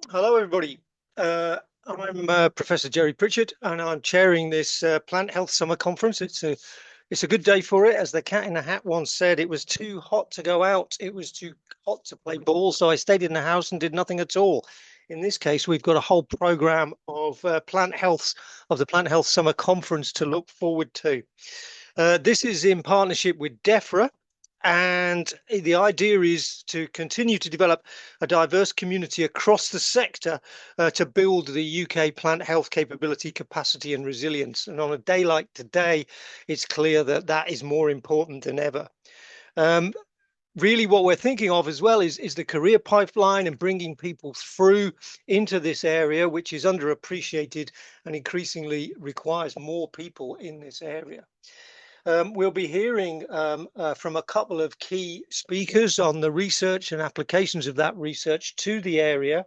Hello, everybody. I'm Professor Jeremy Pritchard, and I'm chairing this Plant Health Summer Conference. It's a good day for it. As the cat in the hat once said, it was too hot to go out. It was too hot to play ball, so I stayed in the house and did nothing at all. In this case, we've got a whole program of the Plant Health Summer Conference to look forward to. This is in partnership with Defra. And the idea is to continue to develop a diverse community across the sector to build the UK plant health capability, capacity and resilience. And on a day like today, it's clear that that is more important than ever. Really what we're thinking of as well is the career pipeline and bringing people through into this area, which is underappreciated and increasingly requires more people in this area. We'll be hearing from a couple of key speakers on the research and applications of that research to the area.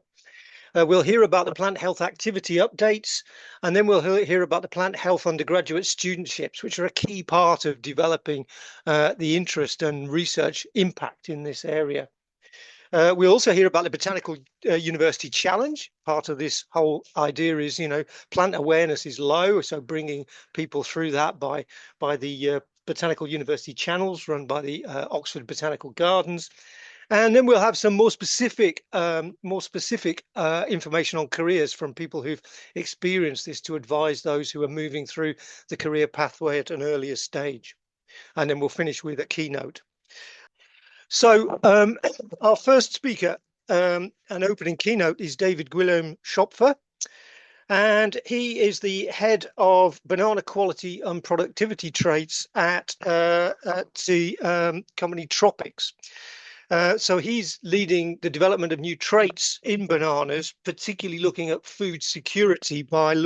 We'll hear about the plant health activity updates, and then we'll hear about the Plant Health Undergraduate Studentships, which are a key part of developing the interest and research impact in this area. We'll also hear about the Botanical University Challenge. Part of this whole idea is, plant awareness is low, so bringing people through that by the Botanical University channels run by the Oxford Botanical Gardens. And then we'll have some more specific information on careers from people who've experienced this to advise those who are moving through the career pathway at an earlier stage. And then we'll finish with a keynote. So our first speaker, an opening keynote, is David Guillaume-Schoepfer, and he is the head of banana quality and productivity traits at the company Tropics. So he's leading the development of new traits in bananas, particularly looking at food security by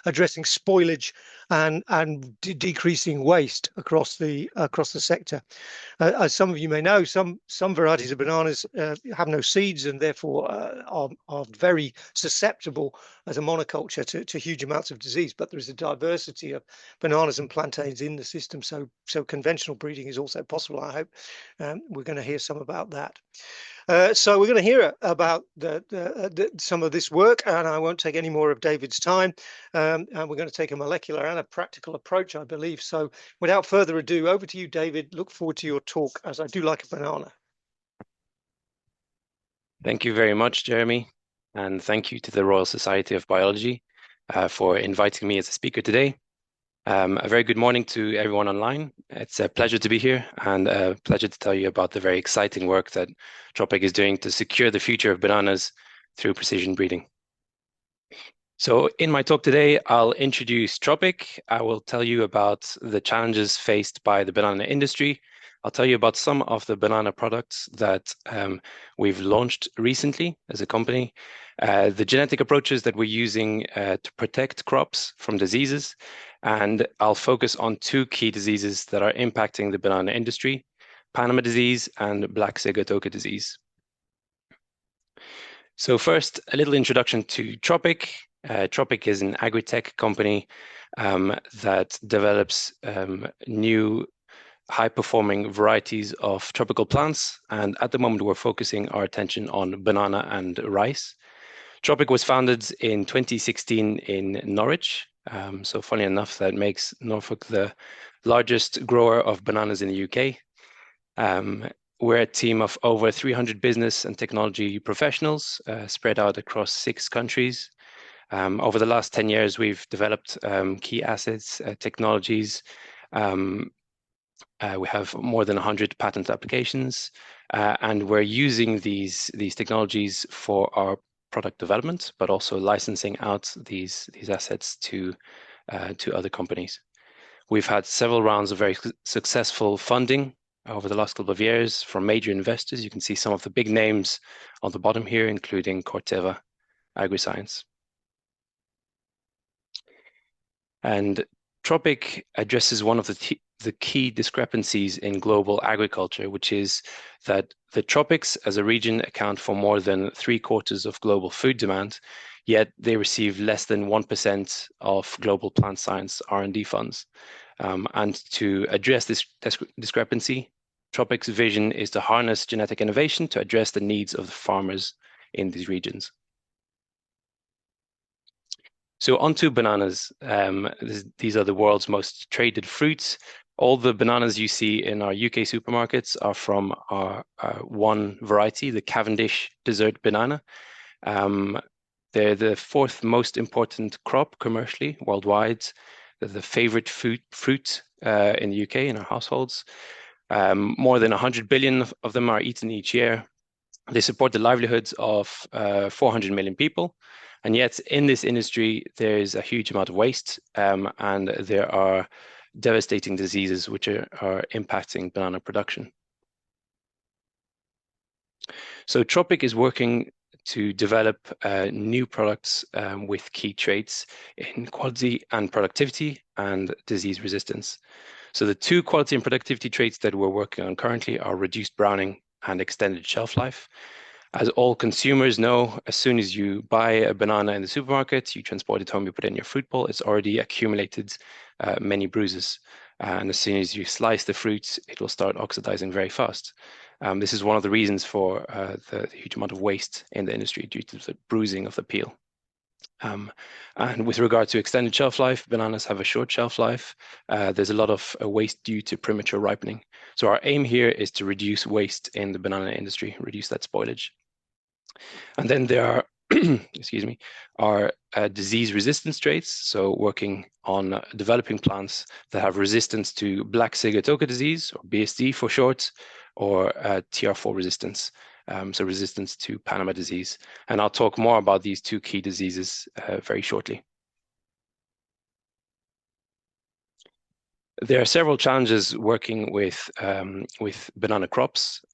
addressing spoilage and decreasing waste across the sector. As some of you may know, some varieties of bananas have no seeds and therefore are very susceptible as a monoculture to huge amounts of disease. But there is a diversity of bananas and plantains in the system, so conventional breeding is also possible. I hope we're going to hear some about that. So we're going to hear about some of this work, and I won't take any more of David's time. And we're going to take a molecular and a practical approach, I believe. So without further ado, over to you, David. Look forward to your talk, as I do like a banana. Thank you very much, Jeremy. And thank you to the Royal Society of Biology for inviting me as a speaker today. A very good morning to everyone online. It's a pleasure to be here and a pleasure to tell you about the very exciting work that Tropic is doing to secure the future of bananas through precision breeding. So in my talk today, I'll introduce Tropic. I will tell you about the challenges faced by the banana industry. I'll tell you about some of the banana products that we've launched recently as a company, the genetic approaches that we're using to protect crops from diseases, and I'll focus on two key diseases that are impacting the banana industry, Panama disease and black sigatoka disease. So first, a little introduction to Tropic. Tropic is an agri-tech company that develops new high-performing varieties of tropical plants. And at the moment, we're focusing our attention on banana and rice. Tropic was founded in 2016 in Norwich. So funny enough, that makes Norfolk the largest grower of bananas in the UK. We're a team of over 300 business and technology professionals spread out across 6 countries. Over the last 10 years, we've developed key assets, technologies. We have more than 100 patent applications, and we're using these technologies for our product development, but also licensing out these assets to other companies. We've had several rounds of very successful funding over the last couple of years from major investors. You can see some of the big names on the bottom here, including Corteva Agriscience. And Tropic addresses one of the key discrepancies in global agriculture, which is that the tropics as a region account for more than 3/4 of global food demand, yet they receive less than 1% of global plant science R&D funds. And to address this discrepancy, Tropic's vision is to harness genetic innovation to address the needs of the farmers in these regions. So onto bananas. These are the world's most traded fruits. All the bananas you see in our UK supermarkets are from our one variety, the Cavendish dessert banana. They're the fourth most important crop commercially worldwide. They're the favorite fruit in the UK in our households. More than 100 billion of them are eaten each year. They support the livelihoods of 400 million people. And yet in this industry, there's a huge amount of waste and there are devastating diseases which are impacting banana production. So Tropic is working to develop new products with key traits in quality and productivity and disease resistance. So the two quality and productivity traits that we're working on currently are reduced browning and extended shelf life. As all consumers know, as soon as you buy a banana in the supermarket, you transport it home, you put it in your fruit bowl, it's already accumulated many bruises. And as soon as you slice the fruit, it will start oxidizing very fast. This is one of the reasons for the huge amount of waste in the industry due to the bruising of the peel. And with regard to extended shelf life, bananas have a short shelf life. There's a lot of waste due to premature ripening. So our aim here is to reduce waste in the banana industry, reduce that spoilage. And then there are, excuse me, are disease resistance traits. So working on developing plants that have resistance to black sigatoka disease, or BSD for short, or TR4 resistance. So resistance to Panama disease. And I'll talk more about these two key diseases very shortly. There are several challenges working with banana crops.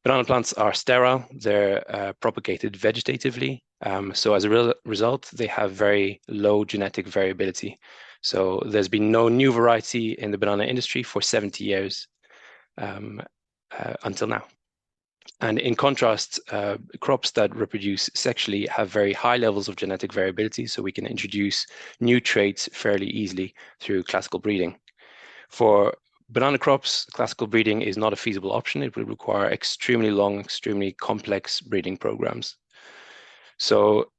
Banana plants are sterile, they're propagated vegetatively. So as a result, they have very low genetic variability. So there's been no new variety in the banana industry for 70 years until now. And in contrast, crops that reproduce sexually have very high levels of genetic variability, so we can introduce new traits fairly easily through classical breeding. For banana crops, classical breeding is not a feasible option. It would require extremely long, extremely complex breeding programs. So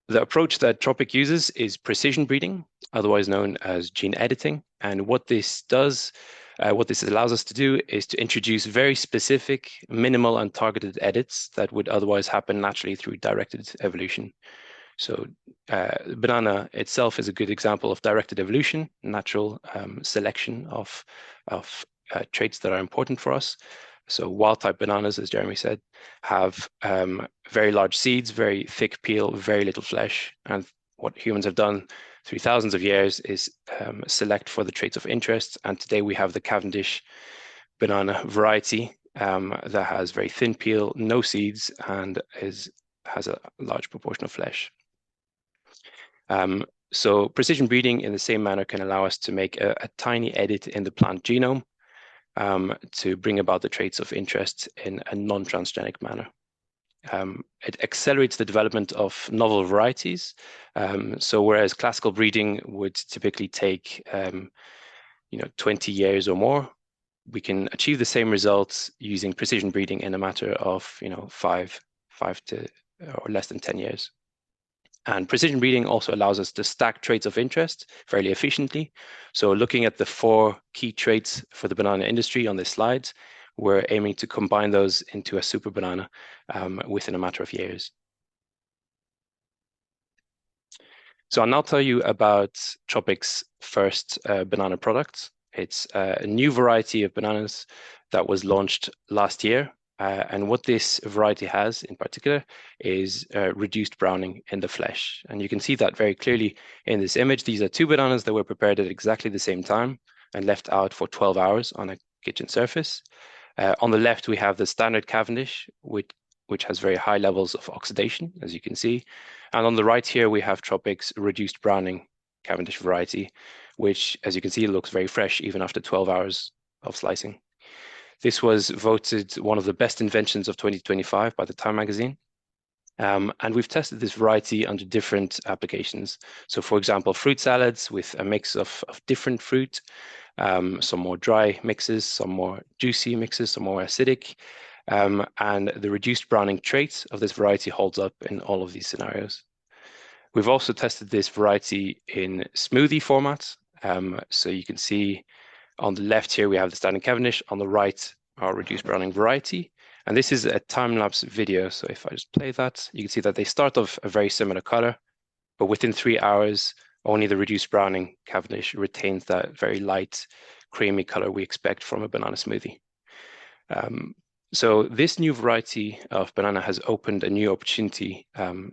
the approach that Tropic uses is precision breeding, otherwise known as gene editing. And what this does, what this allows us to do is to introduce very specific, minimal and targeted edits that would otherwise happen naturally through directed evolution. So banana itself is a good example of directed evolution, natural selection of traits that are important for us. So wild-type bananas, as Jeremy said, have very large seeds, very thick peel, very little flesh. And what humans have done through thousands of years is select for the traits of interest. And today we have the Cavendish banana variety that has very thin peel, no seeds, and has a large proportion of flesh. So precision breeding in the same manner can allow us to make a tiny edit in the plant genome to bring about the traits of interest in a non-transgenic manner. It accelerates the development of novel varieties. So whereas classical breeding would typically take 20 years or more, we can achieve the same results using precision breeding in a matter of 5 to or less than 10 years. And precision breeding also allows us to stack traits of interest fairly efficiently. So looking at the 4 key traits for the banana industry on this slide, we're aiming to combine those into a super banana within a matter of years. So I'll now tell you about Tropic's first banana product. It's a new variety of bananas that was launched last year. And what this variety has in particular is reduced browning in the flesh. And you can see that very clearly in this image. These are 2 bananas that were prepared at exactly the same time and left out for 12 hours on a kitchen surface. On the left, we have the standard Cavendish, which has very high levels of oxidation, as you can see. And on the right here, we have Tropic's reduced browning Cavendish variety, which, as you can see, looks very fresh even after 12 hours of slicing. This was voted one of the best inventions of 2025 by the Time magazine. And we've tested this variety under different applications. So for example, fruit salads with a mix of different fruit, some more dry mixes, some more juicy mixes, some more acidic. And the reduced browning trait of this variety holds up in all of these scenarios. We've also tested this variety in smoothie format. So you can see on the left here, we have the standard Cavendish. On the right, our reduced browning variety. And this is a time-lapse video. So if I just play that, you can see that they start off a very similar color, but within 3 hours, only the reduced browning Cavendish retains that very light, creamy color we expect from a banana smoothie. So this new variety of banana has opened a new opportunity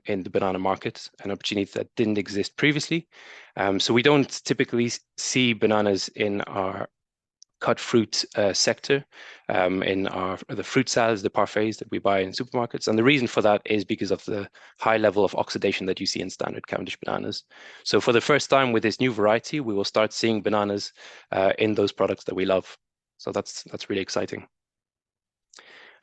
in the banana market, an opportunity that didn't exist previously. So we don't typically see bananas in our cut fruit sector, in the fruit salads, the parfaits that we buy in supermarkets. And the reason for that is because of the high level of oxidation that you see in standard Cavendish bananas. So for the first time with this new variety, we will start seeing bananas in those products that we love. So that's really exciting.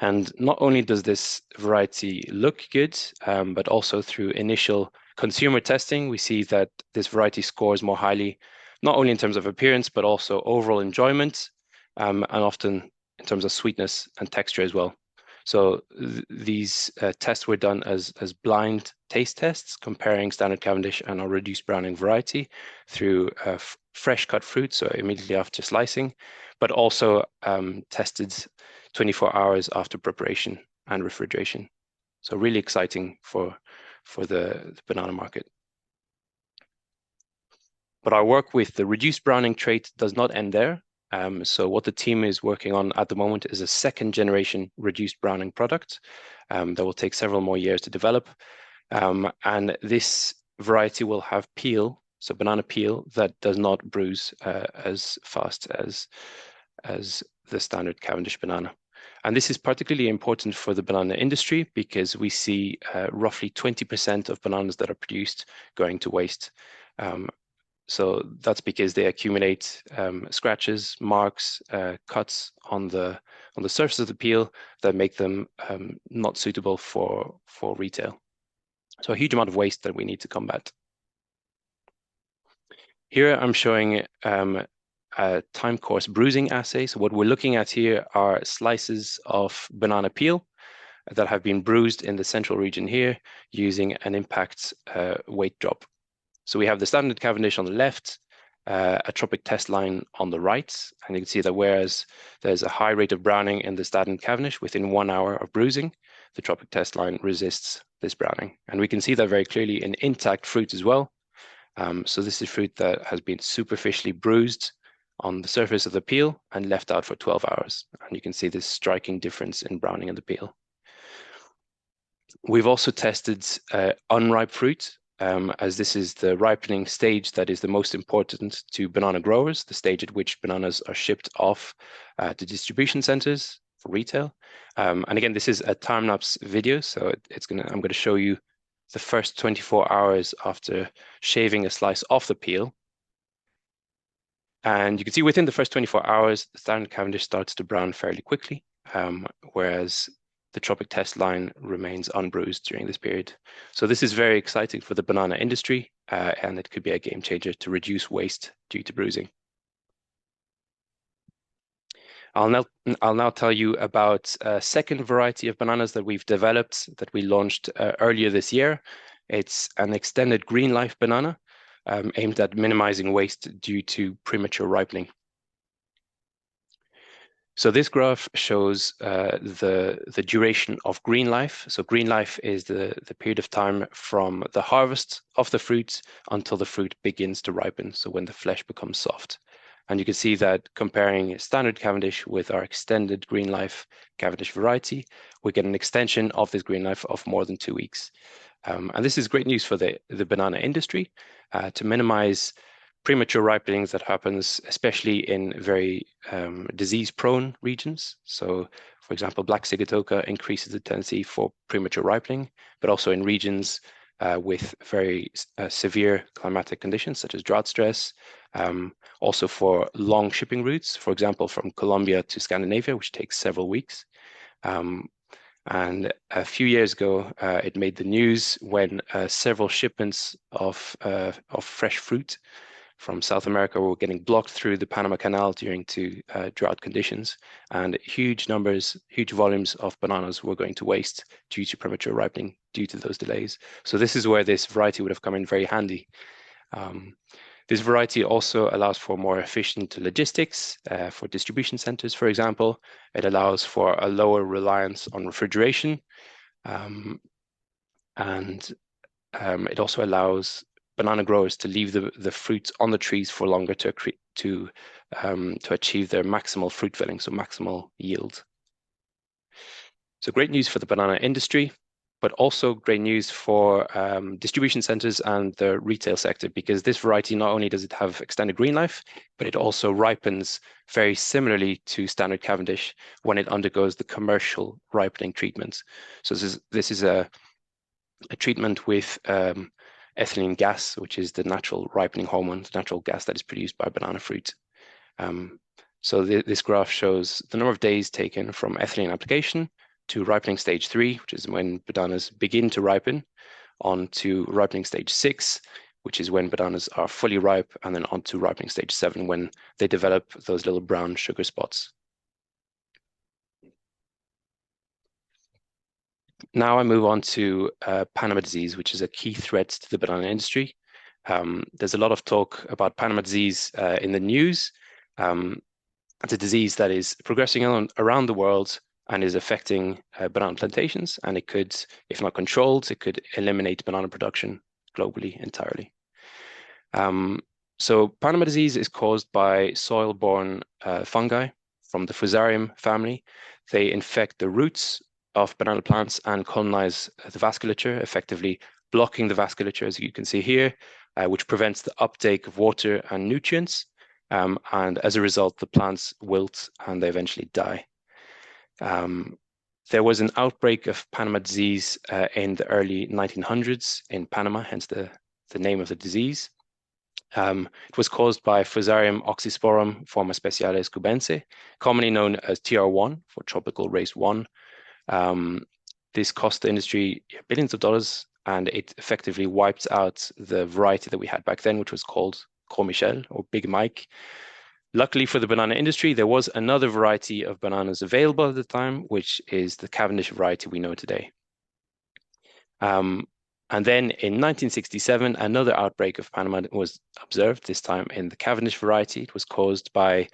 And not only does this variety look good, but also through initial consumer testing, we see that this variety scores more highly, not only in terms of appearance, but also overall enjoyment, and often in terms of sweetness and texture as well. So these tests were done as blind taste tests, comparing standard Cavendish and our reduced browning variety through fresh cut fruit, so immediately after slicing, but also tested 24 hours after preparation and refrigeration. So really exciting for the banana market. But our work with the reduced browning trait does not end there. So what the team is working on at the moment is a second generation reduced browning product that will take several more years to develop. And this variety will have peel, so banana peel, that does not bruise as fast as the standard Cavendish banana. And this is particularly important for the banana industry because we see roughly 20% of bananas that are produced going to waste. So that's because they accumulate scratches, marks, cuts on the surface of the peel that make them not suitable for retail. So a huge amount of waste that we need to combat. Here I'm showing a time course bruising assay. So what we're looking at here are slices of banana peel that have been bruised in the central region here using an impact weight drop. So we have the standard Cavendish on the left, a Tropic test line on the right, and you can see that whereas there's a high rate of browning in the standard Cavendish within 1 hour of bruising, the Tropic test line resists this browning. And we can see that very clearly in intact fruit as well. So this is fruit that has been superficially bruised on the surface of the peel and left out for 12 hours. And you can see this striking difference in browning in the peel. We've also tested unripe fruit, as this is the ripening stage that is the most important to banana growers, the stage at which bananas are shipped off to distribution centers for retail. And again, this is a time-lapse video, so I'm going to show you the first 24 hours after shaving a slice off the peel. And you can see within the first 24 hours, the standard Cavendish starts to brown fairly quickly, whereas the Tropic test line remains unbruised during this period. So this is very exciting for the banana industry, and it could be a game changer to reduce waste due to bruising. I'll now tell you about a second variety of bananas that we've developed that we launched earlier this year. It's an extended green life banana aimed at minimizing waste due to premature ripening. So this graph shows the duration of green life. So green life is the period of time from the harvest of the fruit until the fruit begins to ripen, so when the flesh becomes soft. And you can see that comparing standard Cavendish with our extended green life Cavendish variety, we get an extension of this green life of more than 2 weeks. And this is great news for the banana industry to minimize premature ripenings that happens especially in very disease-prone regions. So, for example, Black Sigatoka increases the tendency for premature ripening, but also in regions with very severe climatic conditions such as drought stress, also for long shipping routes, for example, from Colombia to Scandinavia, which takes several weeks. And a few years ago, it made the news when several shipments of fresh fruit from South America were getting blocked through the Panama Canal during drought conditions, and huge volumes of bananas were going to waste due to premature ripening due to those delays. So this is where this variety would have come in very handy. This variety also allows for more efficient logistics for distribution centers, for example. It allows for a lower reliance on refrigeration, and it also allows banana growers to leave the fruit on the trees for longer to achieve their maximal fruit filling, so maximal yield. So great news for the banana industry, but also great news for distribution centers and the retail sector, because this variety, not only does it have extended green life, but it also ripens very similarly to standard Cavendish when it undergoes the commercial ripening treatments. So this is a treatment with ethylene gas, which is the natural ripening hormone, the natural gas that is produced by banana fruit. So this graph shows the number of days taken from ethylene application to ripening stage 3, which is when bananas begin to ripen, on to ripening stage 6, which is when bananas are fully ripe, and then on to ripening stage 7, when they develop those little brown sugar spots. Now I move on to Panama disease, which is a key threat to the banana industry. There's a lot of talk about Panama disease in the news. It's a disease that is progressing around the world and is affecting banana plantations, and it could, if not controlled, it could eliminate banana production globally entirely. So Panama disease is caused by soil-borne fungi from the Fusarium family. They infect the roots of banana plants and colonize the vasculature, effectively blocking the vasculature, as you can see here, which prevents the uptake of water and nutrients. And as a result, the plants wilt and they eventually die. There was an outbreak of Panama disease in the early 1900s in Panama, hence the name of the disease. It was caused by Fusarium oxysporum forma speciales cubense, commonly known as TR1 for tropical race 1. This cost the industry billions of dollars, and it effectively wiped out the variety that we had back then, which was called Gros Michel or Big Mike. Luckily for the banana industry, there was another variety of bananas available at the time, which is the Cavendish variety we know today. And then in 1967, another outbreak of Panama was observed, this time in the Cavendish variety. It was caused by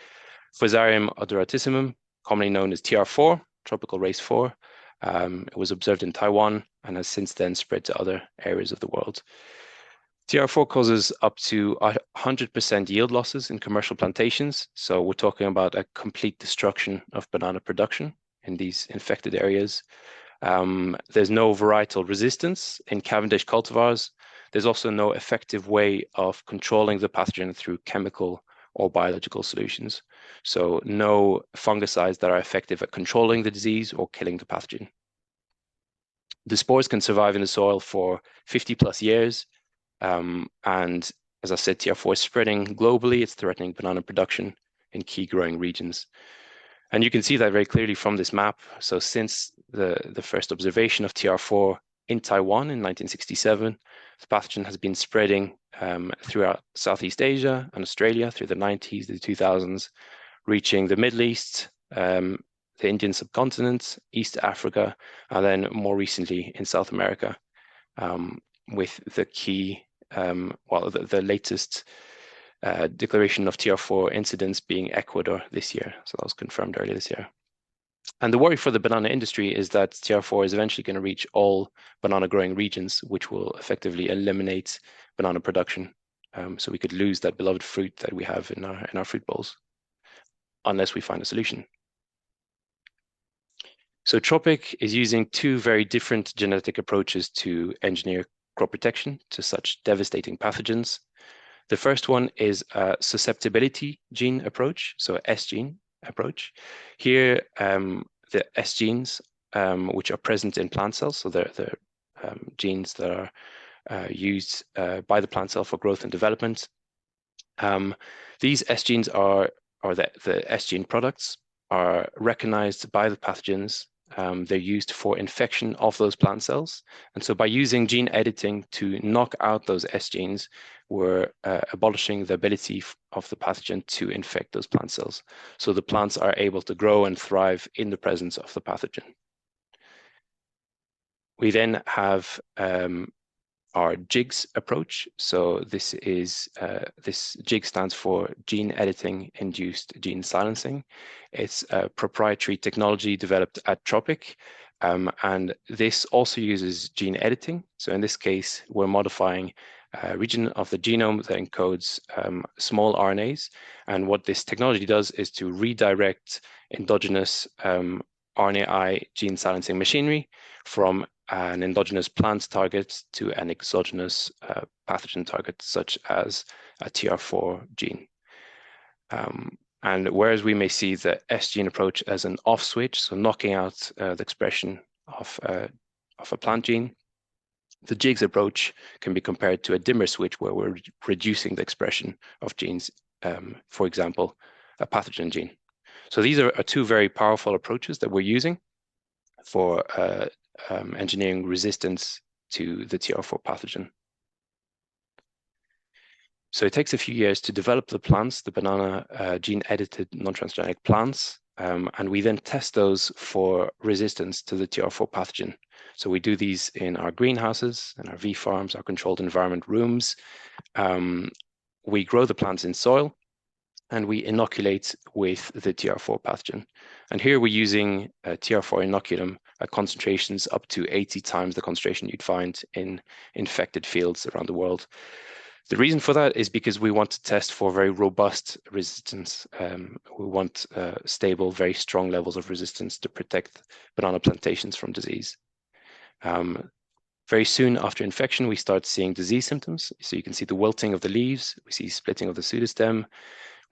Fusarium odoratissimum, commonly known as TR4, tropical race 4. It was observed in Taiwan and has since then spread to other areas of the world. TR4 causes up to 100% yield losses in commercial plantations. So we're talking about a complete destruction of banana production in these infected areas. There's no varietal resistance in Cavendish cultivars. There's also no effective way of controlling the pathogen through chemical or biological solutions. So no fungicides that are effective at controlling the disease or killing the pathogen. The spores can survive in the soil for 50 plus years. And as I said, TR4 is spreading globally. It's threatening banana production in key growing regions. And you can see that very clearly from this map. So since the first observation of TR4 in Taiwan in 1967, the pathogen has been spreading throughout Southeast Asia and Australia through the 90s, the 2000s, reaching the Middle East, the Indian subcontinent, East Africa, and then more recently in South America, with the key, the latest declaration of TR4 incidents being Ecuador this year. So that was confirmed earlier this year. And the worry for the banana industry is that TR4 is eventually going to reach all banana growing regions, which will effectively eliminate banana production. So we could lose that beloved fruit that we have in our fruit bowls, unless we find a solution. So Tropic is using two very different genetic approaches to engineer crop protection to such devastating pathogens. The first one is a susceptibility gene approach, so S gene approach. Here, the S genes, which are present in plant cells, so they're genes that are used by the plant cell for growth and development. These S genes the S gene products are recognized by the pathogens They're used for infection of those plant cells. And so by using gene editing to knock out those S genes, we're abolishing the ability of the pathogen to infect those plant cells. So the plants are able to grow and thrive in the presence of the pathogen. We then have our JIGS approach. So this JIG stands for gene editing induced gene silencing. It's a proprietary technology developed at Tropic. And this also uses gene editing. So in this case, we're modifying a region of the genome that encodes small RNAs. And what this technology does is to redirect endogenous RNAi gene silencing machinery from an endogenous plant target to an exogenous pathogen target, such as a TR4 gene. And whereas we may see the S gene approach as an off switch, so knocking out the expression of a plant gene, the JIGS approach can be compared to a dimmer switch where we're reducing the expression of genes, for example, a pathogen gene. So these are two very powerful approaches that we're using for engineering resistance to the TR4 pathogen. So it takes a few years to develop the plants, the banana gene-edited non-transgenic plants, and we then test those for resistance to the TR4 pathogen. So we do these in our greenhouses, in our V-farms, our controlled environment rooms. We grow the plants in soil, and we inoculate with the TR4 pathogen. And here we're using TR4 inoculum at concentrations up to 80 times the concentration you'd find in infected fields around the world. The reason for that is because we want to test for very robust resistance. We want stable, very strong levels of resistance to protect banana plantations from disease. Very soon after infection, we start seeing disease symptoms. So you can see the wilting of the leaves, we see splitting of the pseudostem.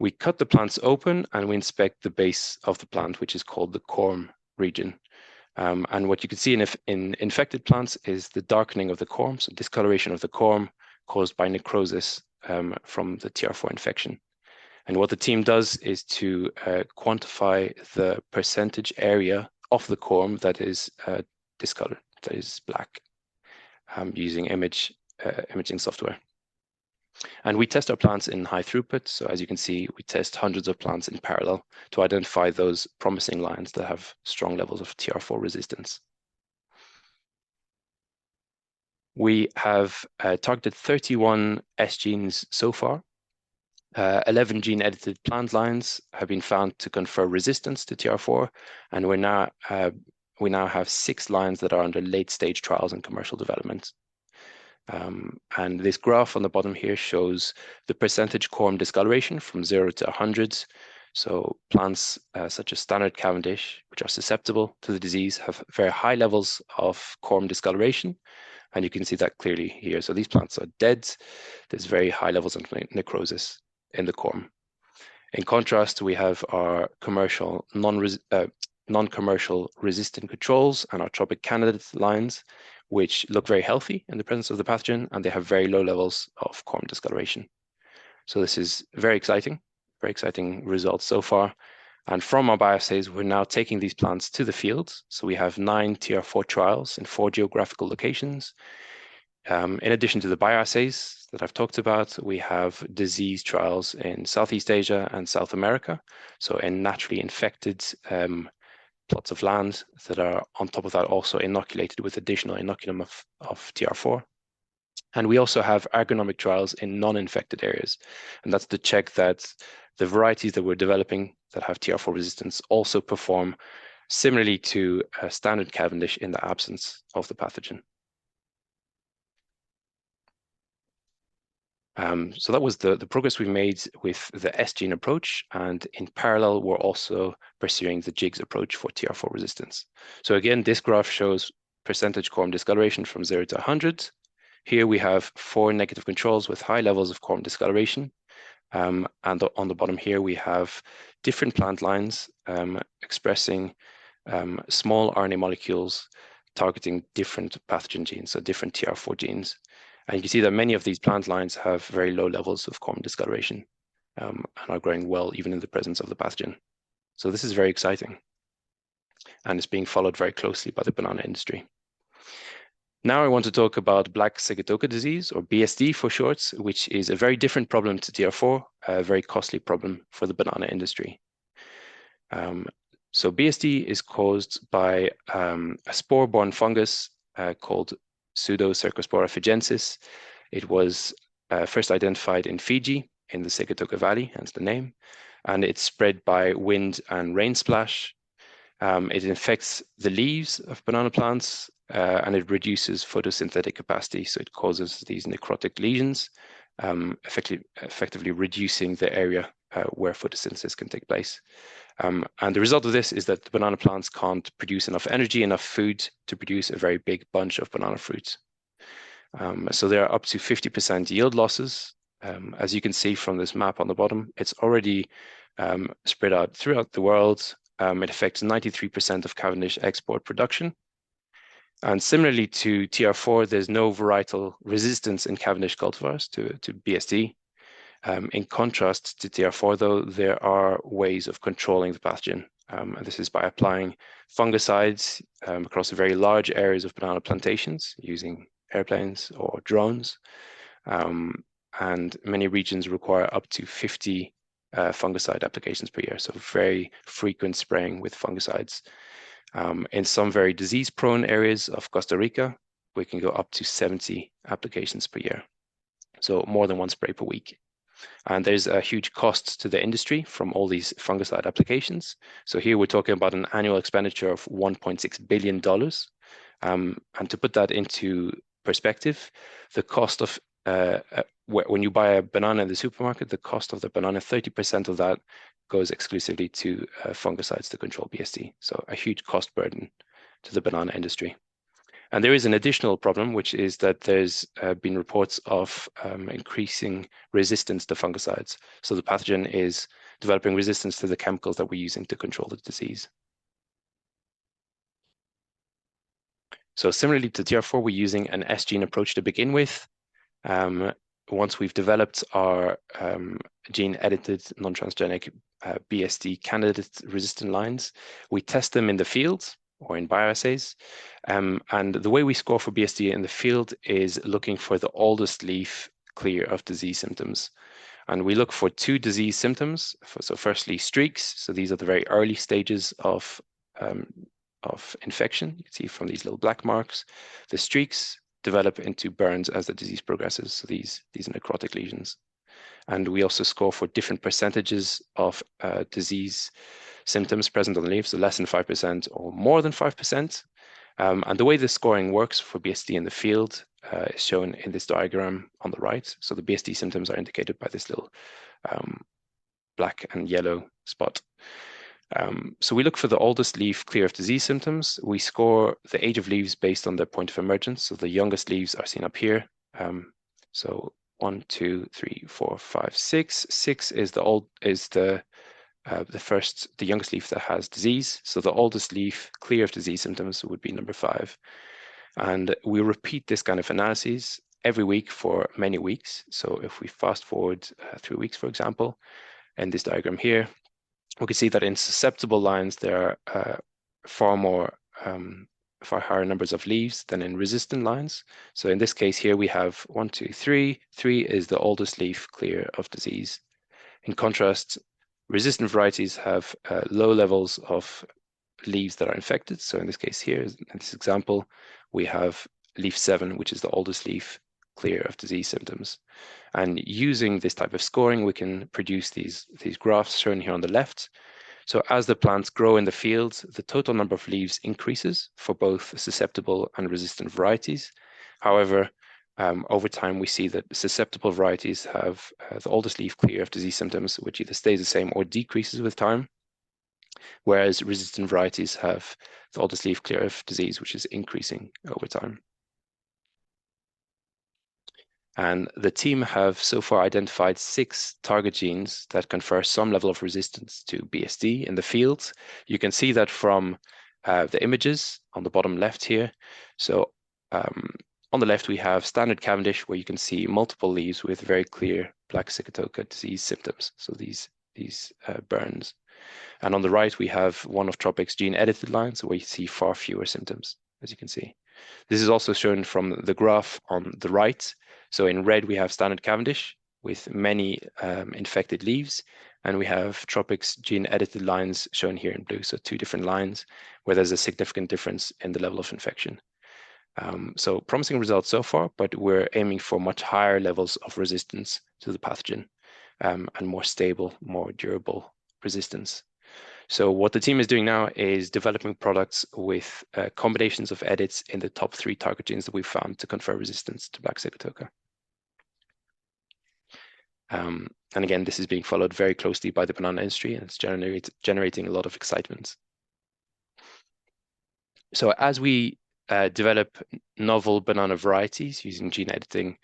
We cut the plants open and we inspect the base of the plant, which is called the corm region. And what you can see in infected plants is the darkening of the corm, so discoloration of the corm caused by necrosis from the TR4 infection. And what the team does is to quantify the percentage area of the corm that is discolored, that is black, using imaging software. And we test our plants in high throughput. So as you can see, we test hundreds of plants in parallel to identify those promising lines that have strong levels of TR4 resistance. We have targeted 31 S genes so far. 11 gene-edited plant lines have been found to confer resistance to TR4, and we now have 6 lines that are under late-stage trials and commercial development. And this graph on the bottom here shows the percentage corm discoloration from 0 to 100. So plants such as standard Cavendish, which are susceptible to the disease, have very high levels of corm discoloration. And you can see that clearly here. So these plants are dead. There's very high levels of necrosis in the corm. In contrast, we have our commercial non-commercial resistant controls and our Tropic candidate lines, which look very healthy in the presence of the pathogen, and they have very low levels of corm discoloration. So this is very exciting results so far. And from our bioassays, we're now taking these plants to the field. So we have 9 TR4 trials in 4 geographical locations. In addition to the bioassays that I've talked about, we have disease trials in Southeast Asia and South America. So in naturally infected plots of land that are on top of that also inoculated with additional inoculum of TR4. And we also have agronomic trials in non-infected areas. And that's to check that the varieties that we're developing that have TR4 resistance also perform similarly to standard Cavendish in the absence of the pathogen. So that was the progress we made with the S gene approach, and in parallel, we're also pursuing the JIGS approach for TR4 resistance. So again, this graph shows percentage corm discoloration from 0 to 100. Here we have 4 negative controls with high levels of corm discoloration. And on the bottom here, we have different plant lines expressing small RNA molecules targeting different pathogen genes, so different TR4 genes. And you can see that many of these plant lines have very low levels of corm discoloration and are growing well even in the presence of the pathogen. So this is very exciting. and it's being followed very closely by the banana industry. Now I want to talk about black sigatoka disease, or BSD for short, which is a very different problem to TR4, a very costly problem for the banana industry. So BSD is caused by a spore-borne fungus called Pseudocercospora fijensis. It was first identified in Fiji in the Sigatoka Valley, hence the name, and it's spread by wind and rain splash. It infects the leaves of banana plants and it reduces photosynthetic capacity, so it causes these necrotic lesions, effectively reducing the area where photosynthesis can take place. And the result of this is that the banana plants can't produce enough energy, enough food to produce a very big bunch of banana fruits. So there are up to 50% yield losses. As you can see from this map on the bottom, it's already spread out throughout the world. It affects 93% of Cavendish export production. And similarly to TR4, there's no varietal resistance in Cavendish cultivars to BSD. In contrast to TR4, though, there are ways of controlling the pathogen. And this is by applying fungicides across very large areas of banana plantations using airplanes or drones. And many regions require up to 50 fungicide applications per year, so very frequent spraying with fungicides. In some very disease-prone areas of Costa Rica, we can go up to 70 applications per year, so more than one spray per week. And there's a huge cost to the industry from all these fungicide applications. So here we're talking about an annual expenditure of $1.6 billion. And to put that into perspective, the cost of when you buy a banana in the supermarket, the cost of the banana, 30% of that goes exclusively to fungicides to control BSD. So a huge cost burden to the banana industry. And there is an additional problem, which is that there's been reports of increasing resistance to fungicides. So the pathogen is developing resistance to the chemicals that we're using to control the disease. So similarly to TR4, we're using an S-gene approach to begin with. Once we've developed our gene-edited non-transgenic BSD candidate resistant lines, we test them in the field or in bioassays. And the way we score for BSD in the field is looking for the oldest leaf clear of disease symptoms. And we look for two disease symptoms. So firstly, streaks. So these are the very early stages of infection. You can see from these little black marks. The streaks develop into burns as the disease progresses. So these are necrotic lesions. And we also score for different percentages of disease symptoms present on the leaves, so less than 5% or more than 5%. And the way the scoring works for BSD in the field is shown in this diagram on the right. So the BSD symptoms are indicated by this little black and yellow spot. So we look for the oldest leaf clear of disease symptoms. We score the age of leaves based on their point of emergence. So the youngest leaves are seen up here. So 1, 2, 3, 4, 5, 6. 6 is the youngest leaf that has disease. So the oldest leaf clear of disease symptoms would be number 5. And we repeat this kind of analysis every week for many weeks. So if we fast forward 3 weeks, for example, in this diagram here, we can see that in susceptible lines, there are far higher numbers of leaves than in resistant lines. So in this case here, we have 1, 2, 3. 3 is the oldest leaf clear of disease. In contrast, resistant varieties have low levels of leaves that are infected. So in this case here, in this example, we have leaf 7, which is the oldest leaf clear of disease symptoms. And using this type of scoring, we can produce these graphs shown here on the left. So as the plants grow in the field, the total number of leaves increases for both susceptible and resistant varieties. However, over time, we see that susceptible varieties have the oldest leaf clear of disease symptoms, which either stays the same or decreases with time, whereas resistant varieties have the oldest leaf clear of disease, which is increasing over time. And the team have so far identified 6 target genes that confer some level of resistance to BSD in the field. You can see that from the images on the bottom left here. So on the left, we have standard Cavendish, where you can see multiple leaves with very clear black sigatoka disease symptoms. So these burns. And on the right, we have one of Tropic's gene-edited lines where you see far fewer symptoms, as you can see. This is also shown from the graph on the right. So in red, we have standard Cavendish with many infected leaves, and we have Tropic's gene-edited lines shown here in blue. So two different lines where there's a significant difference in the level of infection. So promising results so far, but we're aiming for much higher levels of resistance to the pathogen and more stable, more durable resistance. So what the team is doing now is developing products with combinations of edits in the top 3 target genes that we've found to confer resistance to black sigatoka. And again, this is being followed very closely by the banana industry, and it's generating a lot of excitement. So as we develop novel banana varieties using gene editing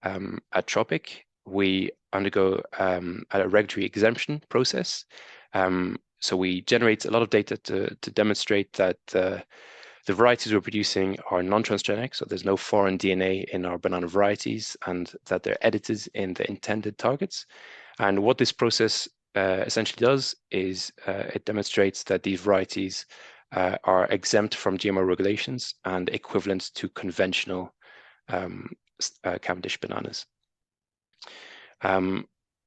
at Tropic, we undergo a regulatory exemption process. So we generate a lot of data to demonstrate that the varieties we're producing are non-transgenic, so there's no foreign DNA in our banana varieties, and that they're edited in the intended targets. And what this process essentially does is it demonstrates that these varieties are exempt from GMO regulations and equivalent to conventional Cavendish bananas.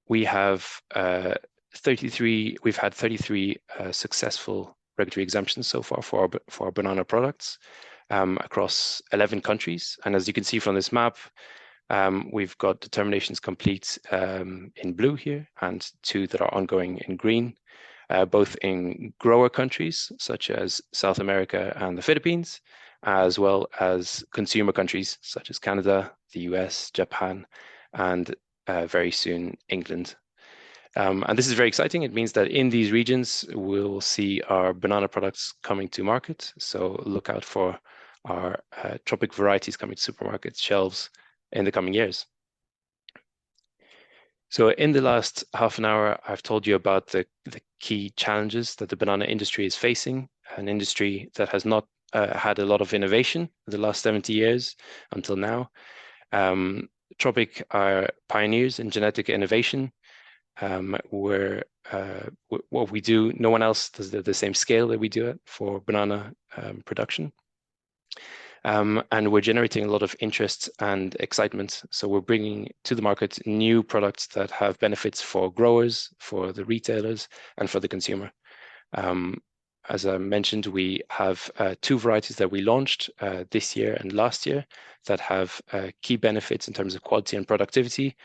We've had 33 successful regulatory exemptions so far for our banana products across 11 countries. And as you can see from this map, we've got determinations complete in blue here and 2 that are ongoing in green, both in grower countries such as South America and the Philippines, as well as consumer countries such as Canada, the US, Japan, and very soon England. And this is very exciting. It means that in these regions, we'll see our banana products coming to market. So look out for our Tropic varieties coming to supermarket shelves in the coming years. So in the last half an hour, I've told you about the key challenges that the banana industry is facing, an industry that has not had a lot of innovation in the last 70 years until now. Tropic are pioneers in genetic innovation. What we do, no one else does the same scale that we do it for banana production. And we're generating a lot of interest and excitement. So we're bringing to the market new products that have benefits for growers, for the retailers, and for the consumer. As I mentioned, we have 2 varieties that we launched this year and last year that have key benefits in terms of quality and productivity,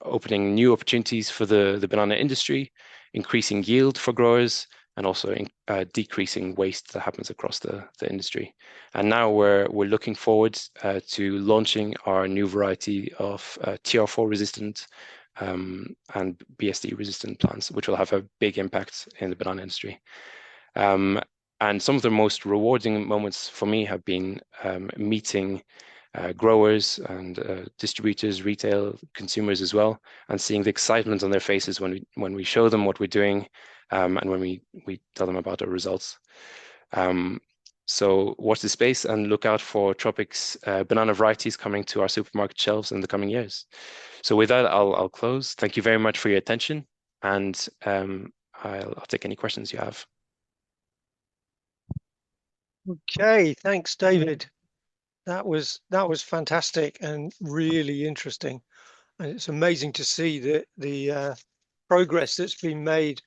opening new opportunities for the banana industry, increasing yield for growers, and also decreasing waste that happens across the industry. And now we're looking forward to launching our new variety of TR4 resistant and BSD resistant plants, which will have a big impact in the banana industry. And some of the most rewarding moments for me have been meeting growers and distributors, retail consumers as well, and seeing the excitement on their faces when we show them what we're doing and when we tell them about our results. So watch the space and look out for Tropic's banana varieties coming to our supermarket shelves in the coming years. So with that, I'll close. Thank you very much for your attention, and I'll take any questions you have. Okay, thanks, David. That was fantastic and really interesting. And it's amazing to see the progress that's been made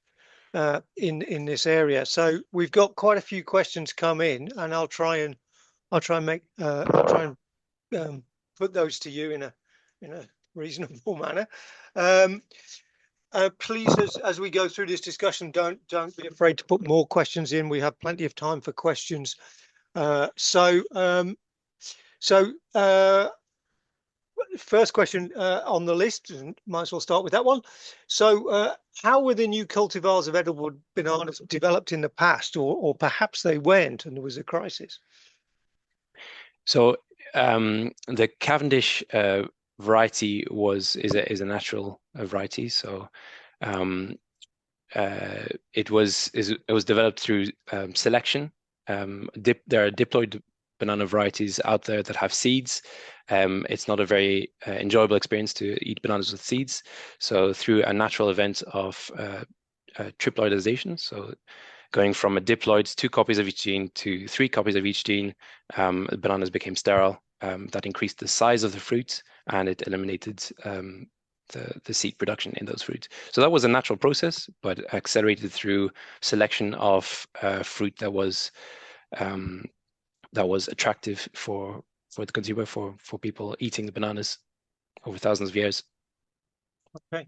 in this area. So we've got quite a few questions come in, and I'll try and put those to you in a reasonable manner. Please, as we go through this discussion, don't be afraid to put more questions in. We have plenty of time for questions. First question on the list, and might as well start with that one. So how were the new cultivars of edible bananas developed in the past, or perhaps they weren't and there was a crisis? So the Cavendish variety is a natural variety. So it was developed through selection. There are diploid banana varieties out there that have seeds. It's not a very enjoyable experience to eat bananas with seeds. So through a natural event of triploidization. So going from a diploid, 2 copies of each gene, to 3 copies of each gene, the bananas became sterile. That increased the size of the fruit, and it eliminated the seed production in those fruits. So that was a natural process, but accelerated through selection of fruit that was attractive for the consumer, for people eating the bananas over thousands of years. Okay,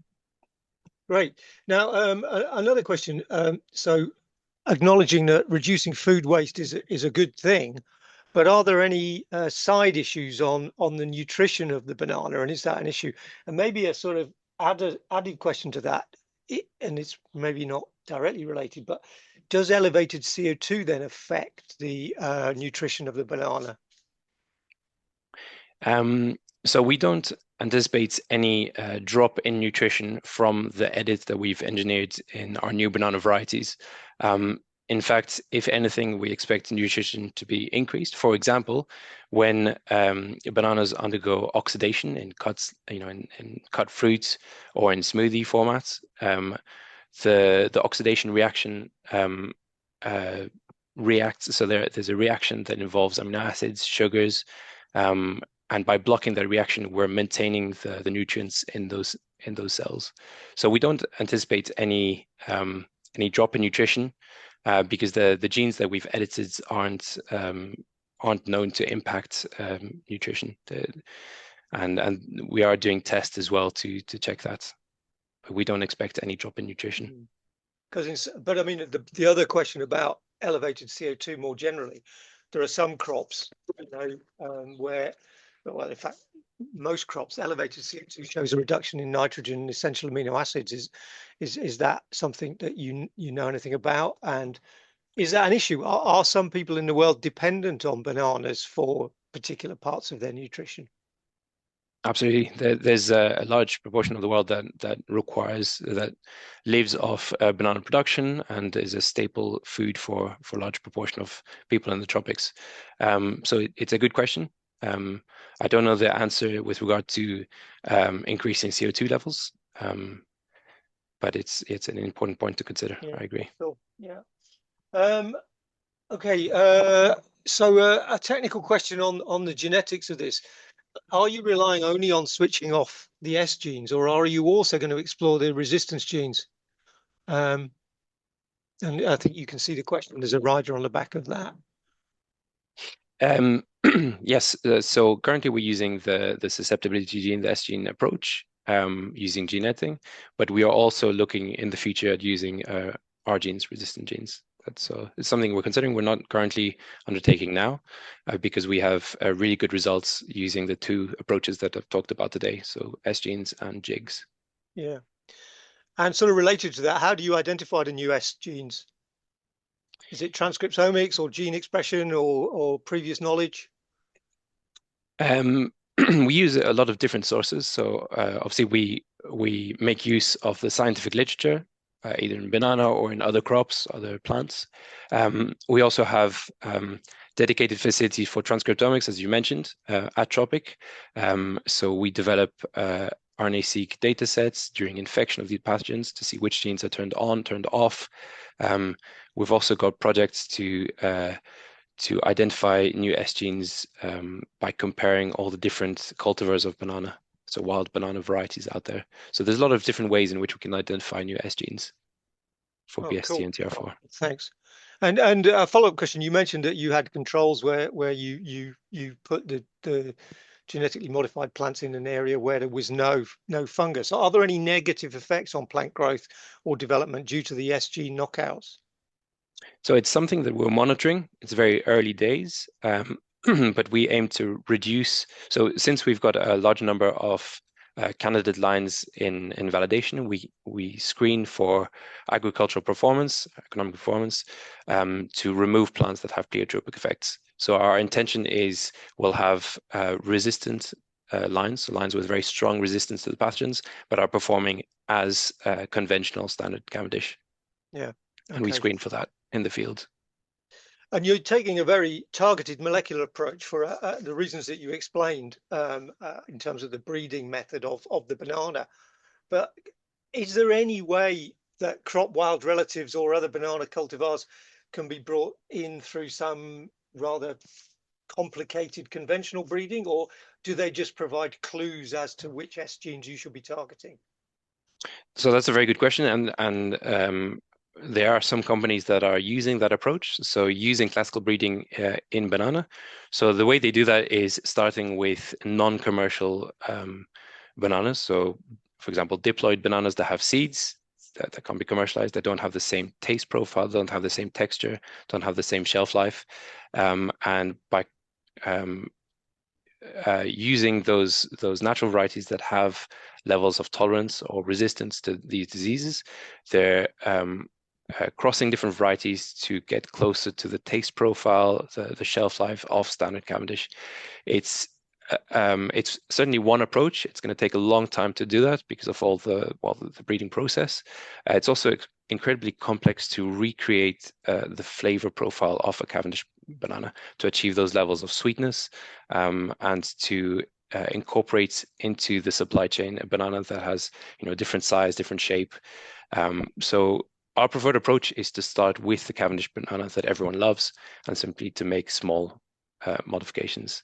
great. Now, another question. So acknowledging that reducing food waste is a good thing, but are there any side issues on the nutrition of the banana, and is that an issue? And maybe a sort of added question to that, and it's maybe not directly related, but does elevated CO2 then affect the nutrition of the banana? So we don't anticipate any drop in nutrition from the edits that we've engineered in our new banana varieties. In fact, if anything, we expect nutrition to be increased. For example, when bananas undergo oxidation in cuts, in cut fruits or in smoothie formats, the oxidation reaction reacts. So there's a reaction that involves amino acids, sugars, and by blocking that reaction, we're maintaining the nutrients in those cells. So we don't anticipate any drop in nutrition because the genes that we've edited aren't known to impact nutrition. And we are doing tests as well to check that. But we don't expect any drop in nutrition. But I mean, the other question about elevated CO2 more generally, there are some crops, where, well, in fact, most crops, elevated CO2 shows a reduction in nitrogen and essential amino acids. Is that something that you know anything about? And is that an issue? Are some people in the world dependent on bananas for particular parts of their nutrition? Absolutely. There's a large proportion of the world that lives off banana production and is a staple food for a large proportion of people in the tropics. So it's a good question. I don't know the answer with regard to increasing CO2 levels, but it's an important point to consider. Yeah, I agree. sure. Yeah. Okay. So a technical question on the genetics of this. Are you relying only on switching off the S genes, or are you also going to explore the resistance genes? And I think you can see the question. There's a rider on the back of that. Yes. So currently we're using the susceptibility gene, the S gene approach, using gene editing, but we are also looking in the future at using R genes, resistant genes. It's something we're considering. We're not currently undertaking now because we have really good results using the 2 approaches that I've talked about today. So S genes and jigs. Yeah. And sort of related to that, how do you identify the new S genes? Is it transcriptomics or gene expression or previous knowledge? We use a lot of different sources. So obviously we make use of the scientific literature, either in banana or in other crops, other plants. We also have dedicated facilities for transcriptomics, as you mentioned, at Tropic. So we develop RNA-seq data sets during infection of these pathogens to see which genes are turned on, turned off. We've also got projects to identify new S genes by comparing all the different cultivars of banana, so wild banana varieties out there. So there's a lot of different ways in which we can identify new S genes for BST cool. and TR4. Oh, thanks. And a follow-up question, you mentioned that you had controls where you put the genetically modified plants in an area where there was no fungus. Are there any negative effects on plant growth or development due to the S gene knockouts? So it's something that we're monitoring. It's very early days, but we aim to reduce. So since we've got a large number of candidate lines in validation, we screen for agricultural performance, economic performance, to remove plants that have pleiotropic effects. So our intention is we'll have resistant lines, so lines with very strong resistance to the pathogens, but are performing as conventional standard Cavendish. Yeah. Okay. And we screen for that in the field. And you're taking a very targeted molecular approach for the reasons that you explained in terms of the breeding method of the banana. But is there any way that crop wild relatives or other banana cultivars can be brought in through some rather complicated conventional breeding, or do they just provide clues as to which S genes you should be targeting? So that's a very good question, and there are some companies that are using that approach. So using classical breeding in banana. So the way they do that is starting with non-commercial bananas. So, for example, diploid bananas that have seeds that can be commercialized, that don't have the same taste profile, don't have the same texture, don't have the same shelf life, and by using those natural varieties that have levels of tolerance or resistance to these diseases, they're crossing different varieties to get closer to the taste profile, the shelf life of standard Cavendish. It's certainly one approach. It's going to take a long time to do that because of all the breeding process. It's also incredibly complex to recreate the flavor profile of a Cavendish banana to achieve those levels of sweetness, and to incorporate into the supply chain a banana that has different size, different shape. So our preferred approach is to start with the Cavendish banana that everyone loves and simply to make small modifications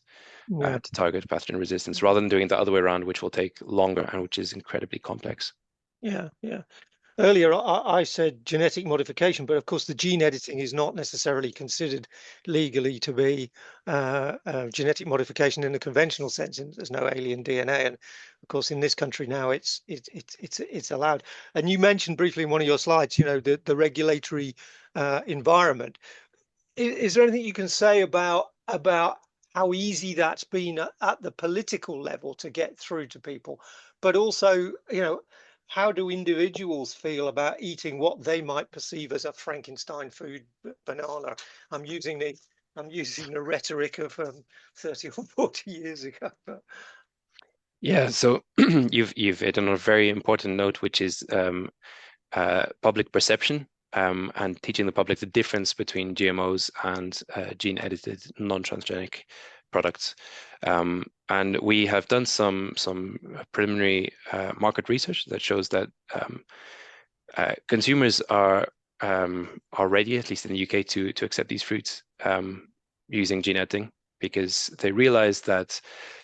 to target pathogen resistance, rather than doing the other way around, which will take longer and which is incredibly complex. Yeah. Earlier, I said genetic modification, but of course the gene editing is not necessarily considered legally to be genetic modification in the conventional sense, and there's no alien DNA. And of course, in this country now, it's allowed. And you mentioned briefly in one of your slides, the regulatory environment. Is there anything you can say about how easy that's been at the political level to get through to people, but also, how do individuals feel about eating what they might perceive as a Frankenstein food banana? I'm using the rhetoric of 30 or 40 years ago. But... Yeah, so you've hit on a very important note, which is public perception, and teaching the public the difference between GMOs and gene-edited non-transgenic products. And we have done some preliminary market research that shows that consumers are ready, at least in the UK, to accept these fruits using gene editing, because they realize that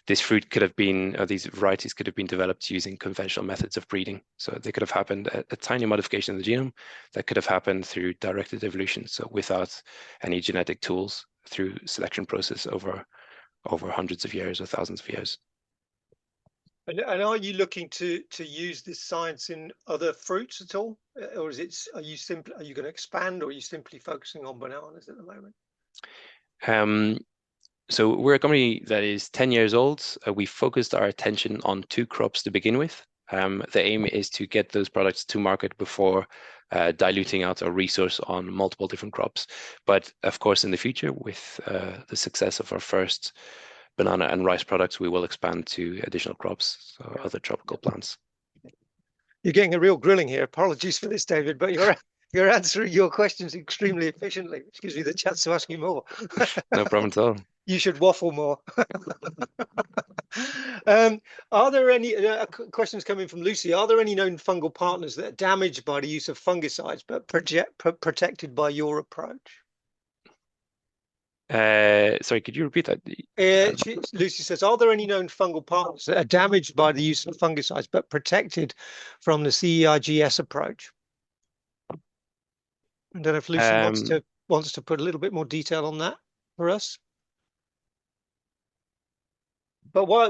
this fruit could have been, or these varieties could have been developed using conventional methods of breeding. So they could have happened a tiny modification of the genome that could have happened through directed evolution, so without any genetic tools, through selection process over hundreds of years or thousands of years. And are you looking to use this science in other fruits at all, or are you going to expand, or are you simply focusing on bananas at the moment? So we're a company that is 10 years old. We focused our attention on 2 crops to begin with. The aim is to get those products to market before diluting out our resource on multiple different crops. But of course, in the future, with the success of our first banana and rice products, we will expand to additional crops, so other tropical plants. You're getting a real grilling here. Apologies for this, David, but you're answering your questions extremely efficiently, which gives me the chance to ask you more. No problem at all. You should waffle more. Are there any questions coming from Lucy? Are there any known fungal partners that are damaged by the use of fungicides but protected by your approach? Sorry, could you repeat that? Lucy says, are there any known fungal partners that are damaged by the use of fungicides but protected from the CEIGS approach? I don't know if Lucy wants to put a little bit more detail on that for us. But while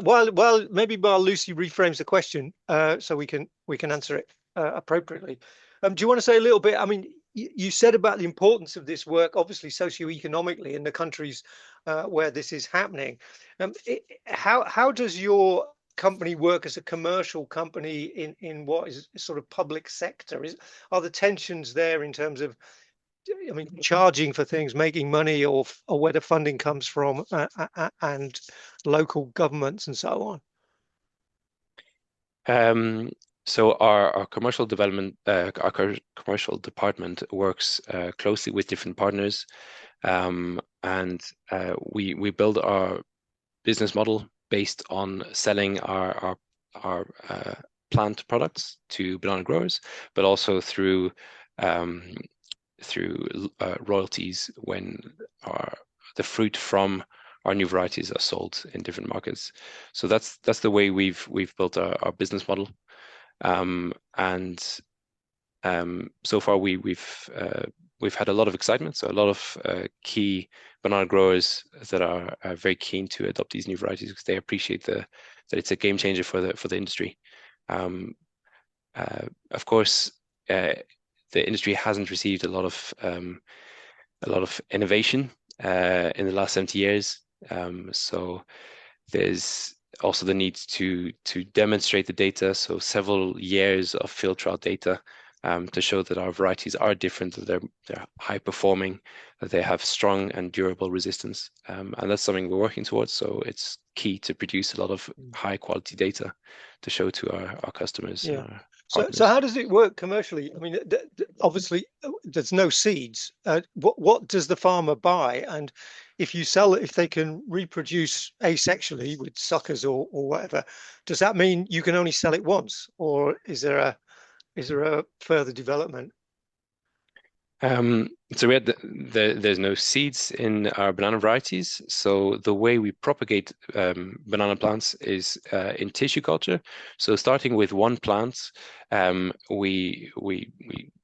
Lucy reframes the question, so we can answer it appropriately. Do you want to say a little bit? I mean, you said about the importance of this work, obviously socioeconomically in the countries where this is happening. How does your company work as a commercial company in what is sort of public sector? Are the tensions there in terms of, I mean, charging for things, making money, or where the funding comes from, and local governments and so on? So our commercial development, our commercial department works closely with different partners, and we build our business model based on selling our plant products to banana growers, but also through royalties when the fruit from our new varieties are sold in different markets. So that's the way we've built our business model. So far we've had a lot of excitement. So a lot of key banana growers that are very keen to adopt these new varieties because they appreciate that it's a game changer for the industry. Of course, the industry hasn't received a lot of innovation in the last 70 years. So there's also the need to demonstrate the data. So several years of field trial data to show that our varieties are different, that they're high performing, that they have strong and durable resistance. And that's something we're working towards. So it's key to produce a lot of high quality data to show to our customers. Yeah. And our So partners. how does it work commercially? I mean, obviously there's no seeds. What does the farmer buy? And if they can reproduce asexually with suckers or whatever, does that mean you can only sell it once, or is there a further development? So there's no seeds in our banana varieties. So the way we propagate banana plants is in tissue culture. So starting with one plant, we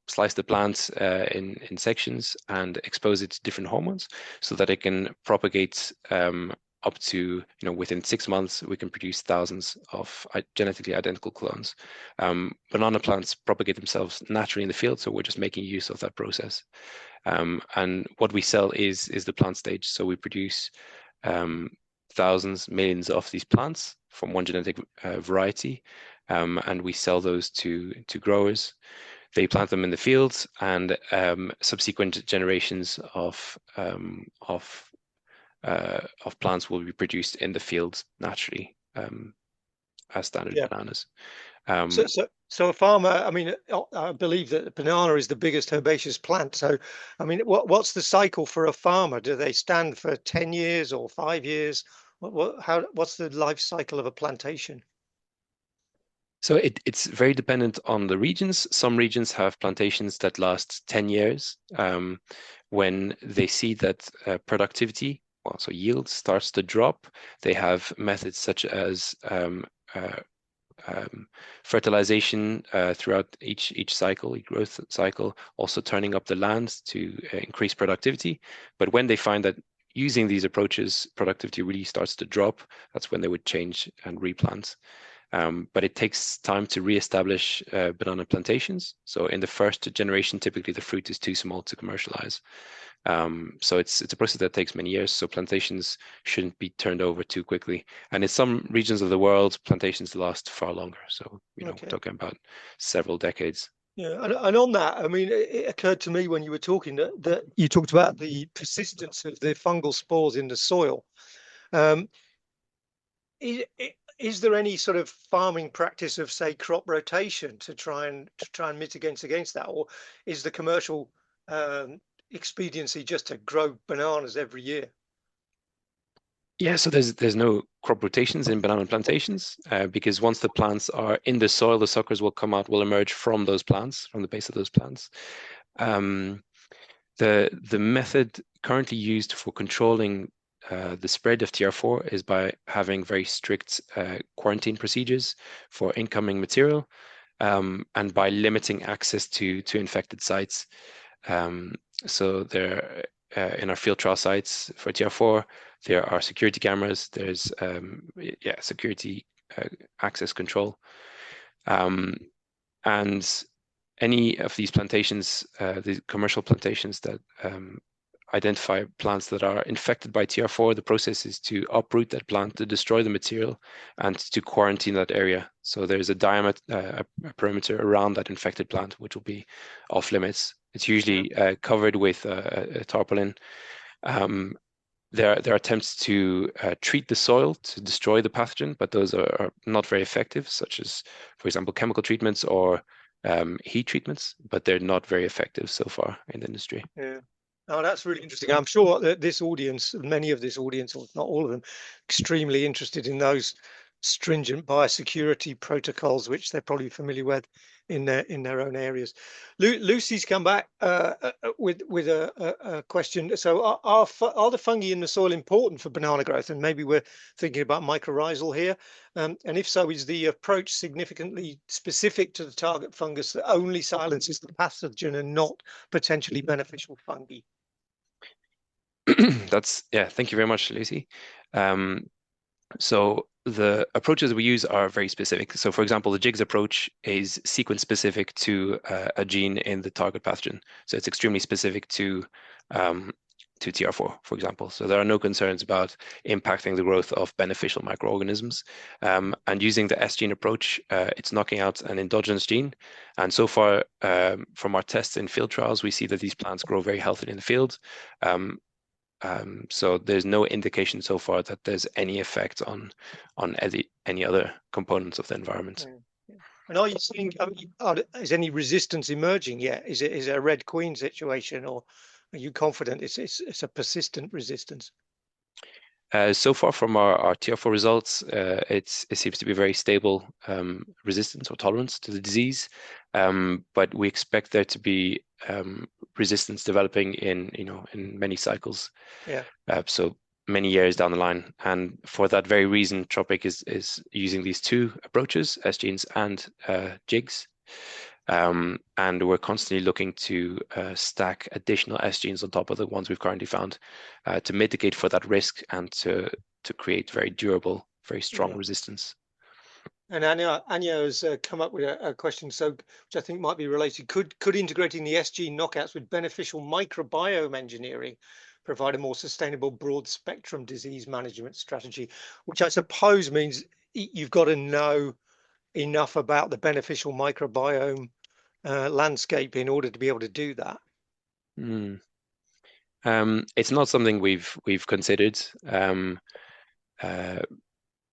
slice the plant in sections and expose it to different hormones so that it can propagate up to, within 6 months, we can produce thousands of genetically identical clones. Banana plants propagate themselves naturally in the field, so we're just making use of that process. And what we sell is the plant stage. So we produce thousands, millions of these plants from one genetic variety, and we sell those to growers. They plant them in the fields, and subsequent generations of plants will be produced in the fields naturally as standard bananas. So a farmer, I mean, I believe that the banana is the biggest herbaceous plant. So, I mean, what's the cycle for a farmer? Do they stand for 10 years or 5 years? What's the life cycle of a plantation? So it's very dependent on the regions. Some regions have plantations that last 10 years. When they see that productivity, so yield starts to drop, they have methods such as fertilization throughout each cycle, each growth cycle, also turning up the land to increase productivity. But when they find that using these approaches, productivity really starts to drop, that's when they would change and replant. But it takes time to reestablish banana plantations. So in the first generation, typically the fruit is too small to commercialize. So it's a process that takes many years. So plantations shouldn't be turned over too quickly. And in some regions of the world, plantations last far longer. So we're talking about several decades. Yeah, and on that, I mean, it occurred to me when you were talking that you talked about the persistence of the fungal spores in the soil. Is there any sort of farming practice of, say, crop rotation to try and mitigate against that, or is the commercial expediency just to grow bananas every year? Yeah, so there's no crop rotations in banana plantations because once the plants are in the soil, the suckers will emerge from those plants, from the base of those plants. The method currently used for controlling the spread of TR4 is by having very strict quarantine procedures for incoming material and by limiting access to infected sites. So there, in our field trial sites for TR4, there are security cameras. There's security access control, and any of these plantations, the commercial plantations that identify plants that are infected by TR4, the process is to uproot that plant, to destroy the material, and to quarantine that area. So there's a diameter, a perimeter around that infected plant, which will be off limits. It's usually covered with a tarpaulin. There are attempts to treat the soil to destroy the pathogen, but those are not very effective, such as, for example, chemical treatments or heat treatments, but they're not very effective so far in the industry. Yeah. Oh, that's really interesting. I'm sure that this audience, many of this audience, or not all of them, extremely interested in those stringent biosecurity protocols, which they're probably familiar with in their own areas. Lucy's come back with a question. So are the fungi in the soil important for banana growth? And maybe we're thinking about mycorrhizal here. And if so, is the approach significantly specific to the target fungus that only silences the pathogen and not potentially beneficial fungi? Thank you very much, Lucy. So the approaches we use are very specific. So for example, the jigs approach is sequence specific to a gene in the target pathogen. So it's extremely specific to TR4, for example. So there are no concerns about impacting the growth of beneficial microorganisms. And using the S gene approach, it's knocking out an endogenous gene. And so far, from our tests in field trials, we see that these plants grow very healthily in the field. So there's no indication so far that there's any effect on any other components of the environment. And are you seeing, is any resistance emerging yet? Is it a Red Queen situation, or are you confident it's a persistent resistance? So far from our TR4 results, it seems to be very stable resistance or tolerance to the disease, but we expect there to be resistance developing in many cycles. Yeah. So many years down the line, and for that very reason, Tropic is using these two approaches, S genes and jigs. And we're constantly looking to stack additional S genes on top of the ones we've currently found to mitigate for that risk and to create very durable, very strong resistance. And Anya has come up with a question, which I think might be related. Could integrating the S gene knockouts with beneficial microbiome engineering provide a more sustainable broad spectrum disease management strategy? Which I suppose means you've got to know enough about the beneficial microbiome landscape in order to be able to do that. It's not something we've considered.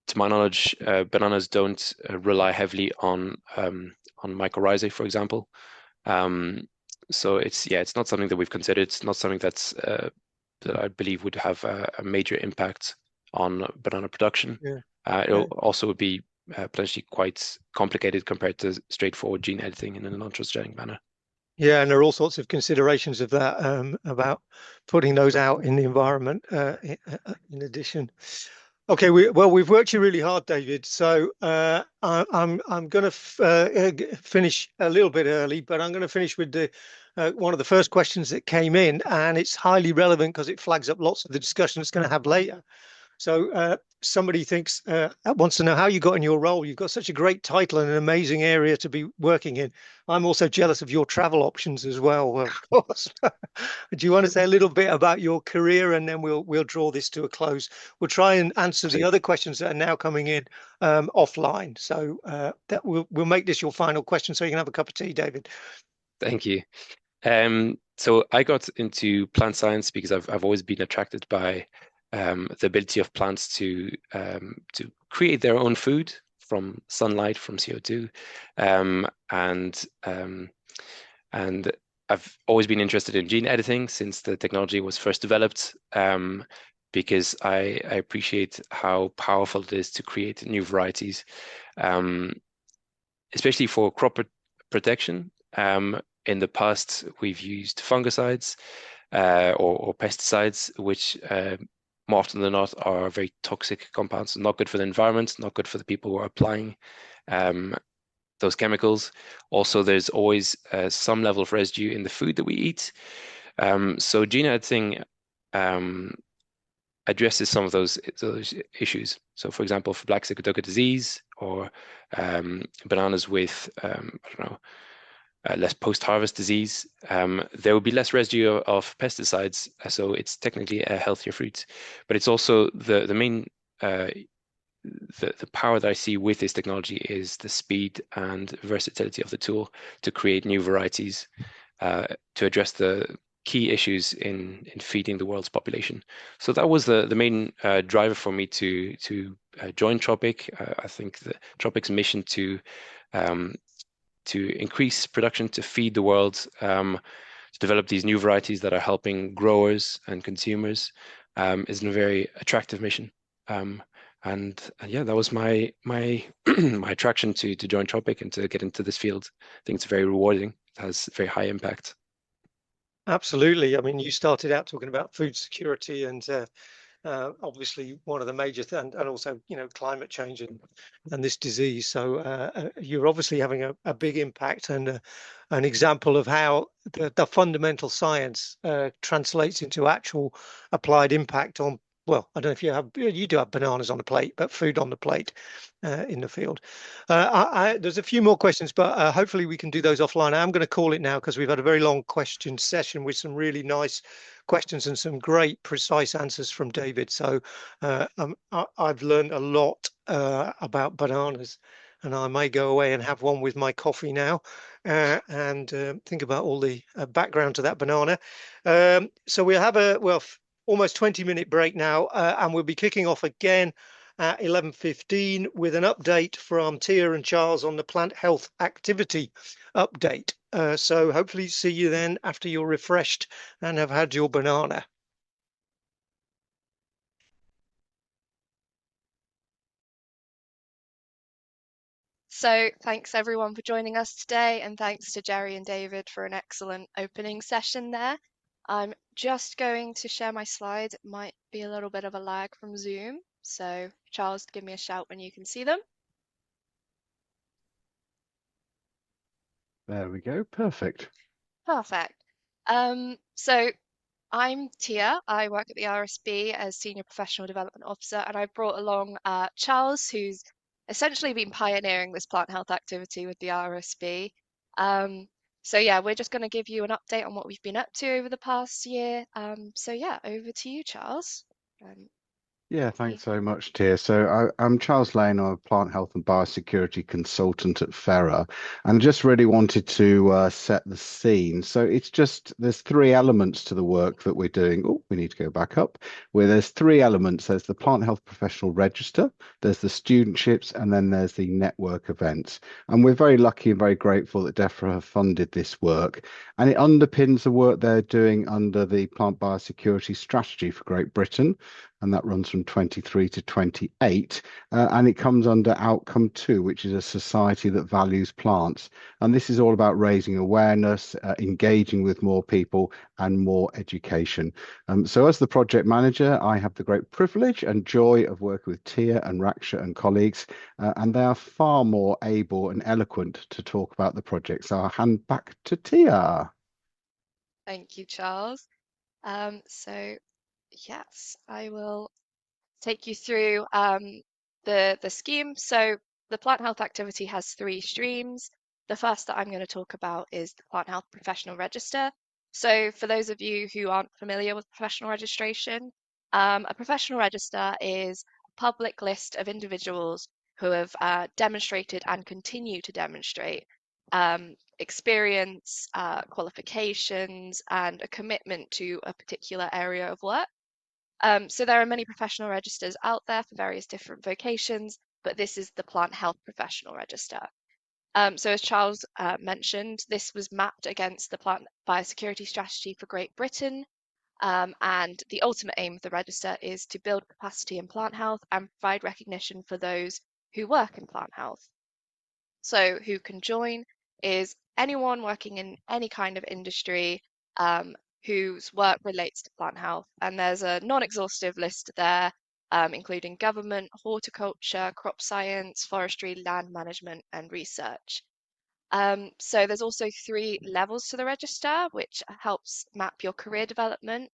To my knowledge, bananas don't rely heavily on mycorrhizae, for example. So it's not something that we've considered. It's not something that I believe would have a major impact on banana production. It also would be potentially quite complicated compared to straightforward gene editing in a non-transgenic manner. Yeah, and there are all sorts of considerations of that about putting those out in the environment. In addition, okay, we've worked you really hard, David. So I'm going to finish a little bit early, but I'm going to finish with the one of the first questions that came in, and it's highly relevant because it flags up lots of the discussion it's going to have later. So somebody wants to know how you got in your role. You've got such a great title and an amazing area to be working in. I'm also jealous of your travel options as well, of course. Do you want to say a little bit about your career, and then we'll draw this to a close? We'll try and answer the other questions that are now coming in offline. So that we'll make this your final question, so you can have a cup of tea, David. Thank you. So I got into plant science because I've always been attracted by the ability of plants to create their own food from sunlight, from CO2, and I've always been interested in gene editing since the technology was first developed, because I appreciate how powerful it is to create new varieties, especially for crop protection. In the past, we've used fungicides or pesticides, which more often than not are very toxic compounds, not good for the environment, not good for the people who are applying those chemicals. Also, there's always some level of residue in the food that we eat. So gene editing addresses some of those issues. So for example, for black sigatoka disease or bananas with, less post-harvest disease, there will be less residue of pesticides, so it's technically a healthier fruit. But it's also the main, the power that I see with this technology is the speed and versatility of the tool to create new varieties to address the key issues in feeding the world's population. So that was the main driver for me to join Tropic. I think the Tropic's mission to increase production, to feed the world, to develop these new varieties that are helping growers and consumers is a very attractive mission. Yeah, that was my my attraction to join Tropic and to get into this field. I think it's very rewarding. It has very high impact. Absolutely. I mean, you started out talking about food security and obviously one of the major and also, you know, climate change and this disease. So you're obviously having a big impact and an example of how the fundamental science translates into actual applied impact on, well, I don't know if you do have bananas on the plate, but food on the plate in the field. There's a few more questions, but hopefully we can do those offline. I am going to call it now because we've had a very long question session with some really nice questions and some great precise answers from David. So I've learned a lot about bananas, and I may go away and have one with my coffee now and think about all the background to that banana. So we'll have almost 20-minute break now, and we'll be kicking off again at 11:15 with an update from Tia and Charles on the plant health activity update. So hopefully see you then after you're refreshed and have had your banana. So thanks everyone for joining us today, and thanks to Jerry and David for an excellent opening session there. I'm just going to share my slides. It might be a little bit of a lag from Zoom. So Charles, give me a shout when you can see them. There we go. Perfect. Perfect. So I'm Tia. I work at the RSB as Senior Professional Development Officer, and I've brought along Charles, who's essentially been pioneering this plant health activity with the RSB. So yeah, we're just going to give you an update on what we've been up to over the past year. So yeah, over to you, Charles. Yeah, thanks very much, Tia. So I'm Charles Lane. I'm a plant health and biosecurity consultant at Fera, and just really wanted to set the scene. So there's three elements to the work that we're doing. Oh, we need to go back up. Where there's three elements. There's the Plant Health Professional Register, there's the studentships, and then there's the network events. And we're very lucky and very grateful that Defra have funded this work, and it underpins the work they're doing under the Plant Biosecurity Strategy for Great Britain, and that runs from 23 to 28, and it comes under outcome 2, which is a society that values plants. And this is all about raising awareness, engaging with more people, and more education. So as the project manager, I have the great privilege and joy of working with Tia and Raksha and colleagues, and they are far more able and eloquent to talk about the project. So I'll hand back to Tia. Thank you, Charles. So yes, I will take you through the scheme. So the plant health activity has three streams. The first that I'm going to talk about is the Plant Health Professional Register. So for those of you who aren't familiar with professional registration, a professional register is a public list of individuals who have demonstrated and continue to demonstrate experience, qualifications, and a commitment to a particular area of work. So there are many professional registers out there for various different vocations, but this is the Plant Health Professional Register. So as Charles mentioned, this was mapped against the Plant Biosecurity Strategy for Great Britain, and the ultimate aim of the register is to build capacity in plant health and provide recognition for those who work in plant health. So who can join is anyone working in any kind of industry whose work relates to plant health. And there's a non-exhaustive list there, including government, horticulture, crop science, forestry, land management, and research. So there's also 3 levels to the register, which helps map your career development,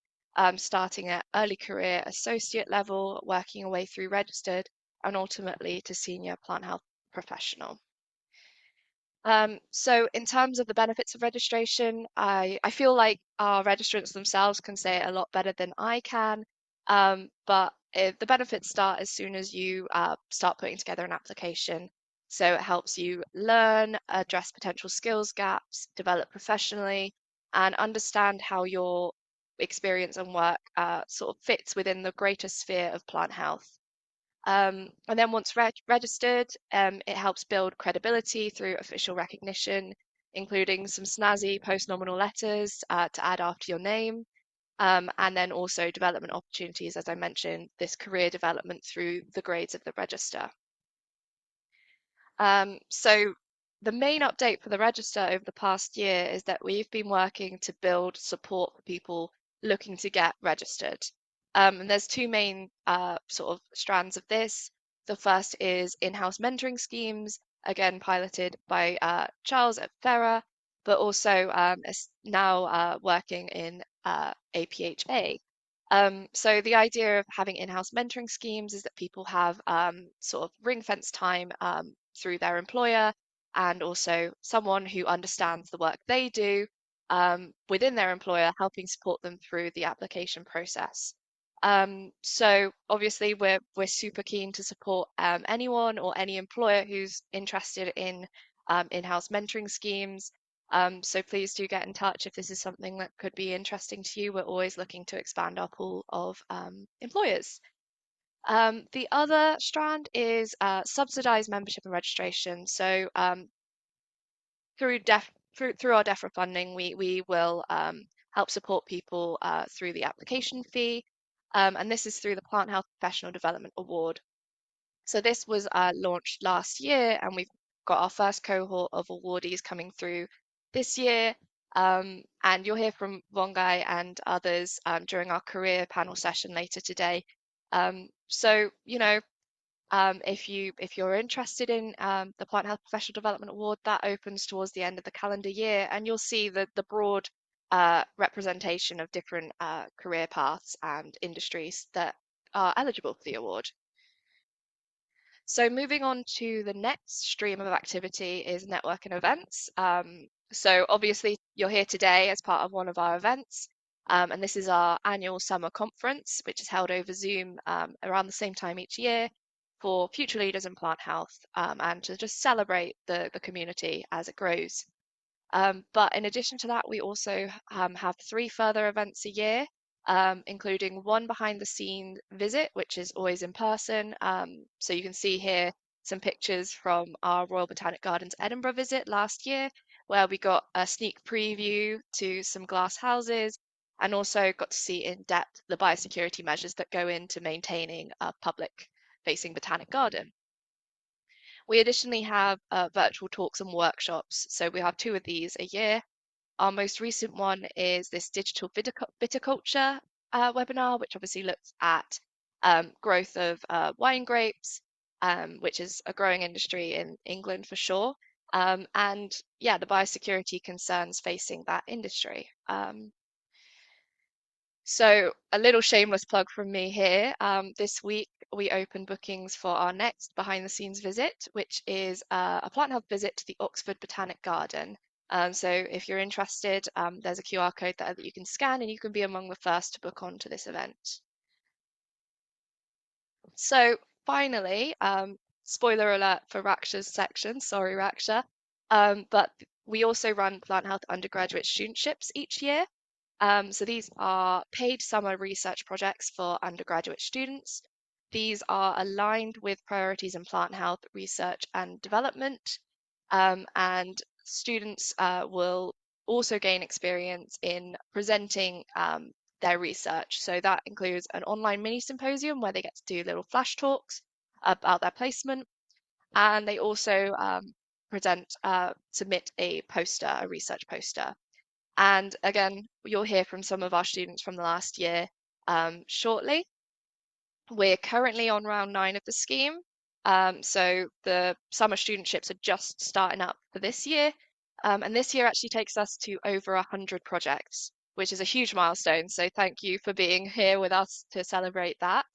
starting at early career associate level, working your way through registered, and ultimately to senior plant health professional. So in terms of the benefits of registration, I feel like our registrants themselves can say it a lot better than I can, but the benefits start as soon as you start putting together an application. So it helps you learn, address potential skills gaps, develop professionally, and understand how your experience and work sort of fits within the greater sphere of plant health. And then once registered, it helps build credibility through official recognition, including some snazzy post-nominal letters to add after your name. and then also development opportunities, as I mentioned, this career development through the grades of the register. So the main update for the register over the past year is that we've been working to build support for people looking to get registered. And there's two main sort of strands of this. The first is in-house mentoring schemes, again piloted by Charles at Fera, but also is now working in APHA. So the idea of having in-house mentoring schemes is that people have sort of ring-fence time through their employer and also someone who understands the work they do within their employer, helping support them through the application process. So obviously we're super keen to support anyone or any employer who's interested in in-house mentoring schemes. So please do get in touch if this is something that could be interesting to you. We're always looking to expand our pool of employers. The other strand is subsidised membership and registration. So through our Defra funding, we will help support people through the application fee. And this is through the Plant Health Professional Development Award. So this was launched last year, and we've got our first cohort of awardees coming through this year. And you'll hear from Vongai and others during our career panel session later today. So, you know, if you're interested in the Plant Health Professional Development Award, that opens towards the end of the calendar year, and you'll see the broad representation of different career paths and industries that are eligible for the award. So moving on to the next stream of activity is network and events. So obviously you're here today as part of one of our events, and this is our annual summer conference, which is held over Zoom around the same time each year for future leaders in plant health and to just celebrate the community as it grows. But in addition to that, we also have 3 further events a year, including one behind the scenes visit, which is always in person. So you can see here some pictures from our Royal Botanic Gardens Edinburgh visit last year, where we got a sneak preview to some glass houses and also got to see in depth the biosecurity measures that go into maintaining a public-facing botanic garden. We additionally have virtual talks and workshops. So we have 2 of these a year. Our most recent one is this digital viticulture webinar, which obviously looks at growth of wine grapes, which is a growing industry in England for sure. And yeah, the biosecurity concerns facing that industry. So a little shameless plug from me here. This week we open bookings for our next behind the scenes visit, which is a plant health visit to the Oxford Botanic Garden. So if you're interested, there's a QR code there that you can scan and you can be among the first to book onto this event. So finally, spoiler alert for Raksha's section, sorry Raksha, but we also run Plant Health Undergraduate Studentships each year. So these are paid summer research projects for undergraduate students. These are aligned with priorities in plant health research and development, and students will also gain experience in presenting their research. So that includes an online mini symposium where they get to do little flash talks about their placement, and they also submit a poster, a research poster. And again, you'll hear from some of our students from the last year shortly. We're currently on round 9 of the scheme. So the summer studentships are just starting up for this year. And this year actually takes us to over 100 projects, which is a huge milestone. So thank you for being here with us to celebrate that.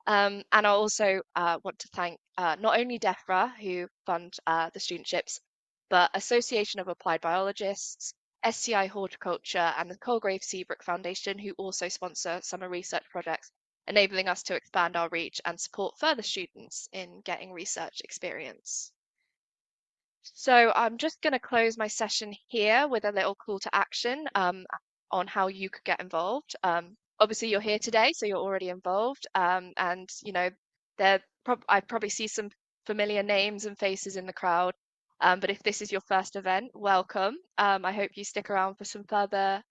And I also want to thank not only Defra, who fund the studentships, but Association of Applied Biologists, STI Horticulture, and the Colgrave Seabrook Foundation, who also sponsor summer research projects, enabling us to expand our reach and support further students in getting research experience. So I'm just going to close my session here with a little call to action on how you could get involved. Obviously you're here today, so you're already involved, and you know I probably see some familiar names and faces in the crowd, but if this is your first event, welcome. I hope you stick around for some further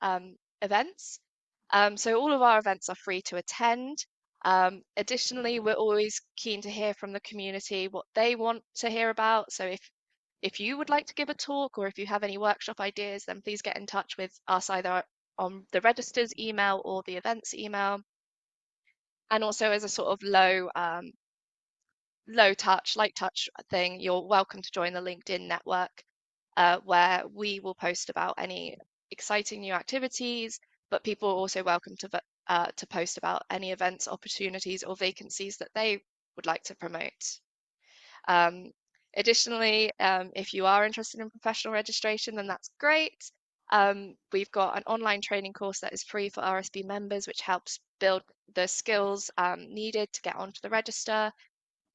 events. So all of our events are free to attend. Additionally, we're always keen to hear from the community what they want to hear about. So if you would like to give a talk, or if you have any workshop ideas, then please get in touch with us either on the register's email or the events email. And also, as a sort of light touch thing, you're welcome to join the LinkedIn network, where we will post about any exciting new activities, but people are also welcome to post about any events, opportunities, or vacancies that they would like to promote. Additionally, if you are interested in professional registration, then that's great. We've got an online training course that is free for RSB members, which helps build the skills needed to get onto the register.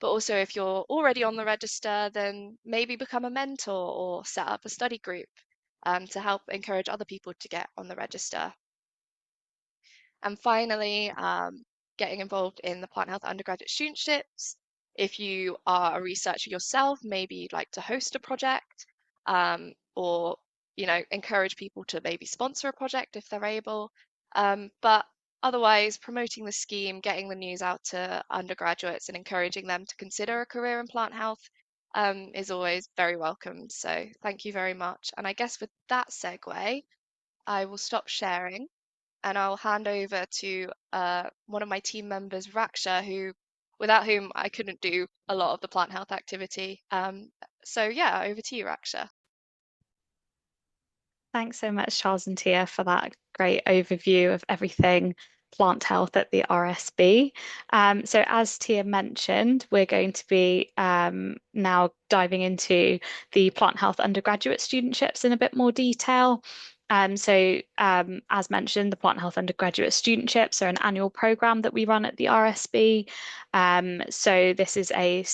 But also, if you're already on the register, then maybe become a mentor or set up a study group to help encourage other people to get on the register. And finally, getting involved in the Plant Health Undergraduate Studentships. If you are a researcher yourself, maybe you'd like to host a project, or encourage people to maybe sponsor a project if they're able. But otherwise, promoting the scheme, getting the news out to undergraduates and encouraging them to consider a career in plant health is always very welcome. So thank you very much. And I guess with that segue, I will stop sharing and I'll hand over to one of my team members, Raksha, without whom I couldn't do a lot of the plant health activity. So yeah, over to you, Raksha. Thanks so much, Charles and Tia, for that great overview of everything plant health at the RSB. So as Tia mentioned, we're going to be now diving into the plant health undergraduate studentships in a bit more detail. As mentioned, the Plant Health Undergraduate Studentships are an annual program that we run at the RSB. So this is a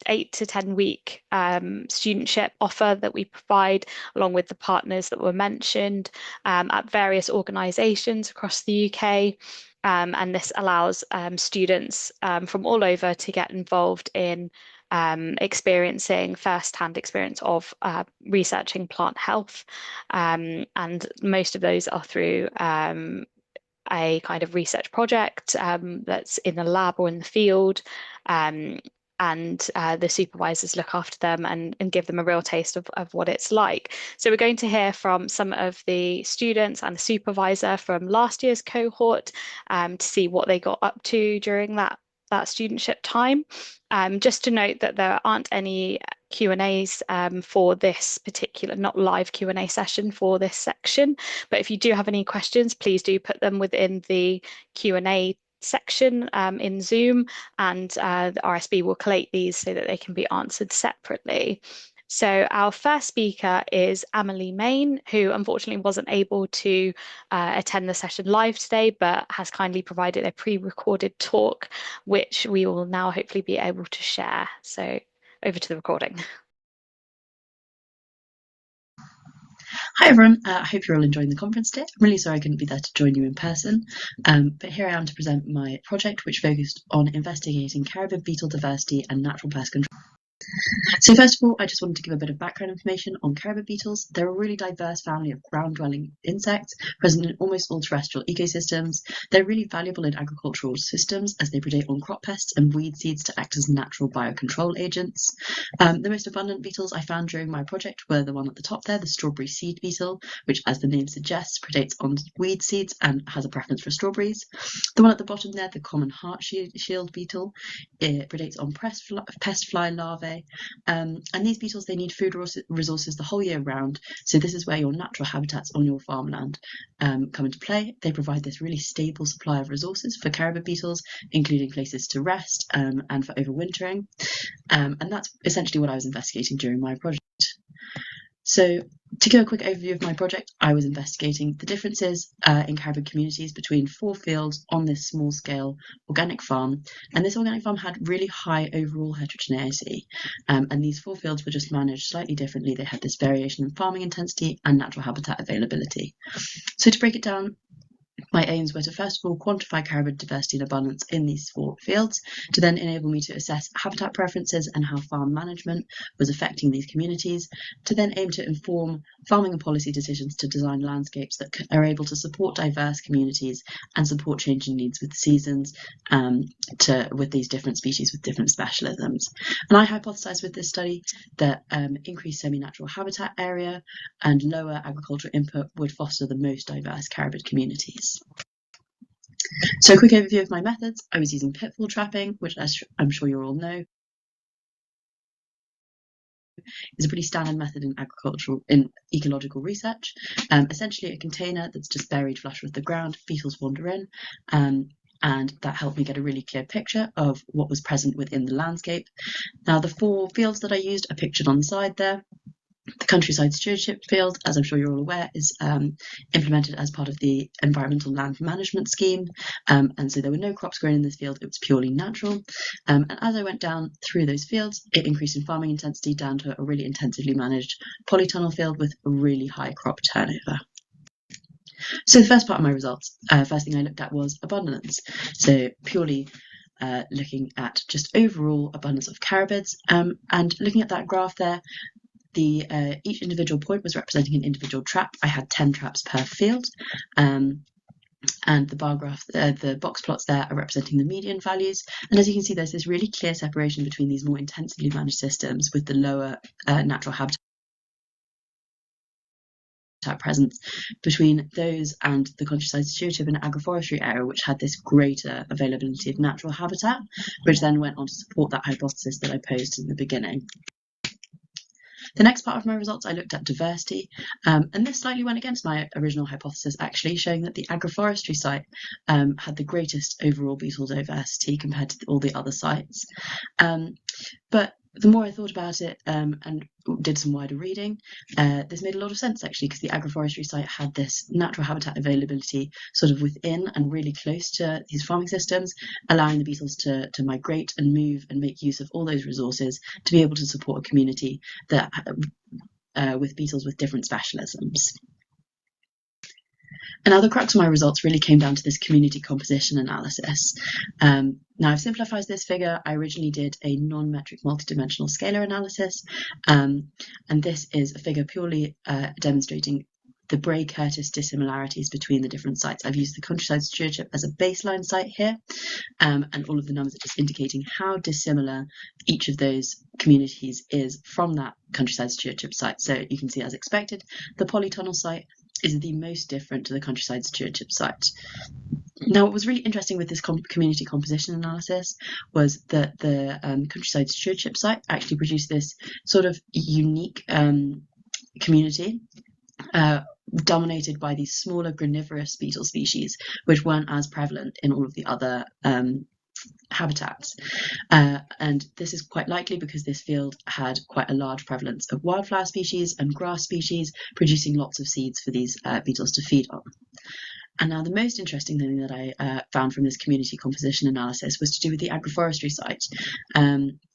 8 to 10 week studentship offer that we provide along with the partners that were mentioned at various organisations across the UK. And this allows students from all over to get involved in experiencing first-hand experience of researching plant health, and most of those are through a kind of research project that's in the lab or in the field, and the supervisors look after them and give them a real taste of what it's like. So we're going to hear from some of the students and the supervisor from last year's cohort to see what they got up to during that studentship time. Just to note that there aren't any Q&As for this particular, not live Q&A session for this section, but if you do have any questions, please do put them within the Q&A section in Zoom, and the RSB will collate these so that they can be answered separately. So our first speaker is Amelie Main, who unfortunately wasn't able to attend the session live today, but has kindly provided a pre-recorded talk, which we will now hopefully be able to share. So over to the recording. Hi everyone, I hope you're all enjoying the conference today. I'm really sorry I couldn't be there to join you in person, but here I am to present my project, which focused on investigating caribou beetle diversity and natural pest control. So first of all, I just wanted to give a bit of background information on caribou beetles. They're a really diverse family of ground-dwelling insects present in almost all terrestrial ecosystems. They're really valuable in agricultural systems as they predate on crop pests and weed seeds to act as natural biocontrol agents. The most abundant beetles I found during my project were the one at the top there, the strawberry seed beetle, which, as the name suggests, predates on weed seeds and has a preference for strawberries. The one at the bottom there, the common heart shield beetle, it predates on pest fly larvae. And these beetles, they need food resources the whole year round. So this is where your natural habitats on your farmland come into play. They provide this really stable supply of resources for caribou beetles, including places to rest and for overwintering. And that's essentially what I was investigating during my project. So to give a quick overview of my project, I was investigating the differences in caribou communities between 4 fields on this small-scale organic farm. And this organic farm had really high overall heterogeneity. And these 4 fields were just managed slightly differently. They had this variation in farming intensity and natural habitat availability. So to break it down, My aims were to first of all quantify caribid diversity and abundance in these 4 fields, to then enable me to assess habitat preferences and how farm management was affecting these communities, to then aim to inform farming and policy decisions to design landscapes that are able to support diverse communities and support changing needs with seasons, with these different species with different specialisms. And I hypothesised with this study that increased semi-natural habitat area and lower agricultural input would foster the most diverse caribid communities. So a quick overview of my methods. I was using pitfall trapping, which I'm sure you all know is a pretty standard method in ecological research. Essentially a container that's just buried flush with the ground, beetles wander in, and that helped me get a really clear picture of what was present within the landscape. Now the 4 fields that I used are pictured on the side there. The countryside stewardship field, as I'm sure you're all aware, is implemented as part of the environmental land management scheme, and so there were no crops grown in this field, it was purely natural. And as I went down through those fields, it increased in farming intensity down to a really intensively managed polytunnel field with a really high crop turnover. So the first part of my results, first thing I looked at was abundance. So purely looking at just overall abundance of caribids, and looking at that graph there, each individual point was representing an individual trap. I had 10 traps per field, and the bar graph, the box plots there are representing the median values. And as you can see, there's this really clear separation between these more intensively managed systems with the lower natural habitat presence, between those and the countryside stewardship and agroforestry area, which had this greater availability of natural habitat, which then went on to support that hypothesis that I posed in the beginning. The next part of my results, I looked at diversity, and this slightly went against my original hypothesis, actually, showing that the agroforestry site had the greatest overall beetle diversity compared to all the other sites. But the more I thought about it and did some wider reading, this made a lot of sense, actually, because the agroforestry site had this natural habitat availability sort of within and really close to these farming systems, allowing the beetles to migrate and move and make use of all those resources to be able to support a community that with beetles with different specialisms. And now the crux of my results really came down to this community composition analysis. Now I've simplified this figure. I originally did a non-metric multidimensional scalar analysis, and this is a figure purely demonstrating the Bray-Curtis dissimilarities between the different sites. I've used the countryside stewardship as a baseline site here, and all of the numbers are just indicating how dissimilar each of those communities is from that countryside stewardship site. So you can see, as expected, the polytunnel site is the most different to the countryside stewardship site. Now, what was really interesting with this community composition analysis was that the countryside stewardship site actually produced this sort of unique community dominated by these smaller granivorous beetle species, which weren't as prevalent in all of the other habitats. And this is quite likely because this field had quite a large prevalence of wildflower species and grass species, producing lots of seeds for these beetles to feed on. And now the most interesting thing that I found from this community composition analysis was to do with the agroforestry site.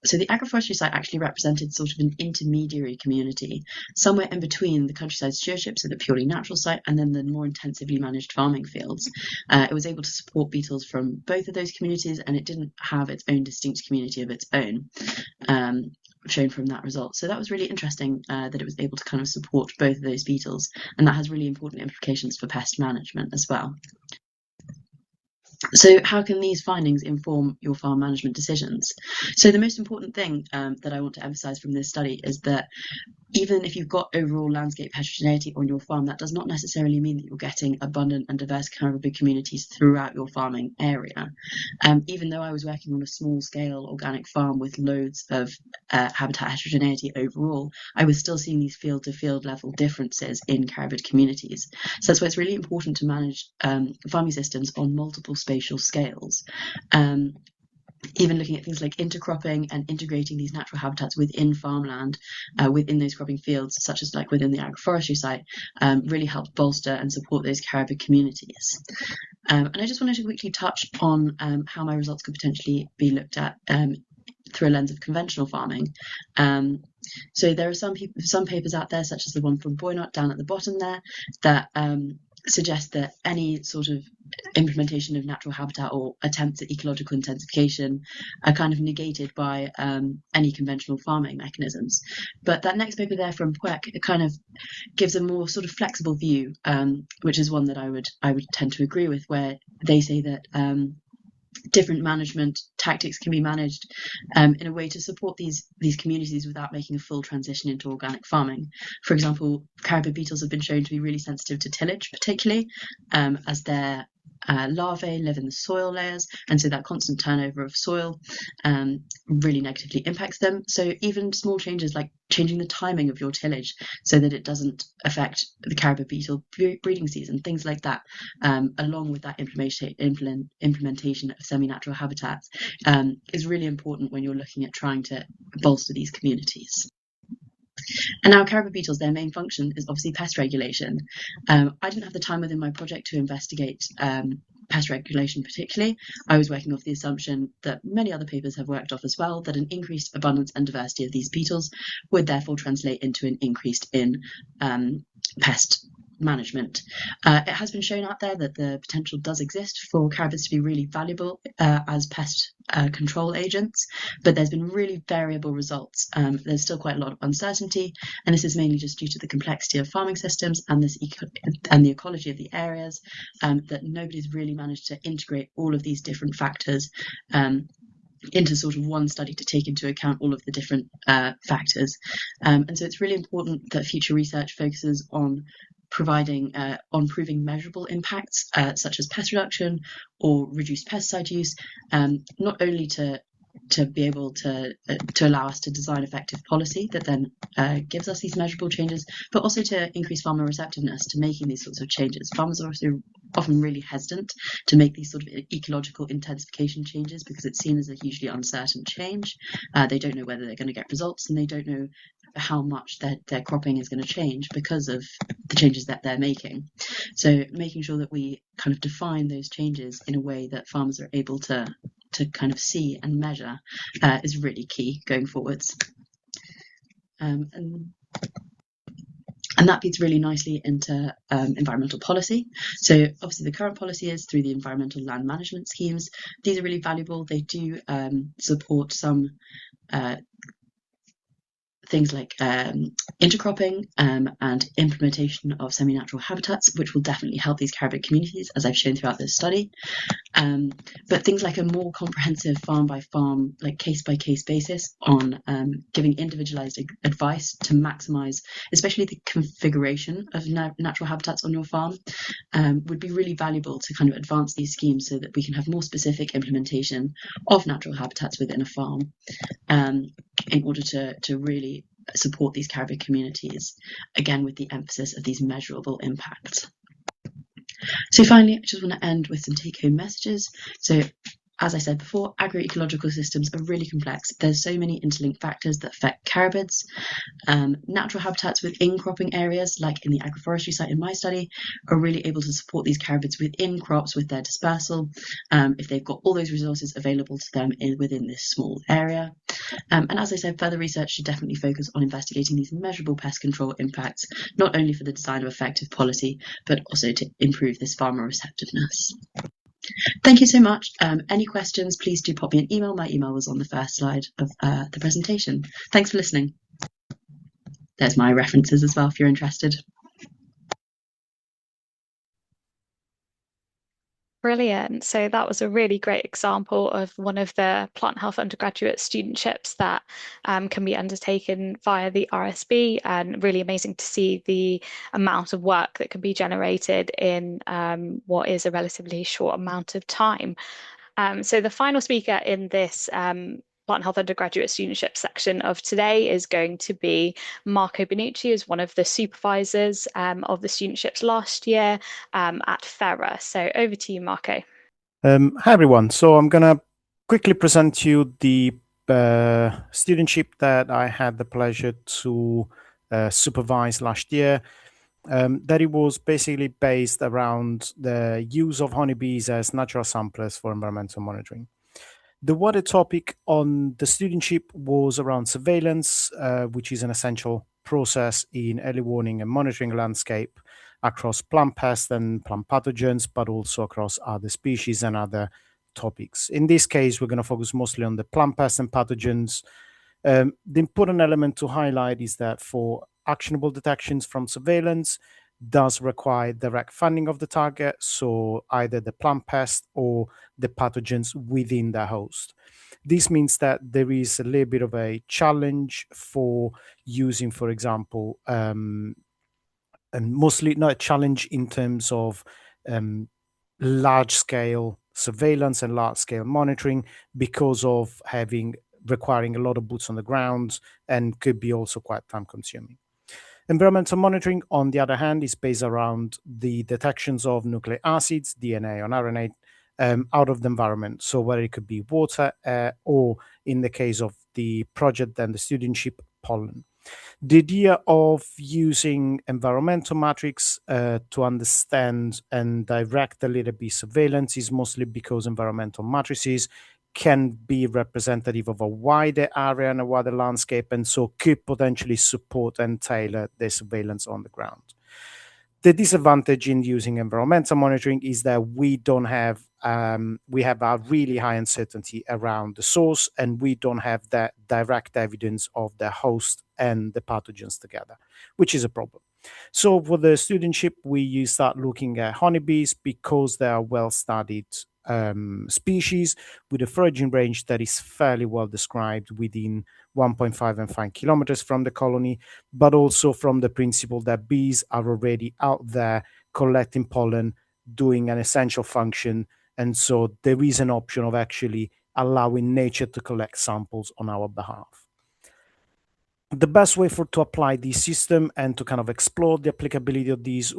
So the agroforestry site actually represented sort of an intermediary community, somewhere in between the countryside stewardship, so the purely natural site, and then the more intensively managed farming fields. It was able to support beetles from both of those communities, and it didn't have its own distinct community of its own, shown from that result. So that was really interesting, that it was able to kind of support both of those beetles, and that has really important implications for pest management as well. So how can these findings inform your farm management decisions? So the most important thing that I want to emphasize from this study is that even if you've got overall landscape heterogeneity on your farm, that does not necessarily mean that you're getting abundant and diverse caribid communities throughout your farming area. Even though I was working on a small scale organic farm with loads of habitat heterogeneity overall, I was still seeing these field to field level differences in caribid communities. So that's why it's really important to manage farming systems on multiple spatial scales. Even looking at things like intercropping and integrating these natural habitats within farmland, within those cropping fields, such as like within the agroforestry site, really helped bolster and support those caribid communities. And I just wanted to quickly touch on how my results could potentially be looked at through a lens of conventional farming. So there are some papers out there, such as the one from Boynott down at the bottom there, that suggest that any sort of implementation of natural habitat or attempts at ecological intensification are kind of negated by any conventional farming mechanisms. But that next paper there from Pwek, it kind of gives a more sort of flexible view, which is one that I would tend to agree with, where they say that different management tactics can be managed in a way to support these communities without making a full transition into organic farming. For example, caribou beetles have been shown to be really sensitive to tillage, particularly as their larvae live in the soil layers, and so that constant turnover of soil really negatively impacts them. So even small changes like changing the timing of your tillage so that it doesn't affect the caribou beetle breeding season, things like that, along with that implementation of semi-natural habitats, is really important when you're looking at trying to bolster these communities. And now caribou beetles, their main function is obviously pest regulation. I didn't have the time within my project to investigate pest regulation particularly. I was working off the assumption that many other papers have worked off as well, that an increased abundance and diversity of these beetles would therefore translate into an increase in pest management. It has been shown out there that the potential does exist for caribous to be really valuable as pest control agents, but there's been really variable results. There's still quite a lot of uncertainty, and this is mainly just due to the complexity of farming systems and the ecology of the areas, that nobody's really managed to integrate all of these different factors into sort of one study to take into account all of the different factors. And so it's really important that future research focuses on proving measurable impacts such as pest reduction or reduced pesticide use, not only to be able to allow us to design effective policy that then gives us these measurable changes, but also to increase farmer receptiveness to making these sorts of changes. Farmers are also often really hesitant to make these sort of ecological intensification changes because it's seen as a hugely uncertain change. They don't know whether they're going to get results, and they don't know how much their cropping is going to change because of the changes that they're making. So making sure that we kind of define those changes in a way that farmers are able to kind of see and measure is really key going forwards. And that feeds really nicely into environmental policy. So obviously the current policy is through the environmental land management schemes. These are really valuable. They do support some things like intercropping and implementation of semi-natural habitats, which will definitely help these caribou communities, as I've shown throughout this study. But things like a more comprehensive farm-by-farm, like case-by-case basis on giving individualized advice to maximize, especially the configuration of natural habitats on your farm, would be really valuable to kind of advance these schemes so that we can have more specific implementation of natural habitats within a farm, in order to really support these caribou communities, again with the emphasis of these measurable impacts. So finally, I just want to end with some take-home messages. So as I said before, agroecological systems are really complex. There's so many interlinked factors that affect caribids. Natural habitats within cropping areas, like in the agroforestry site in my study, are really able to support these caribids within crops with their dispersal, if they've got all those resources available to them within this small area. And as I said, further research should definitely focus on investigating these measurable pest control impacts, not only for the design of effective policy, but also to improve this farmer receptiveness. Thank you so much. Any questions, please do pop me an email. My email was on the first slide of the presentation. Thanks for listening. There's my references as well if you're interested. Brilliant. So that was a really great example of one of the Plant Health Undergraduate Studentships that can be undertaken via the RSB, and really amazing to see the amount of work that can be generated in what is a relatively short amount of time. So the final speaker in this Plant Health Undergraduate Studentship section of today is going to be Marco Bonucci, as one of the supervisors of the studentships last year at Fera. So over to you, Marco. Hi, everyone. So I'm going to quickly present you the studentship that I had the pleasure to supervise last year. That it was basically based around the use of honeybees as natural samplers for environmental monitoring. The wider topic on the studentship was around surveillance, which is an essential process in early warning and monitoring landscape, across plant pests and plant pathogens, but also across other species and other topics. In this case, we're going to focus mostly on the plant pests and pathogens. The important element to highlight is that for actionable detections from surveillance does require direct funding of the target, so either the plant pest or the pathogens within the host. This means that there is a little bit of a challenge for using, for example, and mostly not a challenge in terms of large scale surveillance and large scale monitoring because of requiring a lot of boots on the ground and could be also quite time consuming. Environmental monitoring, on the other hand, is based around the detections of nucleic acids, DNA, or RNA out of the environment. So whether it could be water, air, or in the case of the project and the studentship, pollen. The idea of using environmental matrix to understand and direct a little bit surveillance is mostly because environmental matrices can be representative of a wider area and a wider landscape, and so could potentially support and tailor the surveillance on the ground. The disadvantage in using environmental monitoring is that we have a really high uncertainty around the source, and we don't have that direct evidence of the host and the pathogens together, which is a problem. So for the studentship, we start looking at honeybees because they are well-studied species with a foraging range that is fairly well described within 1.5 and 5 kilometers from the colony, but also from the principle that bees are already out there collecting pollen, doing an essential function. And so there is an option of actually allowing nature to collect samples on our behalf. The best way to apply this system and to kind of explore the applicability of these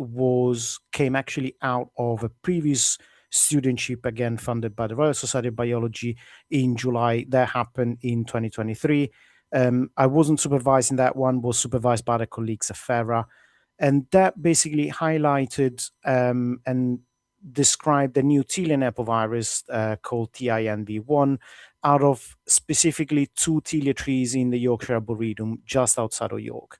came actually out of a previous studentship, again funded by the Royal Society of Biology in July. That happened in 2023. I wasn't supervising that one, was supervised by the colleagues at Fera. And that basically highlighted and described the new Telian apovirus called TINV1 out of specifically 2 Telia trees in the Yorkshire Arboretum just outside of York.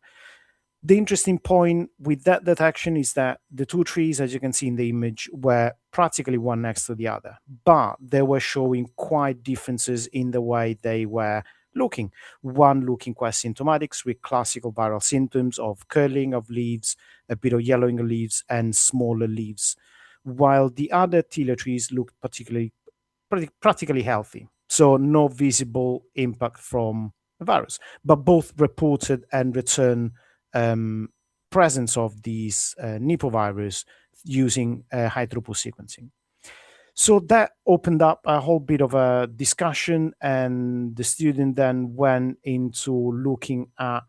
The interesting point with that detection is that the 2 trees, as you can see in the image, were practically one next to the other, but they were showing quite differences in the way they were looking. One looking quite symptomatic with classical viral symptoms of curling of leaves, a bit of yellowing of leaves, and smaller leaves, while the other Telia trees looked practically healthy. So no visible impact from the virus, but both reported and returned presence of these nipovirus using high throughput sequencing. So that opened up a whole bit of a discussion, and the student then went into looking at,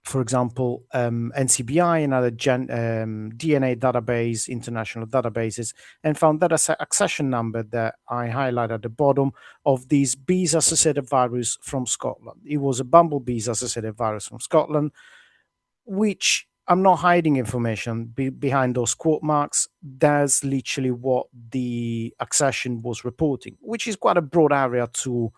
for example, NCBI and other DNA database, international databases, and found that as an accession number that I highlight at the bottom of these bees-associated virus from Scotland. It was a bumblebees-associated virus from Scotland, which I'm not hiding information behind those quote marks. That's literally what the accession was reporting, which is quite a broad area to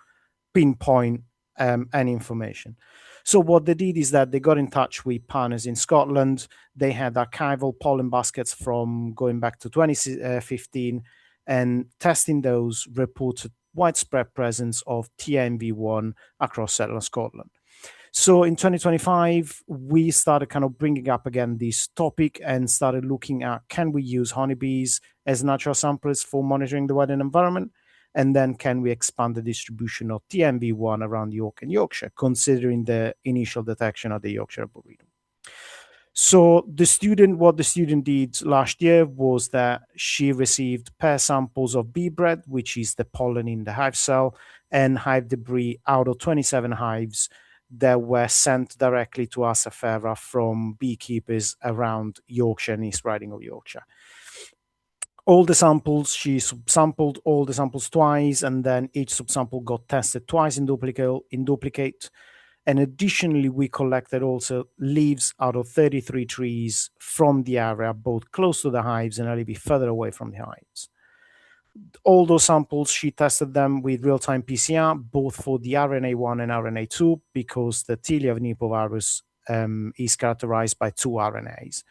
pinpoint any information. So what they did is that they got in touch with partners in Scotland. They had archival pollen baskets from going back to 2015, and testing those reported widespread presence of TMV1 across Settle Scotland. So in 2025, we started kind of bringing up again this topic and started looking at, can we use honeybees as natural samplers for monitoring the wider environment? And then can we expand the distribution of TMV1 around York and Yorkshire, considering the initial detection of the Yorkshire Arboretum? So what the student did last year was that she received pair samples of bee bread, which is the pollen in the hive cell, and hive debris out of 27 hives that were sent directly to us at Fera from beekeepers around Yorkshire and East Riding of Yorkshire. All the samples, she subsampled all the samples twice, and then each subsample got tested twice in duplicate. And additionally, we collected also leaves out of 33 trees from the area, both close to the hives and a little bit further away from the hives. All those samples, she tested them with real-time PCR, both for the RNA1 and RNA2, because the Telia nipovirus is characterized by 2 RNAs.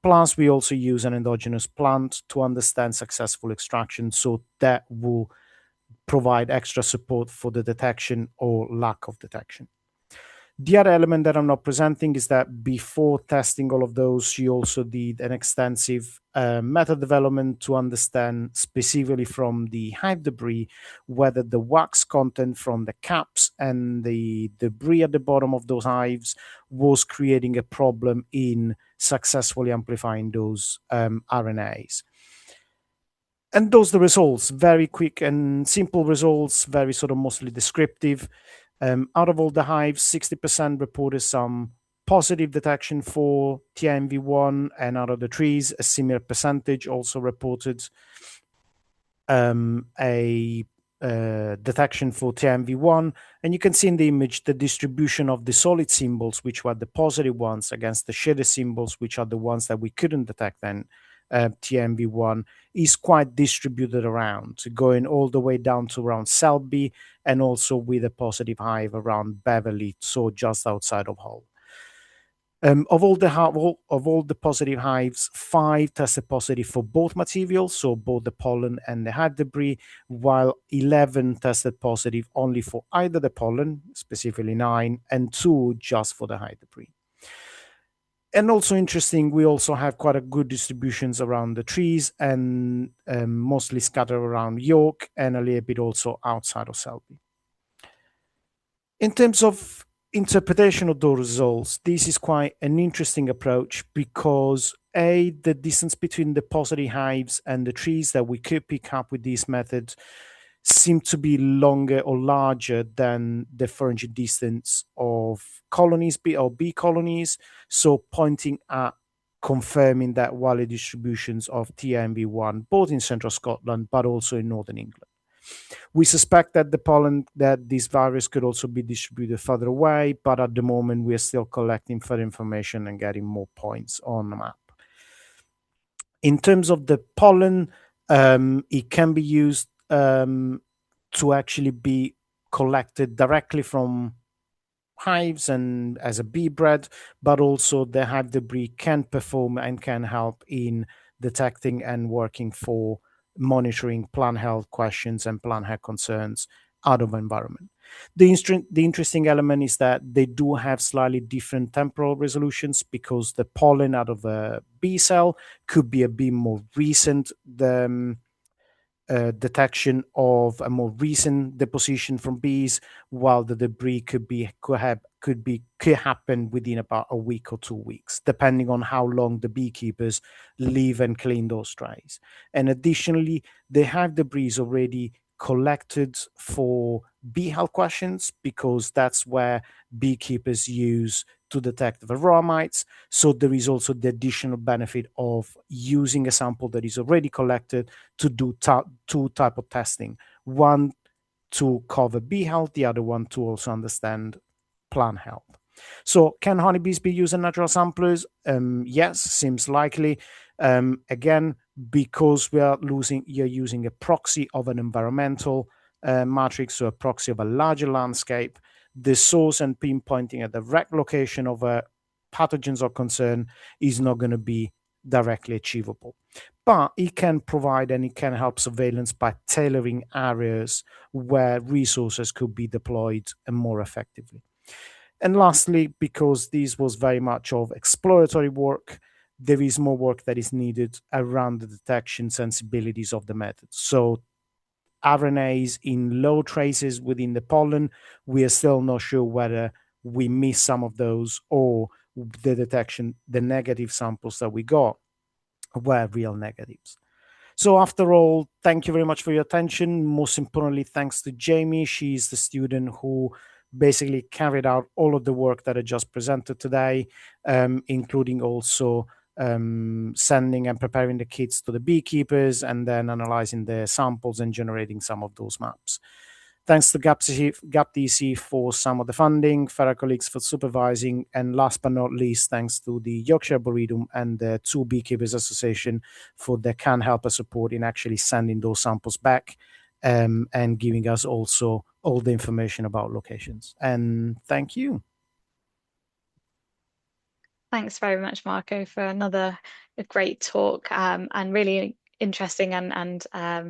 Plus, we also use an endogenous plant to understand successful extraction, so that will provide extra support for the detection or lack of detection. The other element that I'm not presenting is that before testing all of those, she also did an extensive method development to understand specifically from the hive debris whether the wax content from the caps and the debris at the bottom of those hives was creating a problem in successfully amplifying those RNAs. And those are the results, very quick and simple results, very sort of mostly descriptive. Out of all the hives, 60% reported some positive detection for TMV1, and out of the trees, a similar percentage also reported a detection for TMV1. And you can see in the image the distribution of the solid symbols, which were the positive ones, against the shaded symbols, which are the ones that we couldn't detect then. TMV1 is quite distributed around, going all the way down to around Selby, and also with a positive hive around Beverley, so just outside of Hull. Of all the positive hives, 5 tested positive for both materials, so both the pollen and the hive debris, while 11 tested positive only for either the pollen, specifically 9, and 2 just for the hive debris. And also interesting, we also have quite a good distributions around the trees, and mostly scattered around York and a little bit also outside of Selby. In terms of interpretation of those results, this is quite an interesting approach because the distance between the positive hives and the trees that we could pick up with this method seem to be longer or larger than the pharyngid distance of colonies, bee colonies, so pointing at confirming that wide distributions of TMV1, both in central Scotland but also in northern England. We suspect that that this virus could also be distributed further away, but at the moment we are still collecting further information and getting more points on the map. In terms of the pollen, it can be used to actually be collected directly from hives and as a bee bread, but also the hive debris can perform and can help in detecting and working for monitoring plant health questions and plant health concerns out of environment. The interesting element is that they do have slightly different temporal resolutions, because the pollen out of a bee cell could be a bit more recent detection of a more recent deposition from bees, while the debris could happen within about a week or 2 weeks, depending on how long the beekeepers leave and clean those trays. And additionally, they have debris already collected for bee health questions, because that's where beekeepers use to detect varroa mites. So there is also the additional benefit of using a sample that is already collected to do 2 type of testing, one to cover bee health, the other one to also understand plant health. So can honeybees be used as natural samplers? Yes, seems likely. Again, because you're using a proxy of an environmental matrix, so a proxy of a larger landscape, the source and pinpointing a direct location of a pathogens of concern is not going to be directly achievable. But it can provide and it can help surveillance by tailoring areas where resources could be deployed more effectively. And lastly, because this was very much of exploratory work, there is more work that is needed around the detection sensibilities of the method. So RNAs in low traces within the pollen, we are still not sure whether we miss some of those, or the detection, the negative samples that we got were real negatives. So after all, thank you very much for your attention. Most importantly, thanks to Jamie. She's the student who basically carried out all of the work that I just presented today, including also sending and preparing the kits to the beekeepers, and then analyzing the samples and generating some of those maps. Thanks to GapDC for some of the funding, Fera colleagues for supervising, and last but not least, thanks to the Yorkshire Arboretum and the 2 Beekeepers Association for their can help us support in actually sending those samples back, and giving us also all the information about locations. And thank you. Thanks very much, Marco, for another great talk, and really interesting and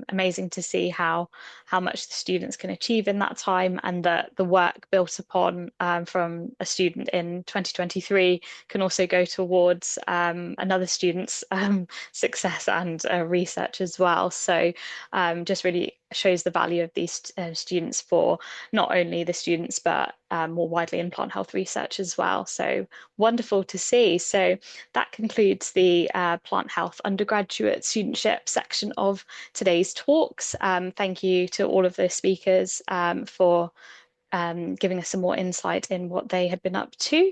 amazing to see how much the students can achieve in that time, and that the work built upon from a student in 2023 can also go towards another student's success and research as well. So just really shows the value of these students for not only the students but more widely in plant health research as well. So wonderful to see. So that concludes the Plant Health Undergraduate Studentship section of today's talks. Thank you to all of the speakers for giving us some more insight in what they had been up to.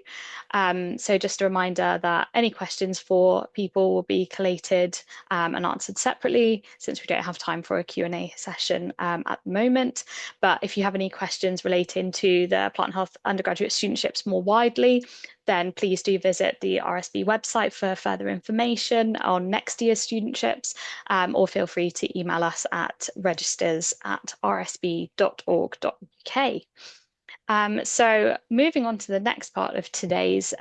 So just a reminder that any questions for people will be collated and answered separately, since we don't have time for a Q&A session at the moment. But if you have any questions relating to the Plant Health Undergraduate Studentships more widely, then please do visit the RSB website for further information on next year's studentships, or feel free to email us at registers@rsb.org.uk. So moving on to the next part of today's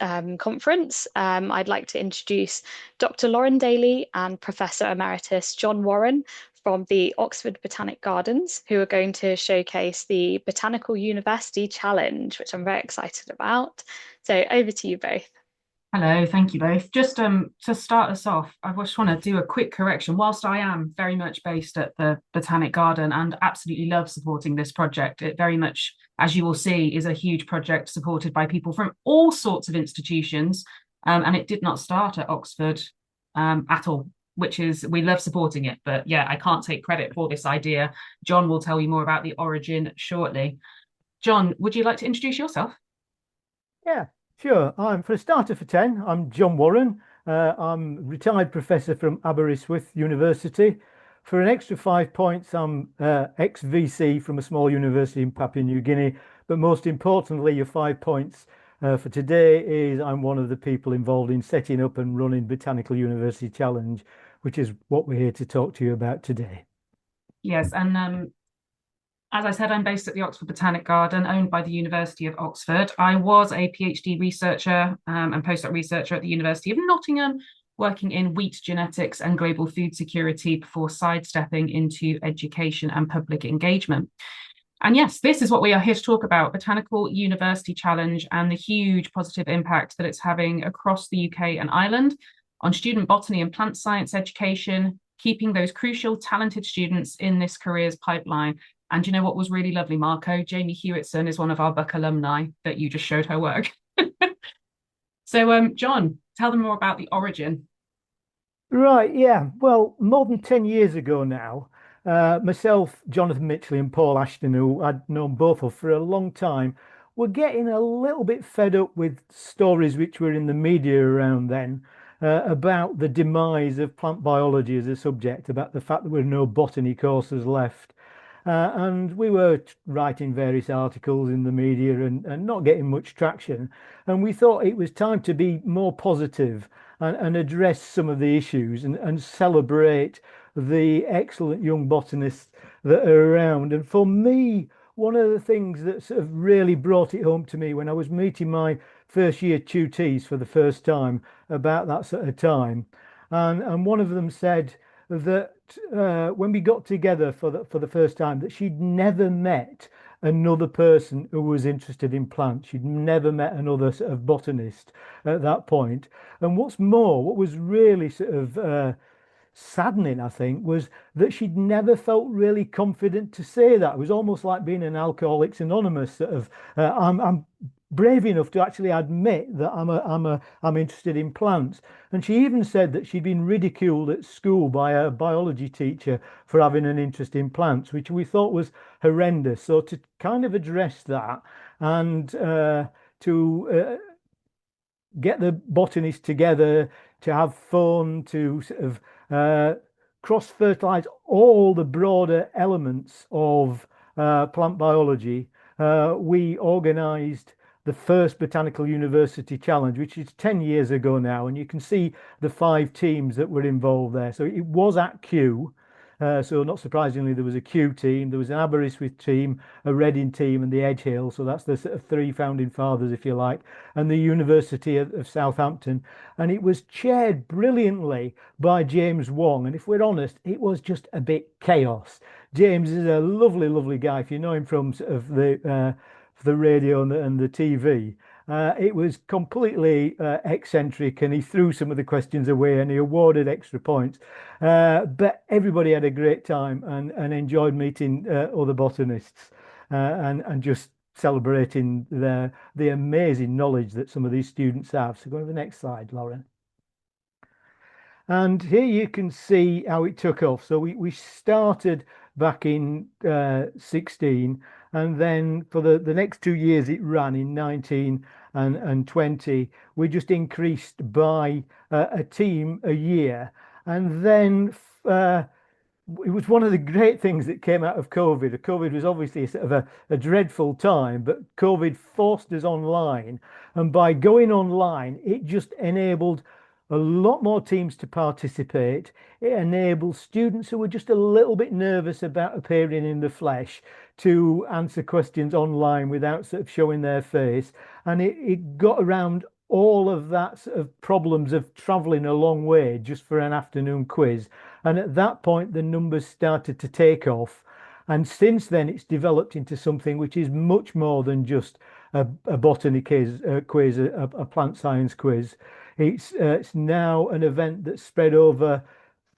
conference, I'd like to introduce Dr. Lauren Daly and Professor Emeritus John Warren from the Oxford Botanic Gardens, who are going to showcase the Botanical University Challenge, which I'm very excited about. So over to you both. Hello, thank you both. Just to start us off, I just want to do a quick correction. Whilst I am very much based at the Botanic Garden and absolutely love supporting this project, it very much, as you will see, is a huge project supported by people from all sorts of institutions, and it did not start at Oxford at all, which is, we love supporting it, but yeah, I can't take credit for this idea. John will tell you more about the origin shortly. John, would you like to introduce yourself? Yeah. Sure. For a starter for 10, I'm John Warren. I'm retired professor from Aberystwyth University. For an extra 5 points, I'm ex-VC from a small university in Papua New Guinea. But most importantly, your 5 points for today is I'm one of the people involved in setting up and running Botanical University Challenge, which is what we're here to talk to you about today. Yes, and as I said, I'm based at the Oxford Botanic Garden, owned by the University of Oxford. I was a PhD researcher and postdoc researcher at the University of Nottingham, working in wheat genetics and global food security before sidestepping into education and public engagement. And yes, this is what we are here to talk about, Botanical University Challenge and the huge positive impact that it's having across the UK and Ireland on student botany and plant science education, keeping those crucial, talented students in this careers pipeline. And you know what was really lovely, Marco? Jamie Hewitson is one of our Buck alumni that you just showed her work. So, John, tell them more about the origin. Right, yeah. Well, more than 10 years ago now, myself, Jonathan Mitchley and Paul Ashton, who I'd known both of for a long time, were getting a little bit fed up with stories which were in the media around then about the demise of plant biology as a subject, about the fact that there were no botany courses left. And we were writing various articles in the media and not getting much traction. And we thought it was time to be more positive and address some of the issues and celebrate the excellent young botanists that are around. And for me, one of the things that sort of really brought it home to me when I was meeting my first year tutees for the first time about that sort of time, and one of them said that when we got together for the first time, that she'd never met another person who was interested in plants. She'd never met another sort of botanist at that point. And what's more, what was really sort of saddening, I think, was that she'd never felt really confident to say that. It was almost like being an Alcoholics Anonymous sort of. I'm brave enough to actually admit that I'm interested in plants. And she even said that she'd been ridiculed at school by a biology teacher for having an interest in plants, which we thought was horrendous. So to kind of address that and to get the botanists together, to have fun, to sort of cross-fertilize all the broader elements of plant biology, we organized the first Botanical University Challenge, which is 10 years ago now, and you can see the 5 teams that were involved there. So it was at Kew. So not surprisingly, there was a Kew team, there was an Aberystwyth team, a Reading team, and the Edge Hill. So that's the sort of three founding fathers, if you like, and the University of Southampton. And it was chaired brilliantly by James Wong. And if we're honest, it was just a bit chaos. James is a lovely, lovely guy. If you know him from sort of the radio and the TV. It was completely eccentric, and he threw some of the questions away and he awarded extra points. But everybody had a great time and enjoyed meeting other botanists and just celebrating the amazing knowledge that some of these students have. So go to the next slide, Lauren. And here you can see how it took off. So we started back in 16, and then for the next 2 years it ran in 19 and 20. We just increased by a team a year. And then it was one of the great things that came out of COVID. COVID was obviously sort of a dreadful time, but COVID forced us online. And by going online, it just enabled a lot more teams to participate. It enables students who were just a little bit nervous about appearing in the flesh to answer questions online without sort of showing their face. And it got around all of that sort of problems of traveling a long way just for an afternoon quiz. And at that point, the numbers started to take off. And since then, it's developed into something which is much more than just a botany quiz, a plant science quiz. It's now an event that's spread over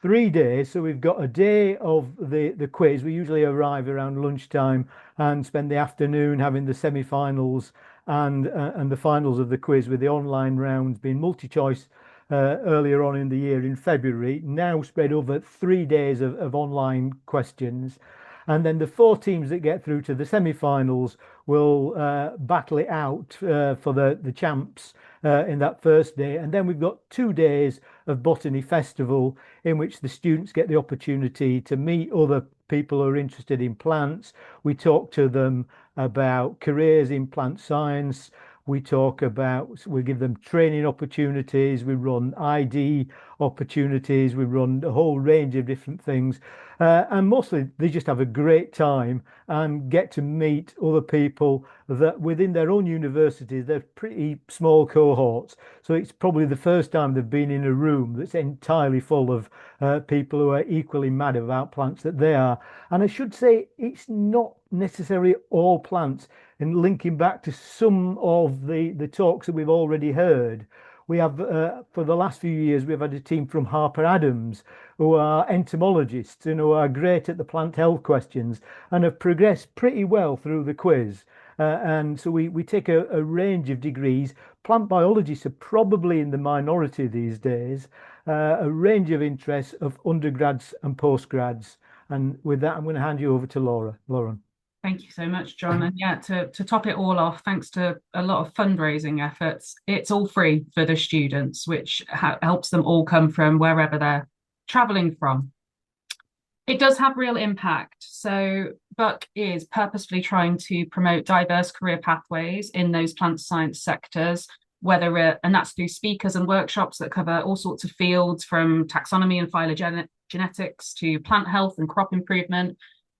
3 days. So we've got a day of the quiz. We usually arrive around lunchtime and spend the afternoon having the semi-finals and the finals of the quiz, with the online rounds being multi-choice earlier on in the year in February, now spread over 3 days of online questions. And then the 4 teams that get through to the semi-finals will battle it out for the champs in that first day. And then we've got 2 days of Botany Festival, in which the students get the opportunity to meet other people who are interested in plants. We talk to them about careers in plant science. We give them training opportunities. We run ID opportunities. We run a whole range of different things. And mostly they just have a great time and get to meet other people that within their own universities, they're pretty small cohorts. So it's probably the first time they've been in a room that's entirely full of people who are equally mad about plants that they are. And I should say, it's not necessarily all plants. And linking back to some of the talks that we've already heard, we have, for the last few years, we've had a team from Harper Adams who are entomologists and who are great at the plant health questions and have progressed pretty well through the quiz. And so we take a range of degrees. Plant biologists are probably in the minority these days, a range of interests of undergrads and postgrads. And with that, I'm going to hand you over to Lauren. Thank you so much, John. And yeah, to top it all off, thanks to a lot of fundraising efforts, it's all free for the students, which helps them all come from wherever they're traveling from. It does have real impact. So Buck is purposefully trying to promote diverse career pathways in those plant science sectors, and that's through speakers and workshops that cover all sorts of fields, from taxonomy and phylogenetics to plant health and crop improvement,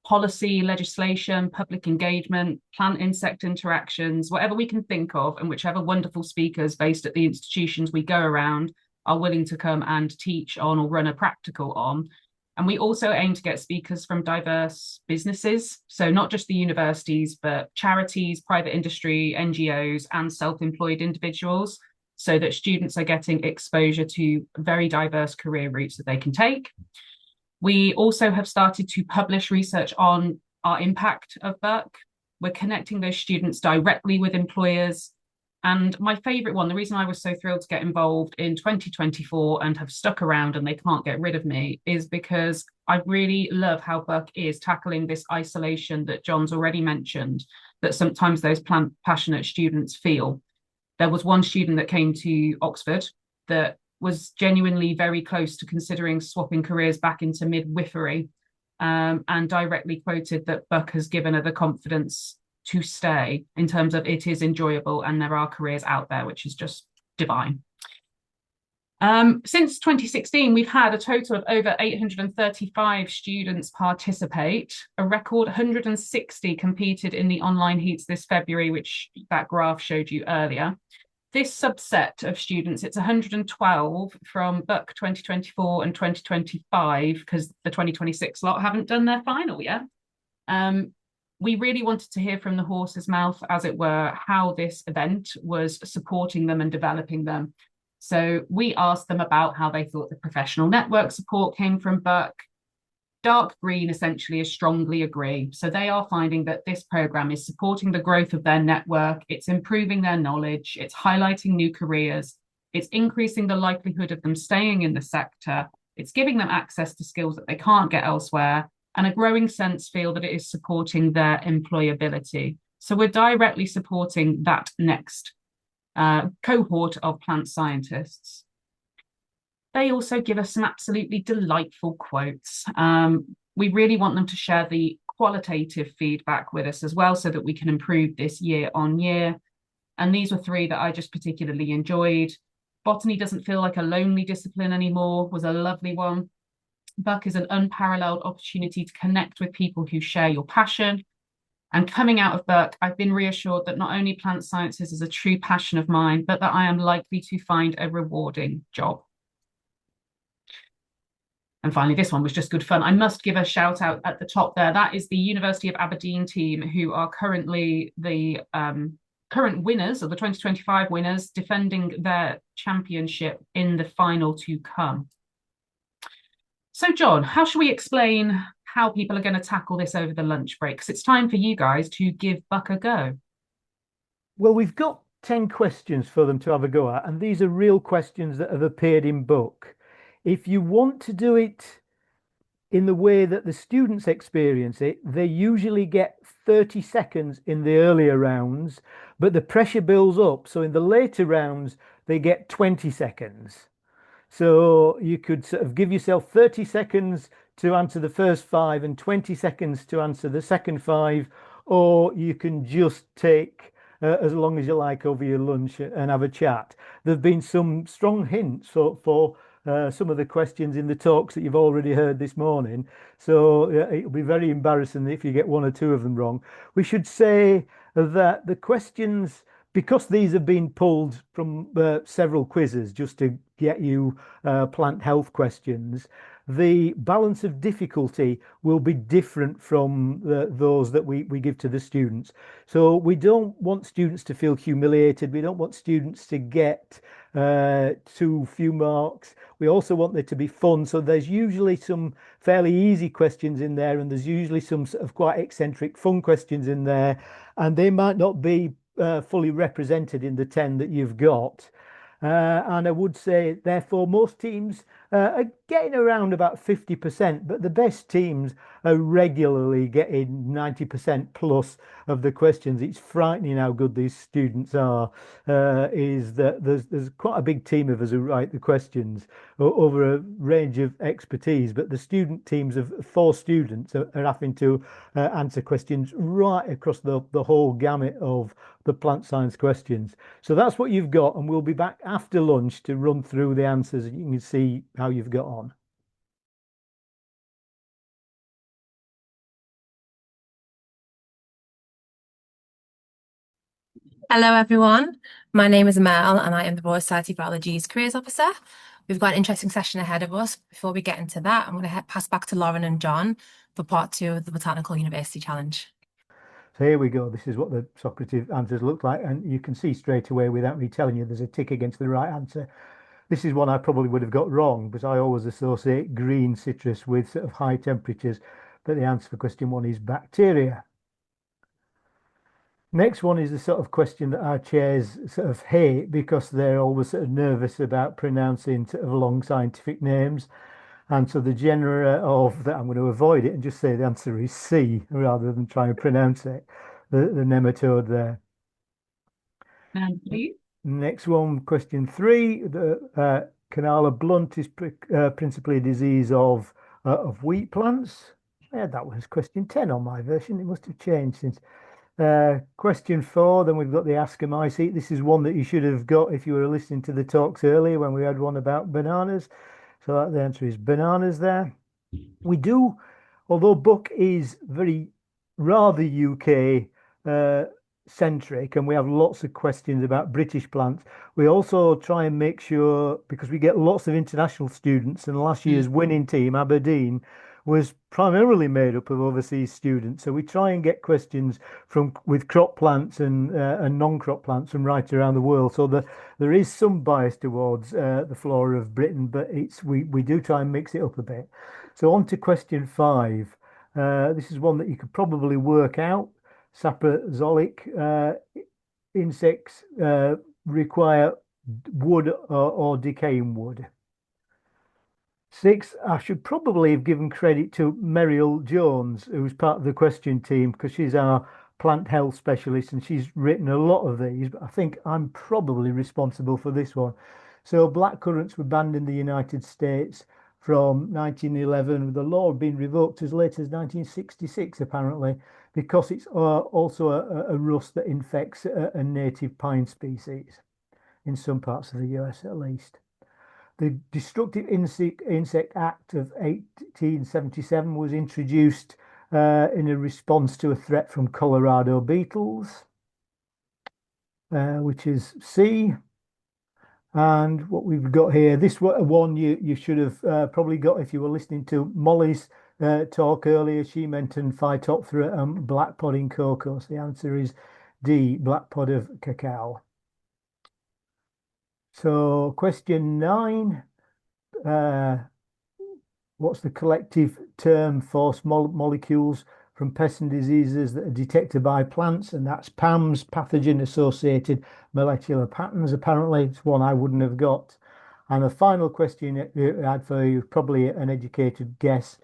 policy, legislation, public engagement, plant-insect interactions, whatever we can think of, and whichever wonderful speakers based at the institutions we go around are willing to come and teach on or run a practical on. And we also aim to get speakers from diverse businesses, so not just the universities, but charities, private industry, NGOs, and self-employed individuals, so that students are getting exposure to very diverse career routes that they can take. We also have started to publish research on our impact of Buck. We're connecting those students directly with employers. And my favourite one, the reason I was so thrilled to get involved in 2024 and have stuck around and they can't get rid of me, is because I really love how Buck is tackling this isolation that John's already mentioned, that sometimes those plant passionate students feel. There was one student that came to Oxford that was genuinely very close to considering swapping careers back into midwifery, and directly quoted that Buck has given her the confidence to stay, in terms of it is enjoyable and there are careers out there, which is just divine. Since 2016, we've had a total of over 835 students participate. A record 160 competed in the online heats this February, which that graph showed you earlier. This subset of students, it's 112 from BUC 2024 and 2025, because the 2026 lot haven't done their final yet. We really wanted to hear from the horse's mouth, as it were, how this event was supporting them and developing them. So we asked them about how they thought the professional network support came from BUC. Dark green essentially is strongly agree. So they are finding that this program is supporting the growth of their network, it's improving their knowledge, it's highlighting new careers, it's increasing the likelihood of them staying in the sector, it's giving them access to skills that they can't get elsewhere, and a growing sense feel that it is supporting their employability. So we're directly supporting that next cohort of plant scientists. They also give us some absolutely delightful quotes. We really want them to share the qualitative feedback with us as well, so that we can improve this year on year. And these were three that I just particularly enjoyed. Botany doesn't feel like a lonely discipline anymore was a lovely one. BUC is an unparalleled opportunity to connect with people who share your passion. And coming out of BUC, I've been reassured that not only plant sciences is a true passion of mine, but that I am likely to find a rewarding job. And finally, this one was just good fun. I must give a shout out at the top there. That is the University of Aberdeen team, who are currently the current winners, or the 2025 winners, defending their championship in the final to come. So John, how should we explain how people are going to tackle this over the lunch break? Because it's time for you guys to give BUC a go. Well, we've got 10 questions for them to have a go at, and these are real questions that have appeared in BUC. If you want to do it in the way that the students experience it, they usually get 30 seconds in the earlier rounds, but the pressure builds up. So in the later rounds, they get 20 seconds. So you could sort of give yourself 30 seconds to answer the first 5 and 20 seconds to answer the second 5, or you can just take as long as you like over your lunch and have a chat. There have been some strong hints for some of the questions in the talks that you've already heard this morning. So it'll be very embarrassing if you get 1 or 2 of them wrong. We should say that the questions, because these have been pulled from several quizzes just to get you plant health questions, the balance of difficulty will be different from those that we give to the students. So we don't want students to feel humiliated. We don't want students to get too few marks. We also want there to be fun. So there's usually some fairly easy questions in there, and there's usually some sort of quite eccentric fun questions in there, and they might not be fully represented in the 10 that you've got. And I would say, therefore, most teams are getting around about 50%, but the best teams are regularly getting 90% plus of the questions. It's frightening how good these students are. Is that there's quite a big team of us who write the questions over a range of expertise, but the student teams of 4 students are having to answer questions right across the whole gamut of the plant science questions. So that's what you've got, and we'll be back after lunch to run through the answers, and you can see how you've got on. Hello everyone, my name is Mel and I am the Royal Society of Biology's Careers Officer. We've got an interesting session ahead of us. Before we get into that, I'm going to pass back to Lauren and John for part 2 of the Botanical University Challenge. So here we go. This is what the Socrative answers look like, and you can see straight away without me telling you there's a tick against the right answer. This is one I probably would have got wrong, but I always associate green citrus with sort of high temperatures, but the answer for question 1 is bacteria. Next one is the sort of question that our chairs sort of hate because they're always sort of nervous about pronouncing sort of long scientific names. And so the genera of that, I'm going to avoid it and just say the answer is C rather than try and pronounce it, the nematode there. Please. Next one, question 3. The Canala blunt is principally a disease of wheat plants. Yeah, that was question 10 on my version. It must have changed since. Question 4, then we've got the Ask a My Seat. This is one that you should have got if you were listening to the talks earlier when we had one about bananas. So the answer is bananas there. We do, although book is very rather UK centric, and we have lots of questions about British plants, we also try and make sure, because we get lots of international students, and last year's winning team, Aberdeen, was primarily made up of overseas students. So we try and get questions with crop plants and non-crop plants from right around the world. So there is some bias towards the flora of Britain, but we do try and mix it up a bit. So on to question 5. This is one that you could probably work out. Saprozoic insects require wood or decaying wood. 6, I should probably have given credit to Meryl Jones, who's part of the question team, because she's our plant health specialist and she's written a lot of these, but I think I'm probably responsible for this one. So blackcurrants were banned in the United States from 1911, with the law being revoked as late as 1966, apparently, because it's also a rust that infects a native pine species in some parts of the US at least. The Destructive Insect Act of 1877 was introduced in a response to a threat from Colorado beetles, which is C. And what we've got here, this one you should have probably got if you were listening to Molly's talk earlier. She mentioned Phytophthora and black pod in cocoa. So the answer is D, black pod of cacao. So question 9, what's the collective term for small molecules from pests and diseases that are detected by plants? And that's PAMs, pathogen-associated molecular patterns. Apparently, it's one I wouldn't have got. And the final question I had for you, probably an educated guess,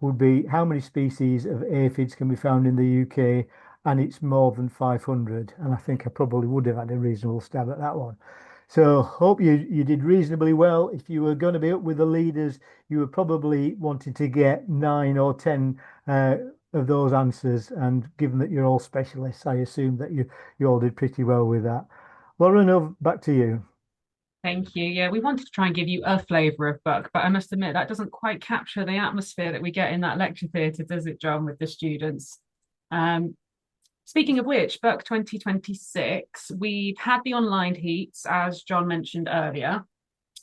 would be how many species of aphids can be found in the UK? And it's more than 500. And I think I probably would have had a reasonable stab at that one. So hope you did reasonably well. If you were going to be up with the leaders, you were probably wanting to get 9 or 10 of those answers. And given that you're all specialists, I assume that you all did pretty well with that. Lauren, back to you. Thank you. Yeah, we wanted to try and give you a flavour of book, but I must admit that doesn't quite capture the atmosphere that we get in that lecture theatre, does it, John, with the students? Speaking of which, Buck 2026, we've had the online heats, as John mentioned earlier,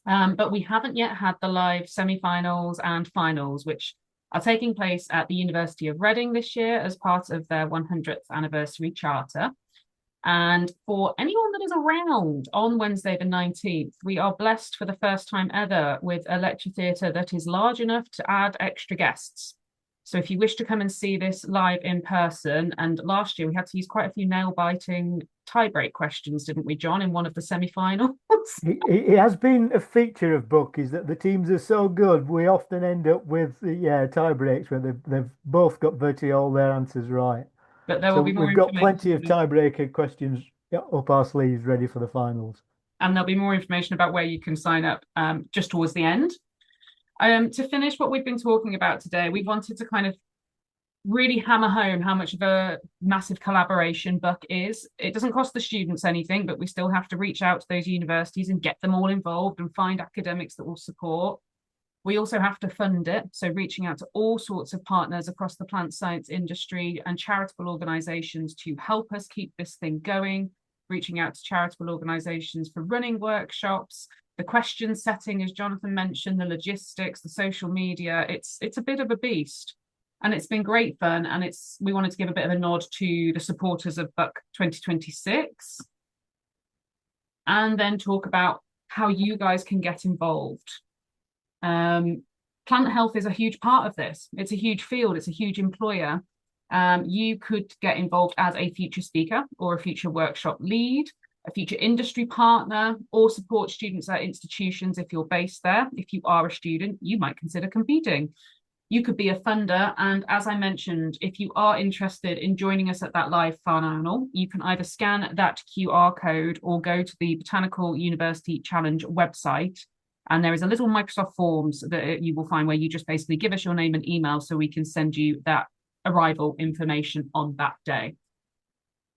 but we haven't yet had the live semi-finals and finals, which are taking place at the University of Reading this year as part of their 100th anniversary charter. And for anyone that is around on Wednesday the 19th, we are blessed for the first time ever with a lecture theatre that is large enough to add extra guests. So if you wish to come and see this live in person, and last year we had to use quite a few nail-biting tie-break questions, didn't we, John, in one of the semi-finals? It has been a feature of book, is that the teams are so good, we often end up with tie breaks where they've both got virtually all their answers right. But there will be more. We've got plenty of tiebreaker questions up our sleeves ready for the finals. And there'll be more information about where you can sign up just towards the end. To finish what we've been talking about today, we wanted to kind of really hammer home how much of a massive collaboration Buck is. It doesn't cost the students anything, but we still have to reach out to those universities and get them all involved and find academics that will support. We also have to fund it, so reaching out to all sorts of partners across the plant science industry and charitable organisations to help us keep this thing going, reaching out to charitable organisations for running workshops, the question setting, as Jonathan mentioned, the logistics, the social media. It's a bit of a beast, and it's been great fun. And we wanted to give a bit of a nod to the supporters of Buck 2026, and then talk about how you guys can get involved. Plant health is a huge part of this. It's a huge field. It's a huge employer. You could get involved as a future speaker or a future workshop lead, a future industry partner, or support students at institutions if you're based there. If you are a student, you might consider competing. You could be a funder. And as I mentioned, if you are interested in joining us at that live final, you can either scan that QR code or go to the Botanical University Challenge website. And there is a little Microsoft Forms that you will find where you just basically give us your name and email so we can send you that arrival information on that day.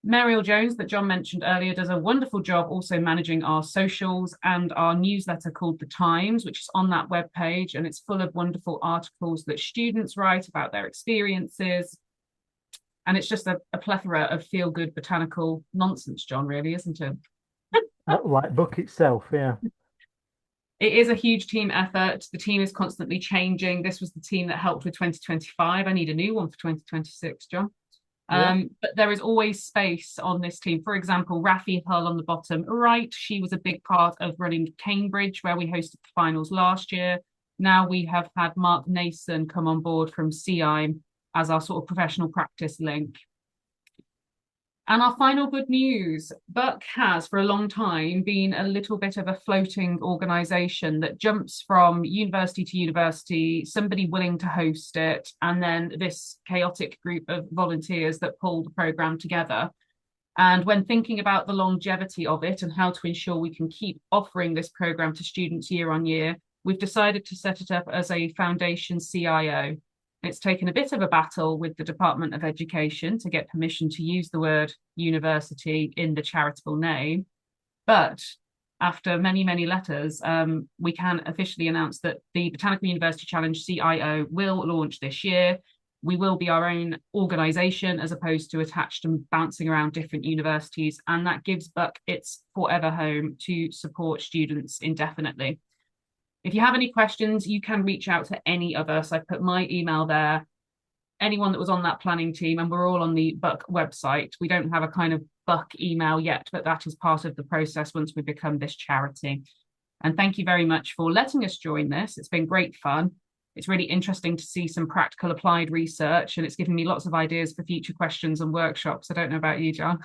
Mariel Jones, that John mentioned earlier, does a wonderful job also managing our socials and our newsletter called The Times, which is on that webpage, and it's full of wonderful articles that students write about their experiences. And it's just a plethora of feel-good botanical nonsense, John, really, isn't it? Like book itself, yeah. It is a huge team effort. The team is constantly changing. This was the team that helped with 2025. I need a new one for 2026, John. Yeah. But there is always space on this team. For example, Rafi Hull on the bottom right, she was a big part of running Cambridge, where we hosted the finals last year. Now we have had Mark Nason come on board from CIME as our sort of professional practice link. And our final good news, Buck has for a long time been a little bit of a floating organisation that jumps from university to university, somebody willing to host it, and then this chaotic group of volunteers that pull the programme together. And when thinking about the longevity of it and how to ensure we can keep offering this programme to students year on year, we've decided to set it up as a foundation CIO. It's taken a bit of a battle with the Department of Education to get permission to use the word university in the charitable name. But after many, many letters, we can officially announce that the Botanical University Challenge CIO will launch this year. We will be our own organisation as opposed to attached and bouncing around different universities. And that gives Buck its forever home to support students indefinitely. If you have any questions, you can reach out to any of us. I put my email there, anyone that was on that planning team, and we're all on the Buck website. We don't have a kind of Buck email yet, but that is part of the process once we become this charity. And thank you very much for letting us join this. It's been great fun. It's really interesting to see some practical applied research, and it's given me lots of ideas for future questions and workshops. I don't know about you, John.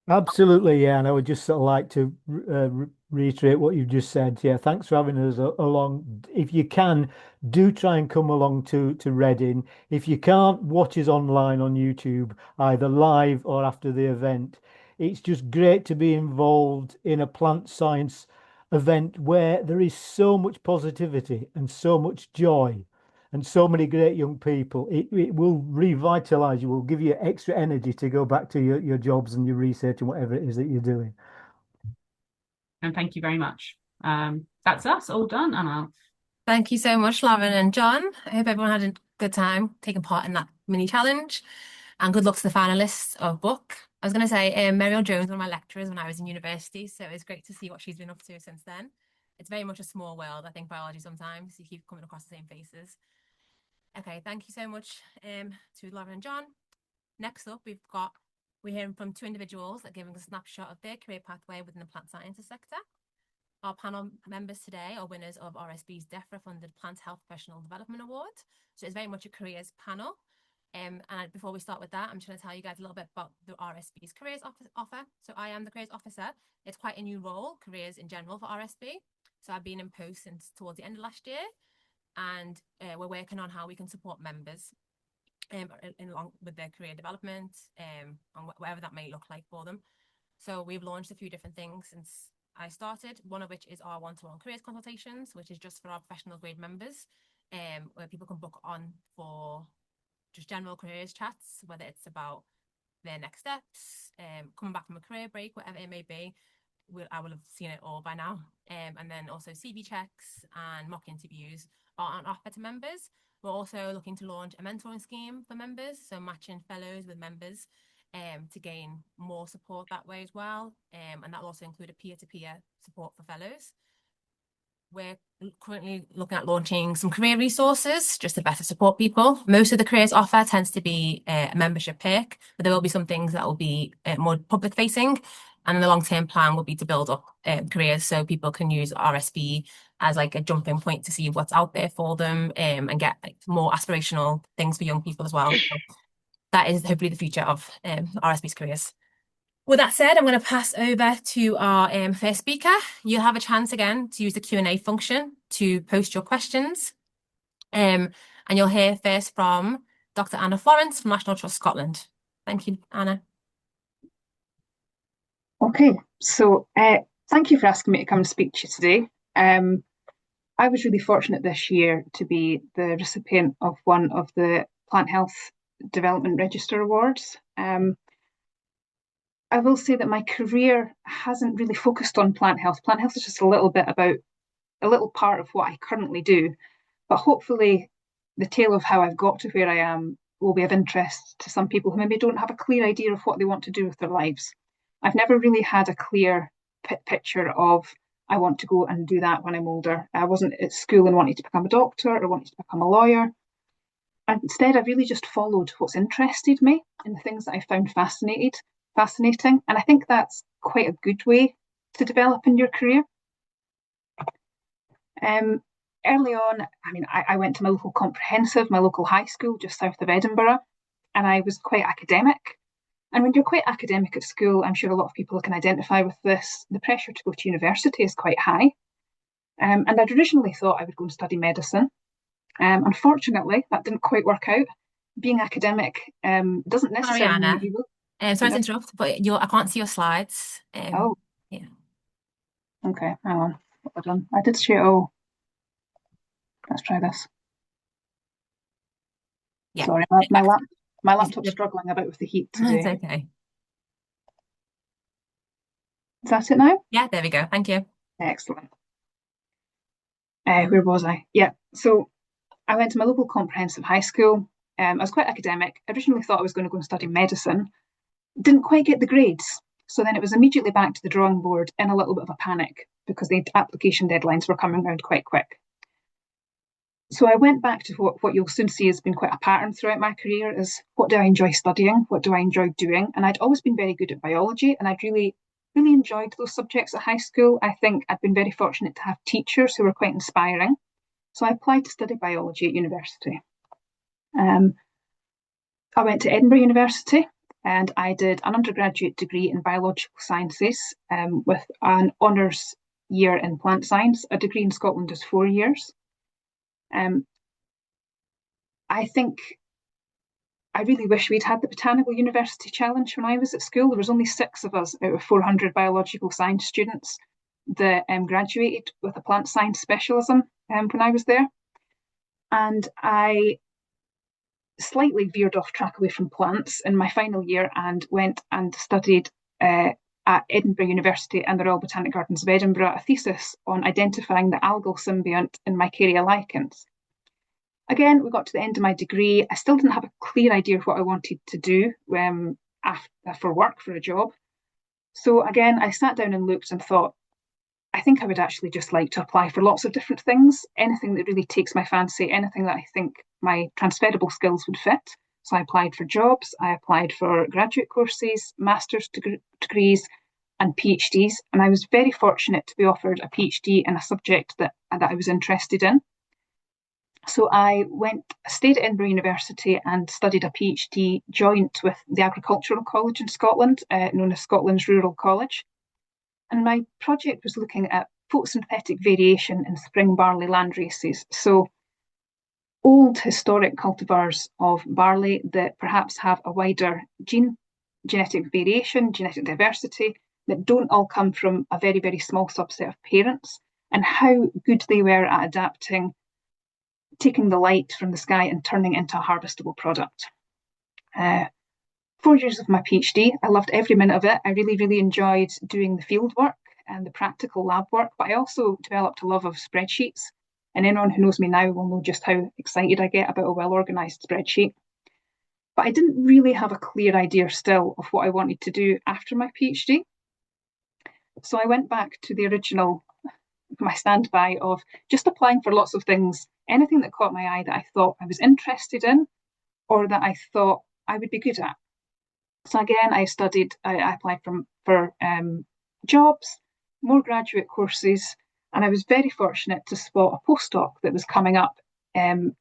Absolutely, yeah. And I would just sort of like to reiterate what you just said. Yeah, thanks for having us along. If you can, do try and come along to Reading. If you can't, watch us online on YouTube, either live or after the event. It's just great to be involved in a plant science event where there is so much positivity and so much joy and so many great young people. It will revitalize you, will give you extra energy to go back to your jobs and your research and whatever it is that you're doing. And thank you very much. That's us all done, Anna. Thank you so much, Lauren and John. I hope everyone had a good time taking part in that mini challenge. And good luck to the finalists of Book. I was going to say, Mariel Jones, one of my lecturers when I was in university, so it's great to see what she's been up to since then. It's very much a small world, I think, biology sometimes. You keep coming across the same faces. Okay, thank you so much to Lauren and John. Next up, we're hearing from two individuals that are giving a snapshot of their career pathway within the plant sciences sector. Our panel members today are winners of RSB's Defra funded Plant Health Professional Development Award. So it's very much a careers panel. And before we start with that, I'm just going to tell you guys a little bit about the RSB's careers offer. So I am the careers officer. It's quite a new role, careers in general for RSB. So I've been in post since towards the end of last year. And we're working on how we can support members along with their career development and whatever that may look like for them. So we've launched a few different things since I started, one of which is our one-to-one careers consultations, which is just for our professional grade members, where people can book on for just general careers chats, whether it's about their next steps, coming back from a career break, whatever it may be. I will have seen it all by now. And then also CV checks and mock interviews are on offer to members. We're also looking to launch a mentoring scheme for members, so matching fellows with members to gain more support that way as well. And that'll also include a peer-to-peer support for fellows. We're currently looking at launching some career resources just to better support people. Most of the careers offer tends to be a membership perk, but there will be some things that will be more public facing. And the long-term plan will be to build up careers so people can use RSB as like a jumping point to see what's out there for them and get like more aspirational things for young people as well. So that is hopefully the future of RSB's careers. With that said, I'm going to pass over to our first speaker. You'll have a chance again to use the Q&A function to post your questions. And you'll hear first from Dr. Anna Florence from National Trust Scotland. Thank you, Anna. Okay, so thank you for asking me to come and speak to you today. I was really fortunate this year to be the recipient of one of the Plant Health Development Register Awards. I will say that my career hasn't really focused on plant health. Plant health is just a little bit about a little part of what I currently do, but hopefully the tale of how I've got to where I am will be of interest to some people who maybe don't have a clear idea of what they want to do with their lives. I've never really had a clear picture of I want to go and do that when I'm older. I wasn't at school and wanted to become a doctor or wanted to become a lawyer. And instead, I've really just followed what's interested me and the things that I found fascinating. And I think that's quite a good way to develop in your career. Early on, I mean, I went to my local comprehensive, my local high school just south of Edinburgh, and I was quite academic. And when you're quite academic at school, I'm sure a lot of people can identify with this, the pressure to go to university is quite high. And I'd originally thought I would go and study medicine. Unfortunately, that didn't quite work out. Being academic doesn't necessarily mean you will. Sorry to interrupt, but I can't see your slides. Oh. Yeah. Okay, hang on. What have I done? I did share. Oh. Let's try this. Yeah. Sorry, my laptop's struggling a bit with the heat today. It's okay. Is that it now? Yeah, there we go. Thank you. Excellent. Where was I? Yeah, so I went to my local comprehensive high school. I was quite academic. I originally thought I was going to go and study medicine. Didn't quite get the grades. So then it was immediately back to the drawing board in a little bit of a panic because the application deadlines were coming around quite quick. So I went back to what you'll soon see has been quite a pattern throughout my career is what do I enjoy studying? What do I enjoy doing? And I'd always been very good at biology and I'd really enjoyed those subjects at high school. I think I'd been very fortunate to have teachers who were quite inspiring. So I applied to study biology at university. I went to Edinburgh University and I did an undergraduate degree in biological sciences with an honours year in plant science. A degree in Scotland is 4 years. I think I really wish we'd had the Botanical University Challenge when I was at school. There was only 6 of us out of 400 biological science students that graduated with a plant science specialism when I was there. And I slightly veered off track away from plants in my final year and went and studied at Edinburgh University and the Royal Botanic Gardens of Edinburgh a thesis on identifying the algal symbiont in Mycaria lichens. Again, we got to the end of my degree. I still didn't have a clear idea of what I wanted to do for work, for a job. So again, I sat down and looked and thought, I think I would actually just like to apply for lots of different things, anything that really takes my fancy, anything that I think my transferable skills would fit. So I applied for jobs, I applied for graduate courses, master's degrees and PhDs. And I was very fortunate to be offered a PhD in a subject that I was interested in. So I stayed at Edinburgh University and studied a PhD joint with the Agricultural College in Scotland, known as Scotland's Rural College. And my project was looking at photosynthetic variation in spring barley land races. So old historic cultivars of barley that perhaps have a wider genetic variation, genetic diversity, that don't all come from a very, very small subset of parents, and how good they were at adapting, taking the light from the sky and turning it into a harvestable product. 4 years of my PhD, I loved every minute of it. I really, really enjoyed doing the field work and the practical lab work, but I also developed a love of spreadsheets. And anyone who knows me now will know just how excited I get about a well-organised spreadsheet. But I didn't really have a clear idea still of what I wanted to do after my PhD. So I went back to the original, my standby of just applying for lots of things, anything that caught my eye that I thought I was interested in or that I thought I would be good at. So again, I applied for jobs, more graduate courses, and I was very fortunate to spot a postdoc that was coming up in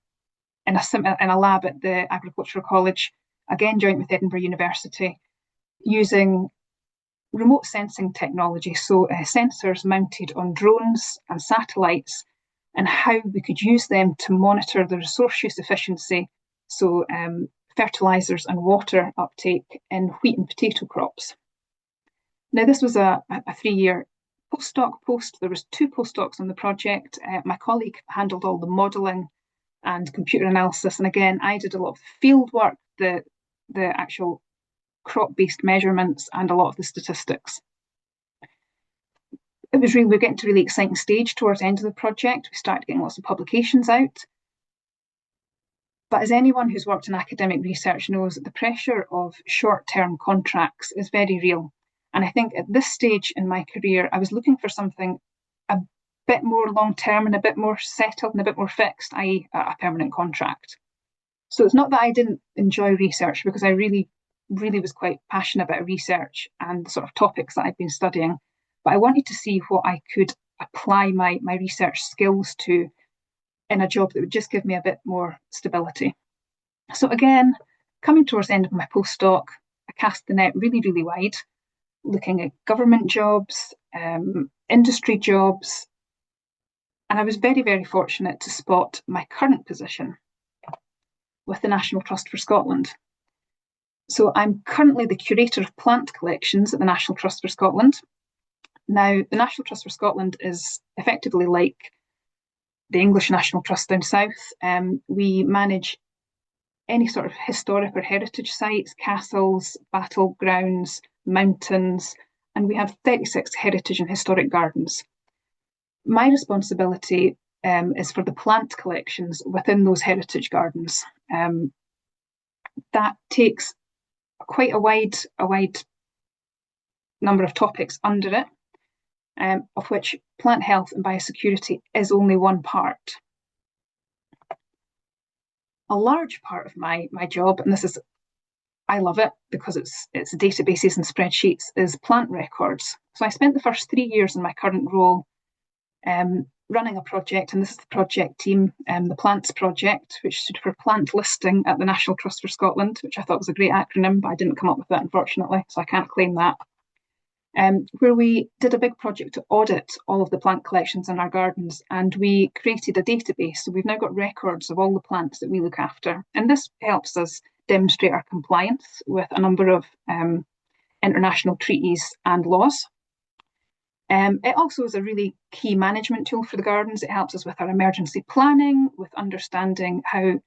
a lab at the Agricultural College, again joint with Edinburgh University, using remote sensing technology, so sensors mounted on drones and satellites, and how we could use them to monitor the resource use efficiency, so fertilisers and water uptake in wheat and potato crops. Now, this was a 3-year postdoc post. There was 2 postdocs on the project. My colleague handled all the modelling and computer analysis, and again, I did a lot of field work, the actual crop-based measurements and a lot of the statistics. We were getting to a really exciting stage towards the end of the project. We started getting lots of publications out. But as anyone who's worked in academic research knows, the pressure of short-term contracts is very real. And I think at this stage in my career, I was looking for something a bit more long-term and a bit more settled and a bit more fixed, i.e. a permanent contract. So it's not that I didn't enjoy research, because I really was quite passionate about research and the sort of topics that I've been studying. But I wanted to see what I could apply my research skills to in a job that would just give me a bit more stability. So again, coming towards the end of my postdoc, I cast the net really, really wide, looking at government jobs, industry jobs, and I was very, very fortunate to spot my current position with the National Trust for Scotland. So I'm currently the Curator of Plant Collections at the National Trust for Scotland. Now, the National Trust for Scotland is effectively like the English National Trust down south. We manage any sort of historic or heritage sites, castles, battlegrounds, mountains, and we have 36 heritage and historic gardens. My responsibility is for the plant collections within those heritage gardens. That takes quite a wide number of topics under it, of which plant health and biosecurity is only one part. A large part of my job, and I love it because it's databases and spreadsheets, is plant records. So I spent the first 3 years in my current role running a project, and this is the project team, the Plants Project, which stood for Plant Listing at the National Trust for Scotland, which I thought was a great acronym, but I didn't come up with that, unfortunately, so I can't claim that. Where we did a big project to audit all of the plant collections in our gardens, and we created a database. So we've now got records of all the plants that we look after, and this helps us demonstrate our compliance with a number of international treaties and laws. It also is a really key management tool for the gardens. It helps us with our emergency planning, with understanding how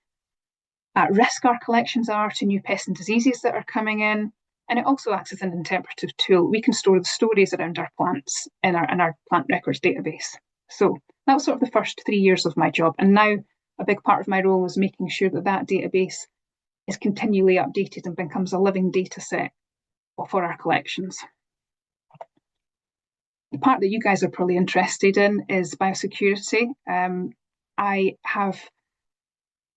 at risk our collections are to new pests and diseases that are coming in. And it also acts as an interpretive tool. We can store the stories around our plants in our plant records database. So that was sort of the first 3 years of my job. And now a big part of my role is making sure that that database is continually updated and becomes a living data set for our collections. The part that you guys are probably interested in is biosecurity. I have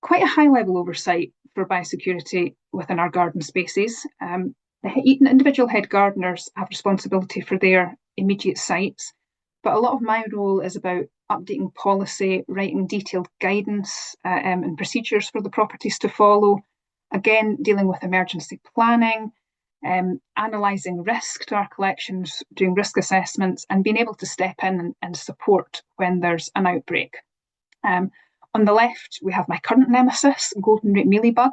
quite a high level oversight for biosecurity within our garden spaces. The individual head gardeners have responsibility for their immediate sites, but a lot of my role is about updating policy, writing detailed guidance and procedures for the properties to follow, again, dealing with emergency planning, analysing risk to our collections, doing risk assessments, and being able to step in and support when there's an outbreak. On the left, we have my current nemesis, golden rate mealybug.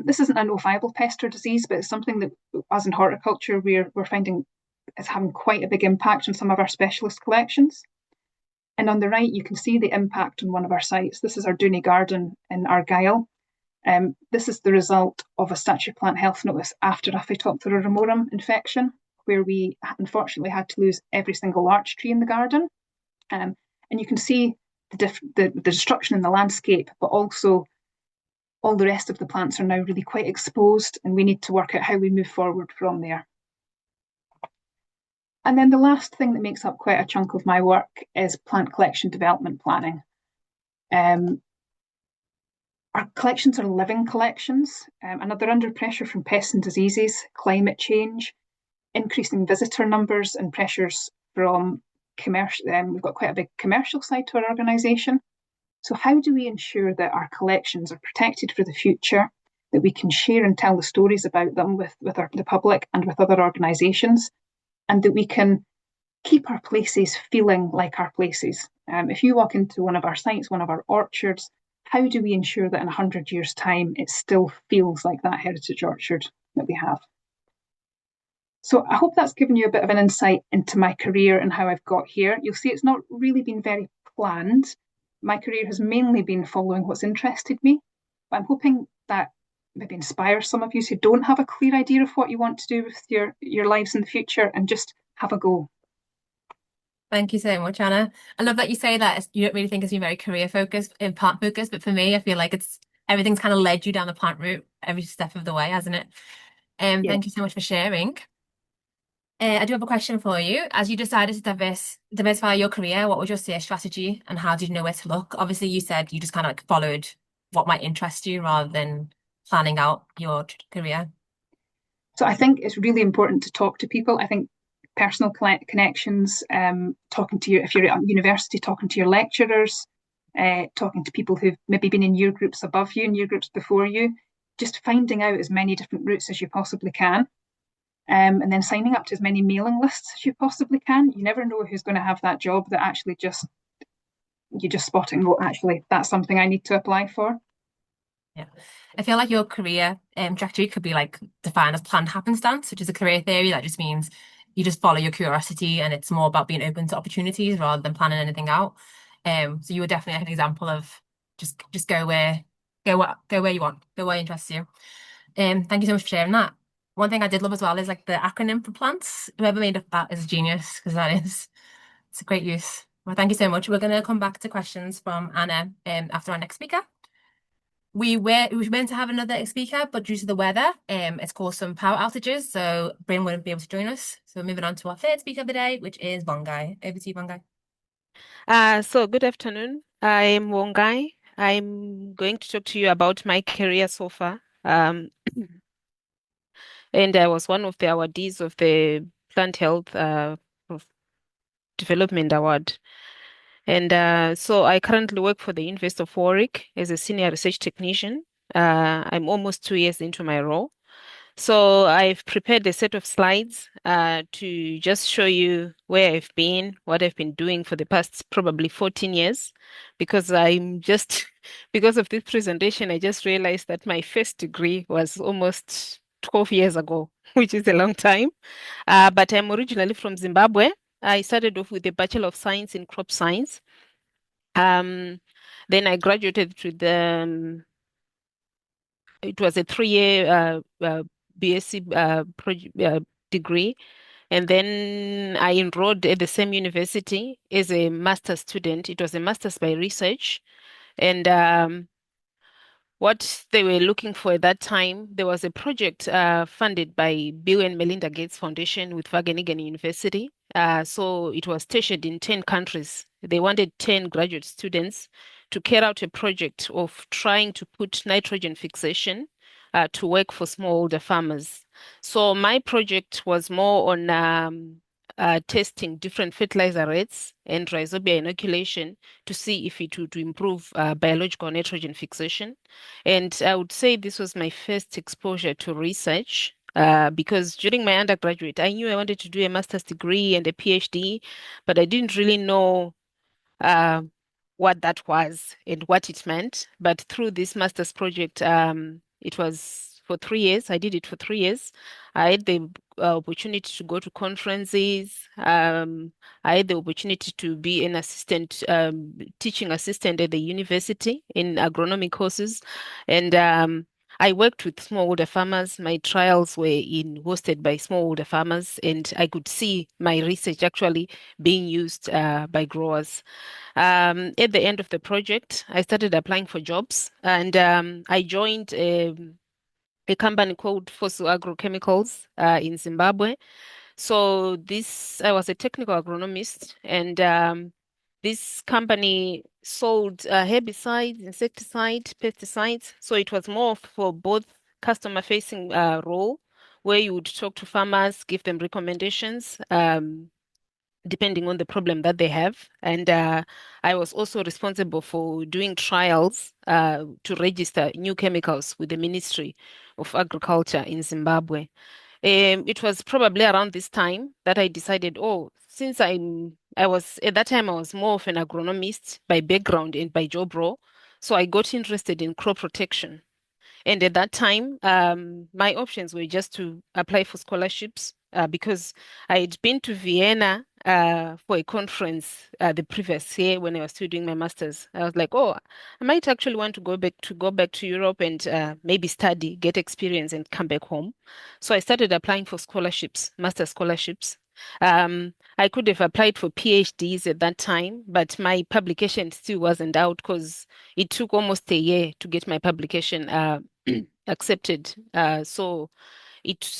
This isn't a no viable pest or disease, but it's something that us in horticulture, we're finding is having quite a big impact on some of our specialist collections. And on the right, you can see the impact on one of our sites. This is our Dooney Garden in Argyll. This is the result of a statutory plant health notice after a Phytophthora ramorum infection, where we unfortunately had to lose every single larch tree in the garden. And you can see the destruction in the landscape, but also all the rest of the plants are now really quite exposed, and we need to work out how we move forward from there. And then the last thing that makes up quite a chunk of my work is plant collection development planning. Our collections are living collections, and they're under pressure from pests and diseases, climate change, increasing visitor numbers, and pressures from commercial. We've got quite a big commercial side to our organisation. So how do we ensure that our collections are protected for the future, that we can share and tell the stories about them with the public and with other organisations, and that we can keep our places feeling like our places? If you walk into one of our sites, one of our orchards, how do we ensure that in 100 years' time it still feels like that heritage orchard that we have? So I hope that's given you a bit of an insight into my career and how I've got here. You'll see it's not really been very planned. My career has mainly been following what's interested me, but I'm hoping that maybe inspire some of you who don't have a clear idea of what you want to do with your lives in the future, and just have a go. Thank you so much, Anna. I love that you say that you don't really think it's been very career focused and plant focused, but for me, I feel like everything's kind of led you down the plant route every step of the way, hasn't it? Yeah. Thank you so much for sharing. I do have a question for you. As you decided to diversify your career, what was your career strategy and how did you know where to look? Obviously, you said you just kind of like followed what might interest you rather than planning out your career. So I think it's really important to talk to people. I think personal connections, talking to if you're at university, talking to your lecturers, talking to people who've maybe been in year groups above you and year groups before you, just finding out as many different routes as you possibly can. And then signing up to as many mailing lists as you possibly can. You never know who's going to have that job that actually you just spot it and go, actually, that's something I need to apply for. Yeah, I feel like your career trajectory could be like defined as planned happenstance, which is a career theory that just means you just follow your curiosity and it's more about being open to opportunities rather than planning anything out. So you were definitely an example of just go where you want, go where interests you. Thank you so much for sharing that. One thing I did love as well is like the acronym for plants. Whoever made up that is a genius, because it's a great use. Well, thank you so much. We're going to come back to questions from Anna after our next speaker. We were meant to have another speaker, but due to the weather, it's caused some power outages, so Bryn wouldn't be able to join us. So moving on to our third speaker of the day, which is Wongai. Over to you, Wongai. So good afternoon. I'm Wongai. I'm going to talk to you about my career so far. And I was one of the awardees of the Plant Health Development Award. And so I currently work for the University of Warwick as a senior research technician. I'm almost 2 years into my role. So I've prepared a set of slides to just show you where I've been, what I've been doing for the past probably 14 years, because because of this presentation, I just realized that my first degree was almost 12 years ago, which is a long time. But I'm originally from Zimbabwe. I started off with a Bachelor of Science in Crop Science. Then I graduated with it was a 3-year BSc degree. And then I enrolled at the same university as a master's student. It was a master's by research. And what they were looking for at that time, there was a project funded by Bill and Melinda Gates Foundation with Wageningen University. So it was stationed in 10 countries. They wanted 10 graduate students to carry out a project of trying to put nitrogen fixation to work for smallholder farmers. So my project was more on testing different fertilizer rates and rhizobia inoculation to see if it would improve biological nitrogen fixation. And I would say this was my first exposure to research because during my undergraduate, I knew I wanted to do a master's degree and a PhD, but I didn't really know what that was and what it meant. But through this master's project, it was for 3 years. I did it for 3 years. I had the opportunity to go to conferences. I had the opportunity to be an assistant, teaching assistant at the university in agronomy courses. And I worked with smallholder farmers. My trials were hosted by smallholder farmers, and I could see my research actually being used by growers. At the end of the project, I started applying for jobs, and I joined a company called Fossil Agrochemicals in Zimbabwe. So I was a technical agronomist, and this company sold herbicides, insecticides, pesticides. So it was more for both customer-facing role, where you would talk to farmers, give them recommendations, depending on the problem that they have. And I was also responsible for doing trials to register new chemicals with the Ministry of Agriculture in Zimbabwe. It was probably around this time that I decided, since I was at that time, I was more of an agronomist by background and by job role. So I got interested in crop protection. And at that time, my options were just to apply for scholarships because I had been to Vienna for a conference the previous year when I was still doing my master's. I was like, oh, I might actually want to go back to Europe and maybe study, get experience, and come back home. So I started applying for scholarships, master scholarships. I could have applied for PhDs at that time, but my publication still wasn't out because it took almost a year to get my publication accepted. So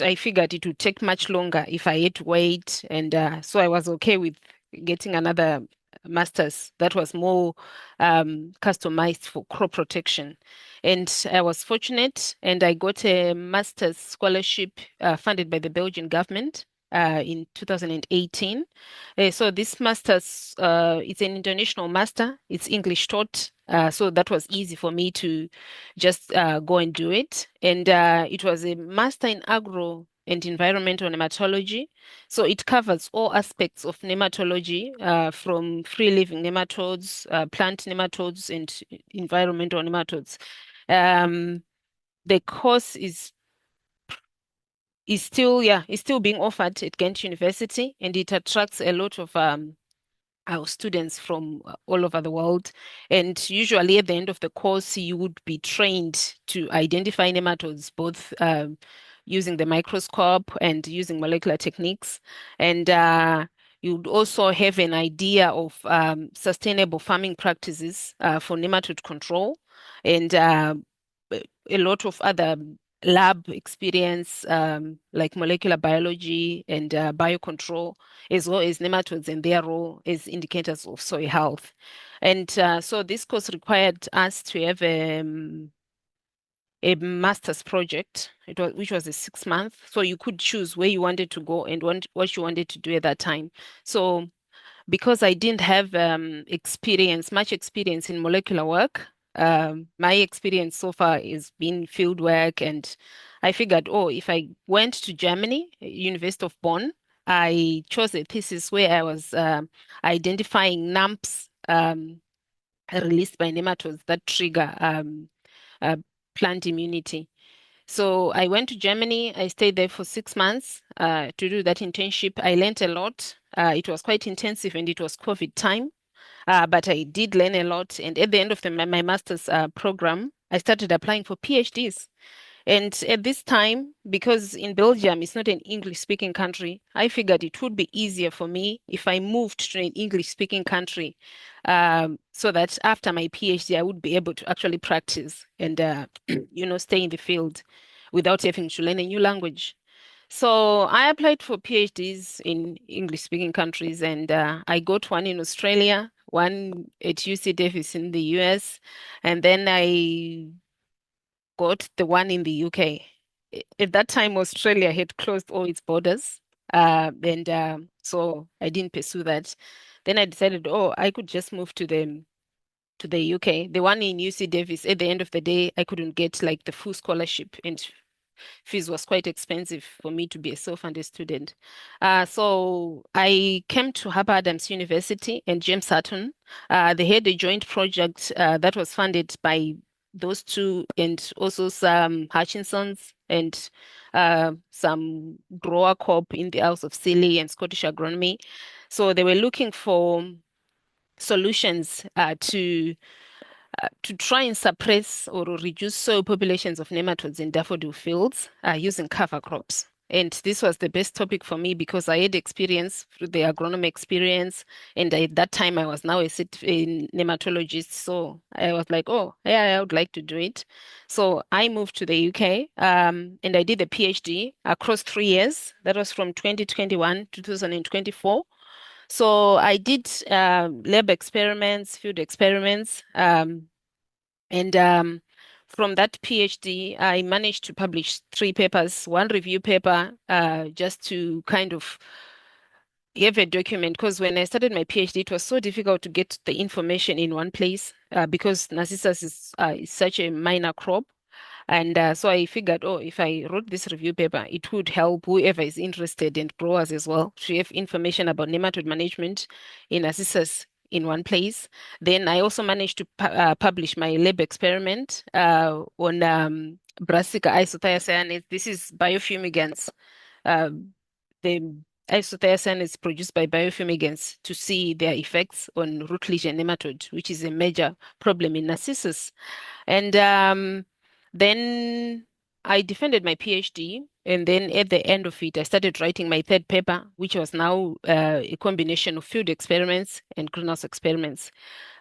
I figured it would take much longer if I had to wait, and so I was okay with getting another master's that was more customized for crop protection. And I was fortunate, and I got a master's scholarship funded by the Belgian government in 2018. So this master's, it's an international master. It's English taught, so that was easy for me to just go and do it. And it was a master in agro and environmental nematology. So it covers all aspects of nematology, from free-living nematodes, plant nematodes, and environmental nematodes. The course is still being offered at Ghent University, and it attracts a lot of our students from all over the world. And usually at the end of the course, you would be trained to identify nematodes, both using the microscope and using molecular techniques. And you would also have an idea of sustainable farming practices for nematode control, and a lot of other lab experience, like molecular biology and biocontrol, as well as nematodes and their role as indicators of soil health. And so this course required us to have a master's project, which was a 6-month. So you could choose where you wanted to go and what you wanted to do at that time. So because I didn't have much experience in molecular work, my experience so far has been field work, and I figured, if I went to Germany, University of Bonn, I chose a thesis where I was identifying NAMPs released by nematodes that trigger plant immunity. So I went to Germany. I stayed there for 6 months to do that internship. I learned a lot. It was quite intensive, and it was COVID time. But I did learn a lot. And at the end of my master's program, I started applying for PhDs. And at this time, because in Belgium, it's not an English-speaking country, I figured it would be easier for me if I moved to an English-speaking country, so that after my PhD, I would be able to actually practice and, stay in the field without having to learn a new language. So I applied for PhDs in English-speaking countries, and I got one in Australia, one at UC Davis in the US, and then I got the one in the UK. At that time, Australia had closed all its borders, and so I didn't pursue that. Then I decided, I could just move to the UK. The one in UC Davis, at the end of the day, I couldn't get like the full scholarship, and fees was quite expensive for me to be a self-funded student. So I came to Harper Adams University and James Hutton. They had a joint project that was funded by those two, and also some Hutchinsons and some grower corp in the Isles of Scilly and Scottish Agronomy. So they were looking for solutions to try and suppress or reduce soil populations of nematodes in daffodil fields using cover crops. And this was the best topic for me because I had experience through the agronomy experience. And at that time, I was now a nematologist. So I was like, yeah, I would like to do it. So I moved to the UK and I did a PhD across 3 years. That was from 2021 to 2024. So I did lab experiments, field experiments, and from that PhD, I managed to publish 3 papers, 1 review paper, just to kind of have a document. Because when I started my PhD, it was so difficult to get the information in one place because Narcissus is such a minor crop. And so I figured, if I wrote this review paper, it would help whoever is interested and growers as well to have information about nematode management in Narcissus in one place. Then I also managed to publish my lab experiment on Brassica isothiocyanate. This is biofumigants. The isothiocyan is produced by biofumigants to see their effects on root lesion nematode, which is a major problem in narcissus. And then I defended my PhD, and then at the end of it, I started writing my third paper, which was now a combination of field experiments and greenhouse experiments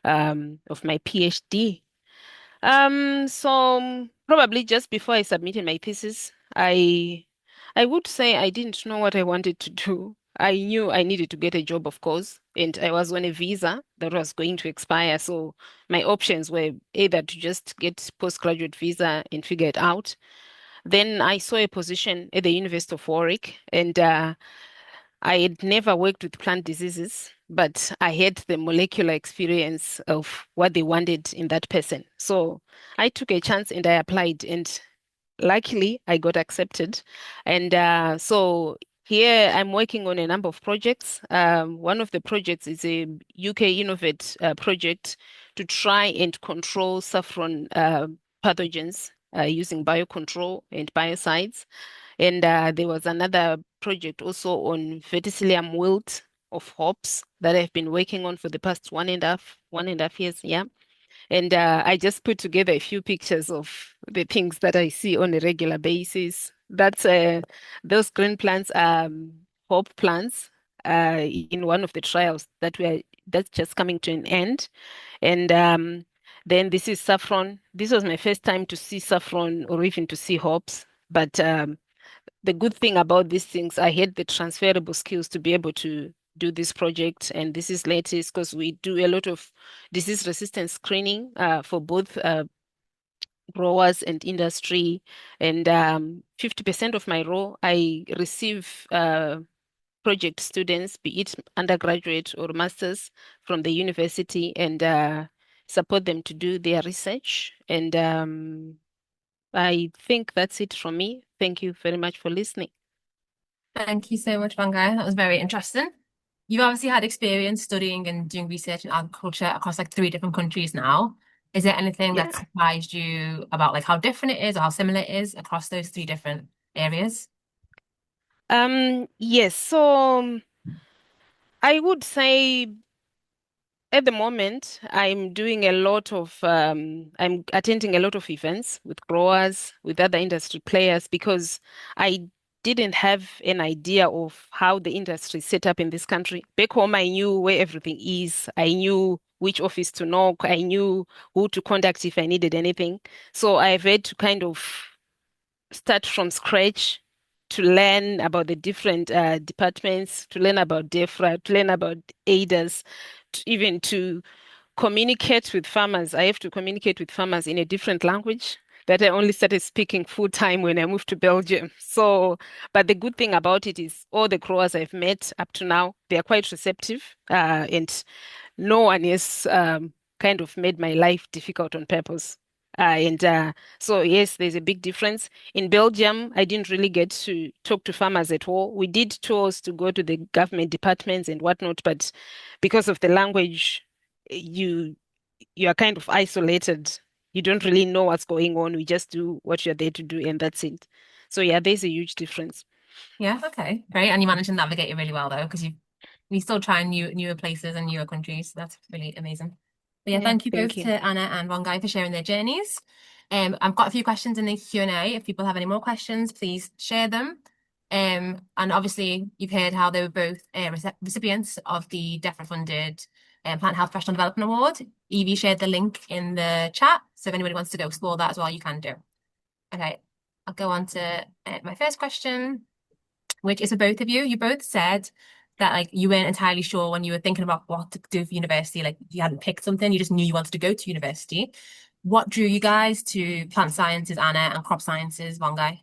of my PhD. So probably just before I submitted my thesis, I would say I didn't know what I wanted to do. I knew I needed to get a job, of course, and I was on a visa that was going to expire. So my options were either to just get postgraduate visa and figure it out. Then I saw a position at the University of Warwick, and I had never worked with plant diseases, but I had the molecular experience of what they wanted in that person. So I took a chance and I applied, and luckily I got accepted. And so here I'm working on a number of projects. One of the projects is a UK Innovate project to try and control saffron pathogens using biocontrol and biocides. And there was another project also on verticillium wilt of hops that I've been working on for the past one and a half years. Yeah. And I just put together a few pictures of the things that I see on a regular basis. That's those green plants are hop plants in one of the trials that's just coming to an end. And then this is saffron. This was my first time to see saffron or even to see hops. But the good thing about these things, I had the transferable skills to be able to do this project. And this is latest because we do a lot of disease resistance screening for both growers and industry. And 50% of my role, I receive project students, be it undergraduate or masters from the university, and support them to do their research. And I think that's it from me. Thank you very much for listening. Thank you so much, Vangai. That was very interesting. You've obviously had experience studying and doing research in agriculture across like 3 different countries now. Is there anything that surprised you about like how different it is or how similar it is across those 3 different areas? Yes, so I would say at the moment I'm doing a lot of I'm attending a lot of events with growers, with other industry players, because I didn't have an idea of how the industry is set up in this country. Back home, I knew where everything is. I knew which office to knock. I knew who to contact if I needed anything. So I've had to kind of start from scratch to learn about the different departments, to learn about Defra, to learn about ADAs, even to communicate with farmers. I have to communicate with farmers in a different language that I only started speaking full time when I moved to Belgium. So, but the good thing about it is all the growers I've met up to now, they are quite receptive, and no one has kind of made my life difficult on purpose. So yes, there's a big difference. In Belgium, I didn't really get to talk to farmers at all. We did tours to go to the government departments and whatnot, but because of the language, you are kind of isolated. You don't really know what's going on. We just do what you're there to do, and that's it. So yeah, there's a huge difference. Yeah, okay, great. And you managed to navigate it really well though, because we still try newer places and newer countries. So that's really amazing. But yeah, thank you both to Anna and Vangai for sharing their journeys. I've got a few questions in the Q&A. If people have any more questions, please share them. And obviously, you've heard how they were both recipients of the Defra funded Plant Health Professional Development Award. Evie shared the link in the chat, so if anybody wants to go explore that as well, you can do. Okay, I'll go on to my first question, which is for both of you. You both said that like you weren't entirely sure when you were thinking about what to do for university, like you hadn't picked something, you just knew you wanted to go to university. What drew you guys to plant sciences, Anna, and crop sciences, Vangai?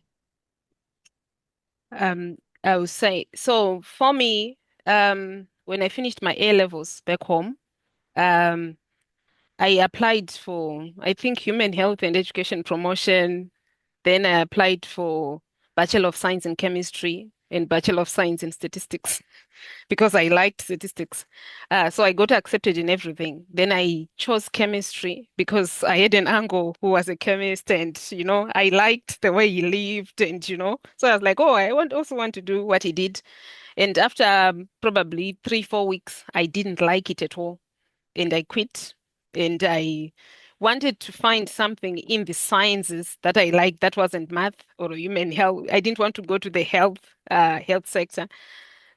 I would say, so for me, when I finished my A-levels back home, I applied for, I think, human health and education promotion. Then I applied for Bachelor of Science in Chemistry and Bachelor of Science in Statistics because I liked statistics. So I got accepted in everything. Then I chose chemistry because I had an uncle who was a chemist, and, I liked the way he lived, and, so I was like, oh, I also want to do what he did. And after probably 3-4 weeks, I didn't like it at all. And I quit. And I wanted to find something in the sciences that I liked that wasn't math or human health. I didn't want to go to the health sector.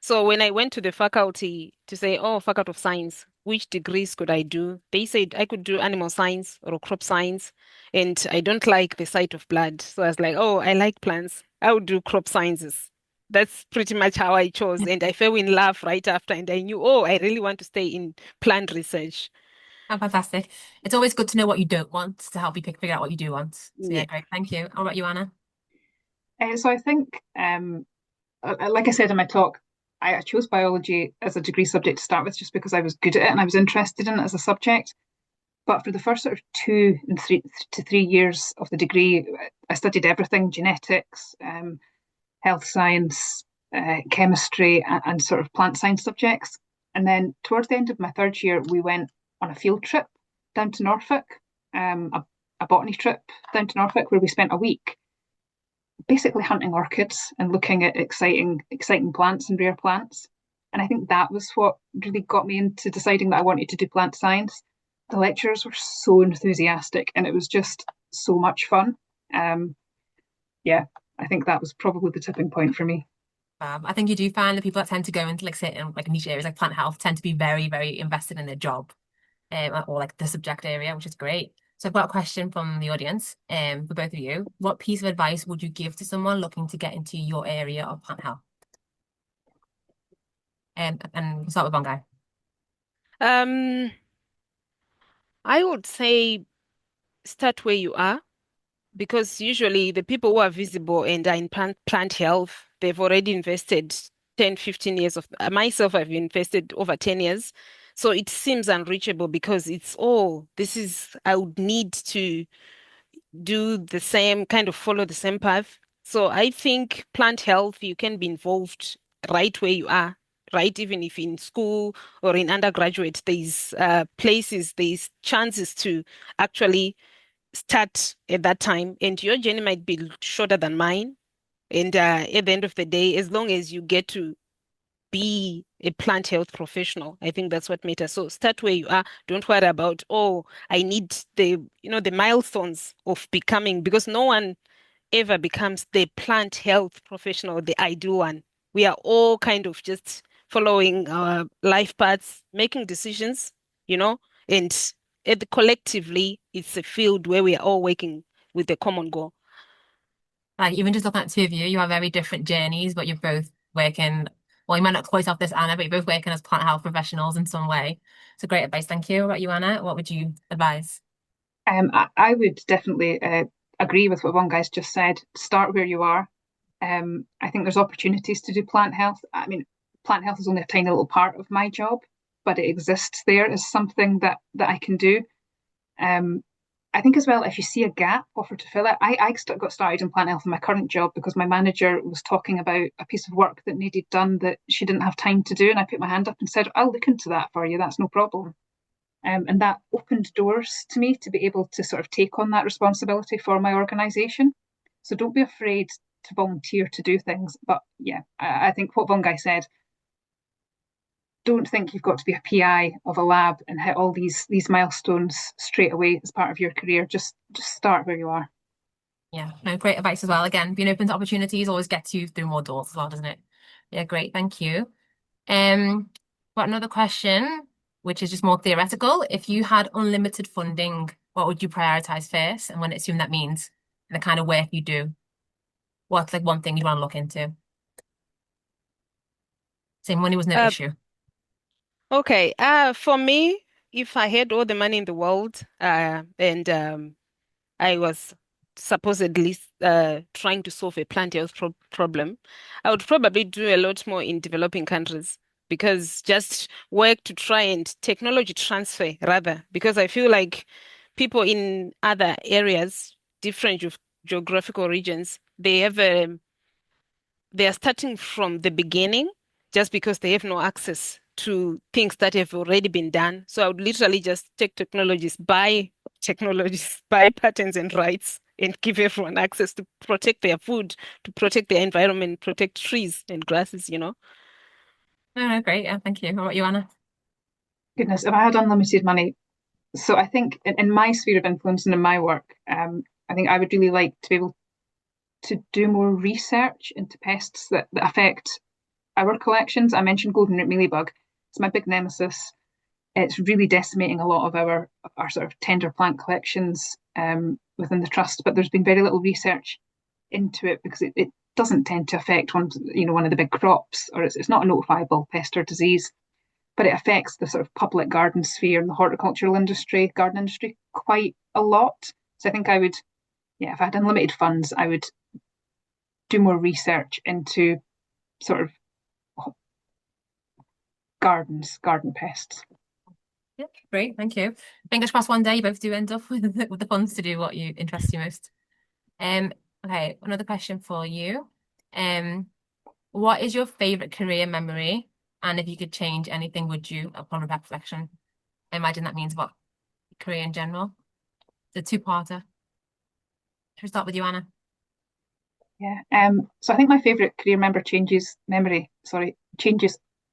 So when I went to the faculty to say, oh, Faculty of Science, which degrees could I do? They said I could do animal science or crop science, and I don't like the sight of blood. So I was like, oh, I like plants. I would do crop sciences. That's pretty much how I chose. And I fell in love right after, and I knew, oh, I really want to stay in plant research. Oh, fantastic. It's always good to know what you don't want to help you figure out what you do want. So yeah, Yeah. great. Thank you. How about you, Anna? So I think, like I said in my talk, I chose biology as a degree subject to start with just because I was good at it and I was interested in it as a subject. But for the first sort of 2 to 3 years of the degree, I studied everything: genetics, health science, chemistry, and sort of plant science subjects. And then towards the end of my 3rd year, we went on a field trip down to Norfolk, a botany trip down to Norfolk, where we spent a week basically hunting orchids and looking at exciting plants and rare plants. And I think that was what really got me into deciding that I wanted to do plant science. The lecturers were so enthusiastic and it was just so much fun. Yeah, I think that was probably the tipping point for me. I think you do find the people that tend to go into say in niche areas like plant health tend to be very, very invested in their job, or the subject area, which is great. So I've got a question from the audience, for both of you. What piece of advice would you give to someone looking to get into your area of plant health? And we'll start with one guy. I would say start where you are, because usually the people who are visible and are in plant health, they've already invested 10, 15 years of myself, I've invested over 10 years. So it seems unreachable because it's, I would need to do the same, kind of follow the same path. So I think plant health, you can be involved right where you are, right? Even if in school or in undergraduate, there's places, there's chances to actually start at that time. And your journey might be shorter than mine. And at the end of the day, as long as you get to be a plant health professional, I think that's what matters. So start where you are. Don't worry about, I need the milestones of becoming, because no one ever becomes the plant health professional, the ideal one. We are all kind of just following our life paths, making decisions, and collectively, it's a field where we are all working with a common goal. Like even just looking at two of you, you have very different journeys, but you're both working. Well, you might not quite have this, Anna, but you're both working as plant health professionals in some way. So great advice. Thank you. What about you, Anna? What would you advise? I would definitely agree with what one guy's just said. Start where you are. I think there's opportunities to do plant health. I mean, plant health is only a tiny little part of my job, but it exists there as something that I can do. I think as well, if you see a gap, offer to fill it. I got started in plant health in my current job because my manager was talking about a piece of work that needed done that she didn't have time to do. And I put my hand up and said, I'll look into that for you. That's no problem. And that opened doors to me to be able to sort of take on that responsibility for my organisation. So don't be afraid to volunteer to do things. But yeah, I think what one guy said, don't think you've got to be a PI of a lab and hit all these milestones straight away as part of your career. Just start where you are. Yeah, no, great advice as well. Again, being open to opportunities always gets you through more doors as well, doesn't it? Yeah, great. Thank you. Got another question, which is just more theoretical. If you had unlimited funding, what would you prioritize first? And when assume that means the kind of work you do, what's one thing you want to look into? Say money was no issue. Okay. For me, if I had all the money in the world, and I was supposedly trying to solve a plant health problem, I would probably do a lot more in developing countries, because just work to try and technology transfer rather, because I feel like people in other areas, different geographical regions, they are starting from the beginning just because they have no access to things that have already been done. So I would literally just take buy patents and rights, and give everyone access to protect their food, to protect their environment, protect trees and grasses. No, great. Yeah, thank you. What about you, Anna? Goodness, if I had unlimited money. So I think in my sphere of influence and in my work, I think I would really like to be able to do more research into pests that affect our collections. I mentioned golden root mealybug. It's my big nemesis. It's really decimating a lot of our sort of tender plant collections within the trust, but there's been very little research into it because it doesn't tend to affect one of the big crops, or it's not a notifiable pest or disease, but it affects the sort of public garden sphere and the horticultural industry, garden industry quite a lot. So I think I would, if I had unlimited funds, I would do more research into sort of garden pests. Yeah, great, thank you. Fingers crossed one day you both do end up with the funds to do what you interests you most. Okay, another question for you. What is your favourite career memory? And if you could change anything, would you, upon reflection? I imagine that means what? Career in general? It's a two-parter. Should we start with you, Anna? Yeah. So I think my favourite career changes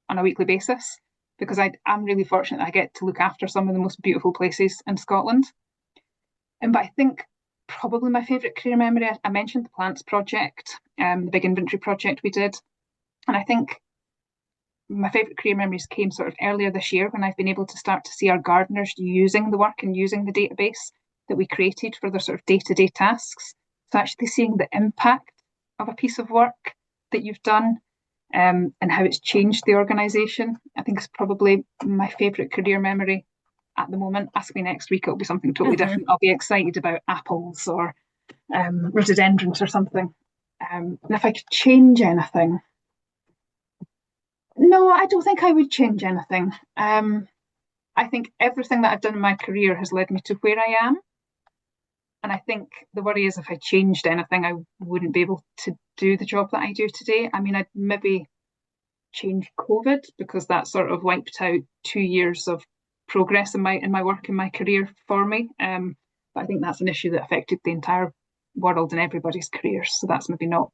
on a weekly basis, because I'm really fortunate that I get to look after some of the most beautiful places in Scotland. But I think probably my favourite career memory, I mentioned the plants project, the big inventory project we did. And I think my favourite career memories came sort of earlier this year when I've been able to start to see our gardeners using the work and using the database that we created for their sort of day-to-day tasks. So actually seeing the impact of a piece of work that you've done and how it's changed the organisation, I think is probably my favourite career memory at the moment. Ask me next week, it'll be something totally different. I'll be excited about apples or rhododendrons or something. And if I could change anything, no, I don't think I would change anything. I think everything that I've done in my career has led me to where I am. And I think the worry is if I changed anything, I wouldn't be able to do the job that I do today. I mean, I'd maybe change COVID, because that sort of wiped out 2 years of progress in my work, in my career for me. But I think that's an issue that affected the entire world and everybody's careers. So that's maybe not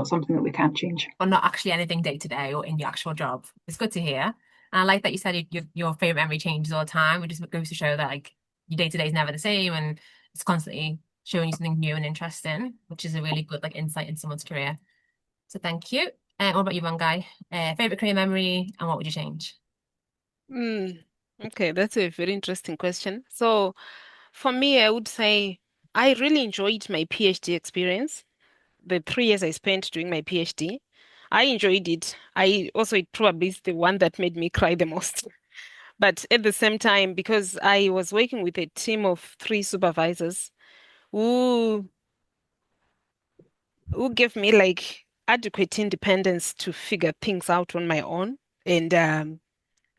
something that we can change. Or not actually anything day to day or in your actual job. It's good to hear. And I like that you said your favourite memory changes all the time. It just goes to show that like your day to day is never the same, and it's constantly showing you something new and interesting, which is a really good like insight in someone's career. So thank you. What about you, Guy? Favourite career memory, and what would you change? Okay, that's a very interesting question. So for me, I would say I really enjoyed my PhD experience. The 3 years I spent doing my PhD, I enjoyed it. It probably is the one that made me cry the most. But at the same time, because I was working with a team of 3 supervisors who gave me like adequate independence to figure things out on my own, and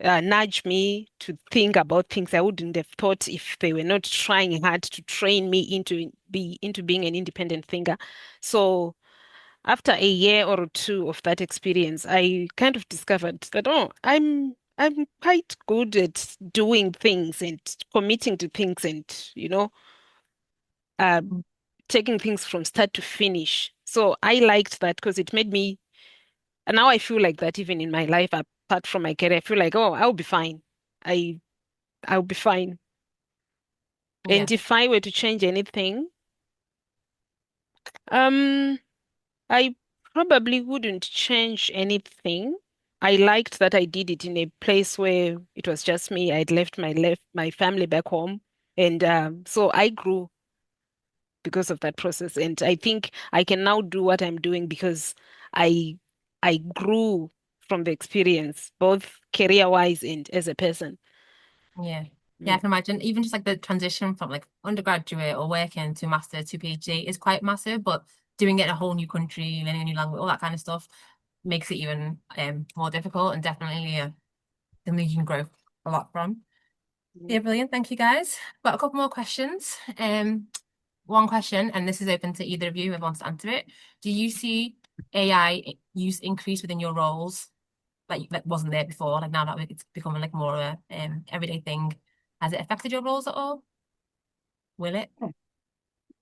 nudge me to think about things I wouldn't have thought if they were not trying hard to train me into being an independent thinker. So after a year or two of that experience, I kind of discovered that, I'm quite good at doing things and committing to things and, taking things from start to finish. So I liked that because it made me, and now I feel like that even in my life, apart from my career, I feel like, I'll be fine. I'll be fine. Yeah. And if I were to change anything, I probably wouldn't change anything. I liked that I did it in a place where it was just me. I'd left my family back home, and so I grew because of that process. And I think I can now do what I'm doing because I grew from the experience, both career-wise and as a person. Yeah. Yeah, I can imagine even just like the transition from like undergraduate or working to master to PhD is quite massive, but doing it in a whole new country, learning a new language, all that kind of stuff makes it even more difficult, and definitely something you can grow a lot from. Yeah, brilliant. Thank you, guys. Got a couple more questions. One question, and this is open to either of you who wants to answer it. Do you see AI use increase within your roles that wasn't there before? Like now that it's becoming like more of a everyday thing, has it affected your roles at all? Will it?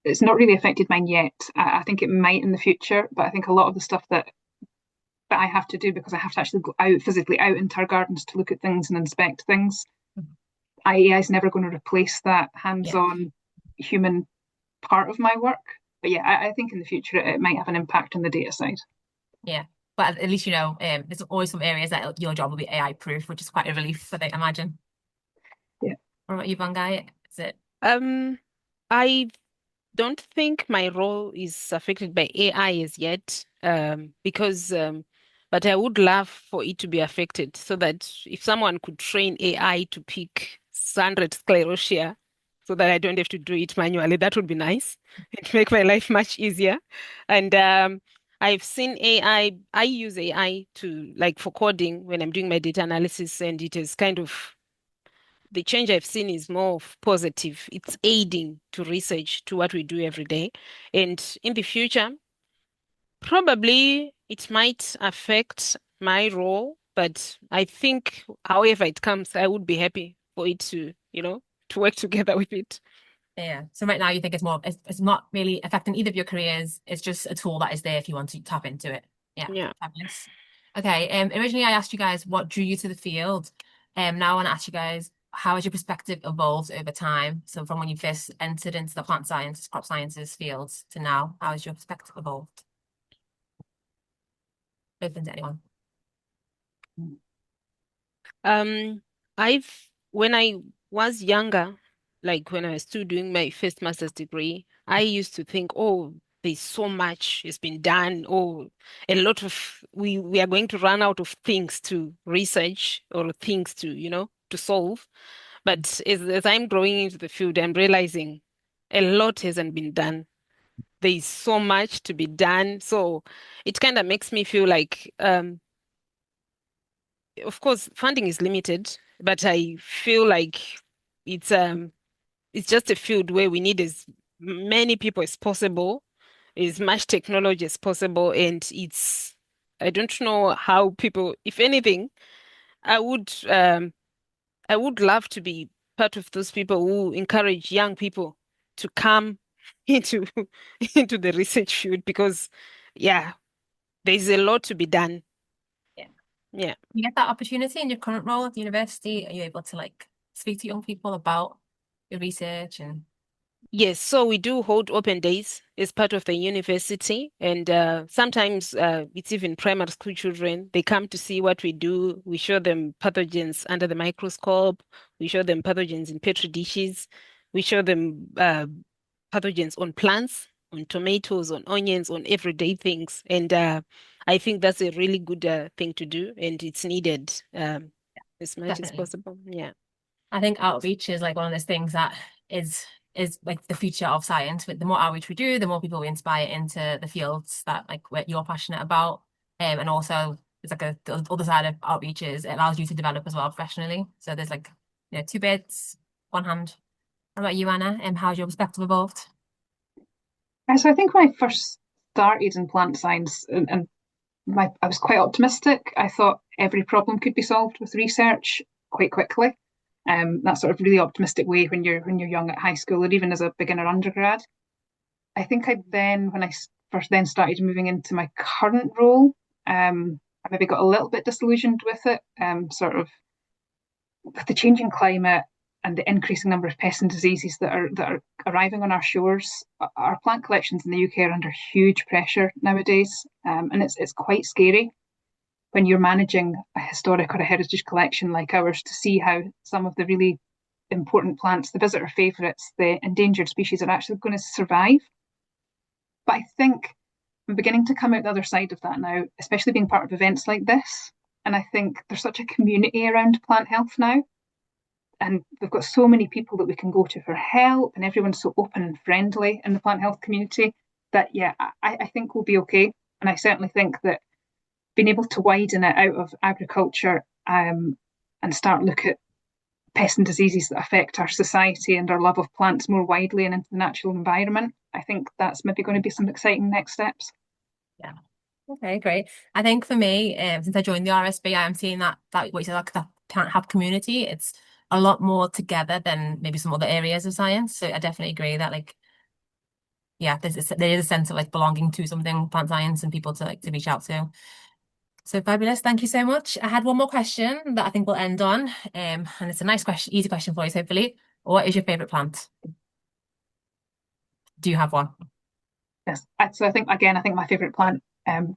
It's not really affected mine yet. I think it might in the future, but I think a lot of the stuff that that I have to do because I have to actually go out physically out into our gardens to look at things and inspect things. AI is never going to replace that hands-on human part of my work. But yeah, I think in the future it might have an impact on the data side. Yeah, but at least, you know, there's always some areas that your job will be AI proof, which is quite a relief, I imagine. Yeah. What about you, Bangai? Is it? I don't think my role is affected by AI as yet, because but I would love for it to be affected so that if someone could train AI to pick 100 sclerotia so that I don't have to do it manually, that would be nice. It'd make my life much easier. And I've seen AI, I use AI to, like, for coding when I'm doing my data analysis, and it is kind of, the change I've seen is more of positive. It's aiding to research, to what we do every day. And in the future, probably it might affect my role, but I think however it comes, I would be happy for it to, you know, to work together with it. Yeah. So right now you think it's not really affecting either of your careers. It's just a tool that is there if you want to tap into it. Yeah. Yeah. Fabulous. Okay. Originally I asked you guys what drew you to the field. Now I want to ask you guys, how has your perspective evolved over time? So from when you first entered into the plant science, crop sciences fields to now, how has your perspective evolved? Open to anyone. When I was younger, like when I was still doing my first master's degree, I used to think, oh, there's so much has been done, or a lot of we are going to run out of things to research or things to, you know, to solve. But as I'm growing into the field, I'm realizing a lot hasn't been done. There is so much to be done. So it kind of makes me feel like, of course, funding is limited, but I feel like it's just a field where we need as many people as possible, as much technology as possible, and I don't know how people, if anything, I would love to be part of those people who encourage young people to come into into the research field, because yeah, there's a lot to be done. Yeah. You get that opportunity in your current role at the university? Are you able to like speak to young people about your research? And Yes, so we do hold open days as part of the university, and sometimes it's even primary school children. They come to see what we do. We show them pathogens under the microscope. We show them pathogens in petri dishes. We show them pathogens on plants, on tomatoes, on onions, on everyday things. And I think that's a really good thing to do, and it's needed as much as possible. Yeah. I think outreach is like one of those things that is like the future of science. But the more outreach we do, the more people we inspire into the fields that like what you're passionate about. And also it's like the other side of outreach is it allows you to develop as well professionally. So there's like, you know, two birds, one hand. What about you, Anna? And how's your perspective evolved? So I think when I first started in plant science, and I was quite optimistic. I thought every problem could be solved with research quite quickly. That sort of really optimistic way when you're young at high school, or even as a beginner undergrad. I think when I first then started moving into my current role, I maybe got a little bit disillusioned with it. Sort of with the changing climate and the increasing number of pests and diseases that are arriving on our shores, our plant collections in the UK are under huge pressure nowadays, and it's quite scary when you're managing a historic or a heritage collection like ours to see how some of the really important plants, the visitor favourites, the endangered species, are actually going to survive. But I think I'm beginning to come out the other side of that now, especially being part of events like this. And I think there's such a community around plant health now. And we've got so many people that we can go to for help, and everyone's so open and friendly in the plant health community that, yeah, I think we'll be okay. And I certainly think that being able to widen it out of agriculture and start look at pests and diseases that affect our society and our love of plants more widely and into the natural environment, I think that's maybe going to be some exciting next steps. Yeah. Okay, great. I think for me, since I joined the RSB, I'm seeing that what you said, like that Plant Health community, it's a lot more together than maybe some other areas of science. So I definitely agree that, like, yeah, there is a sense of like belonging to something plant science and people to reach out to. So fabulous. Thank you so much. I had one more question that I think we'll end on. And it's a nice question, easy question for you, hopefully. What is your favourite plant? Do you have one? Yes. So I think my favourite plant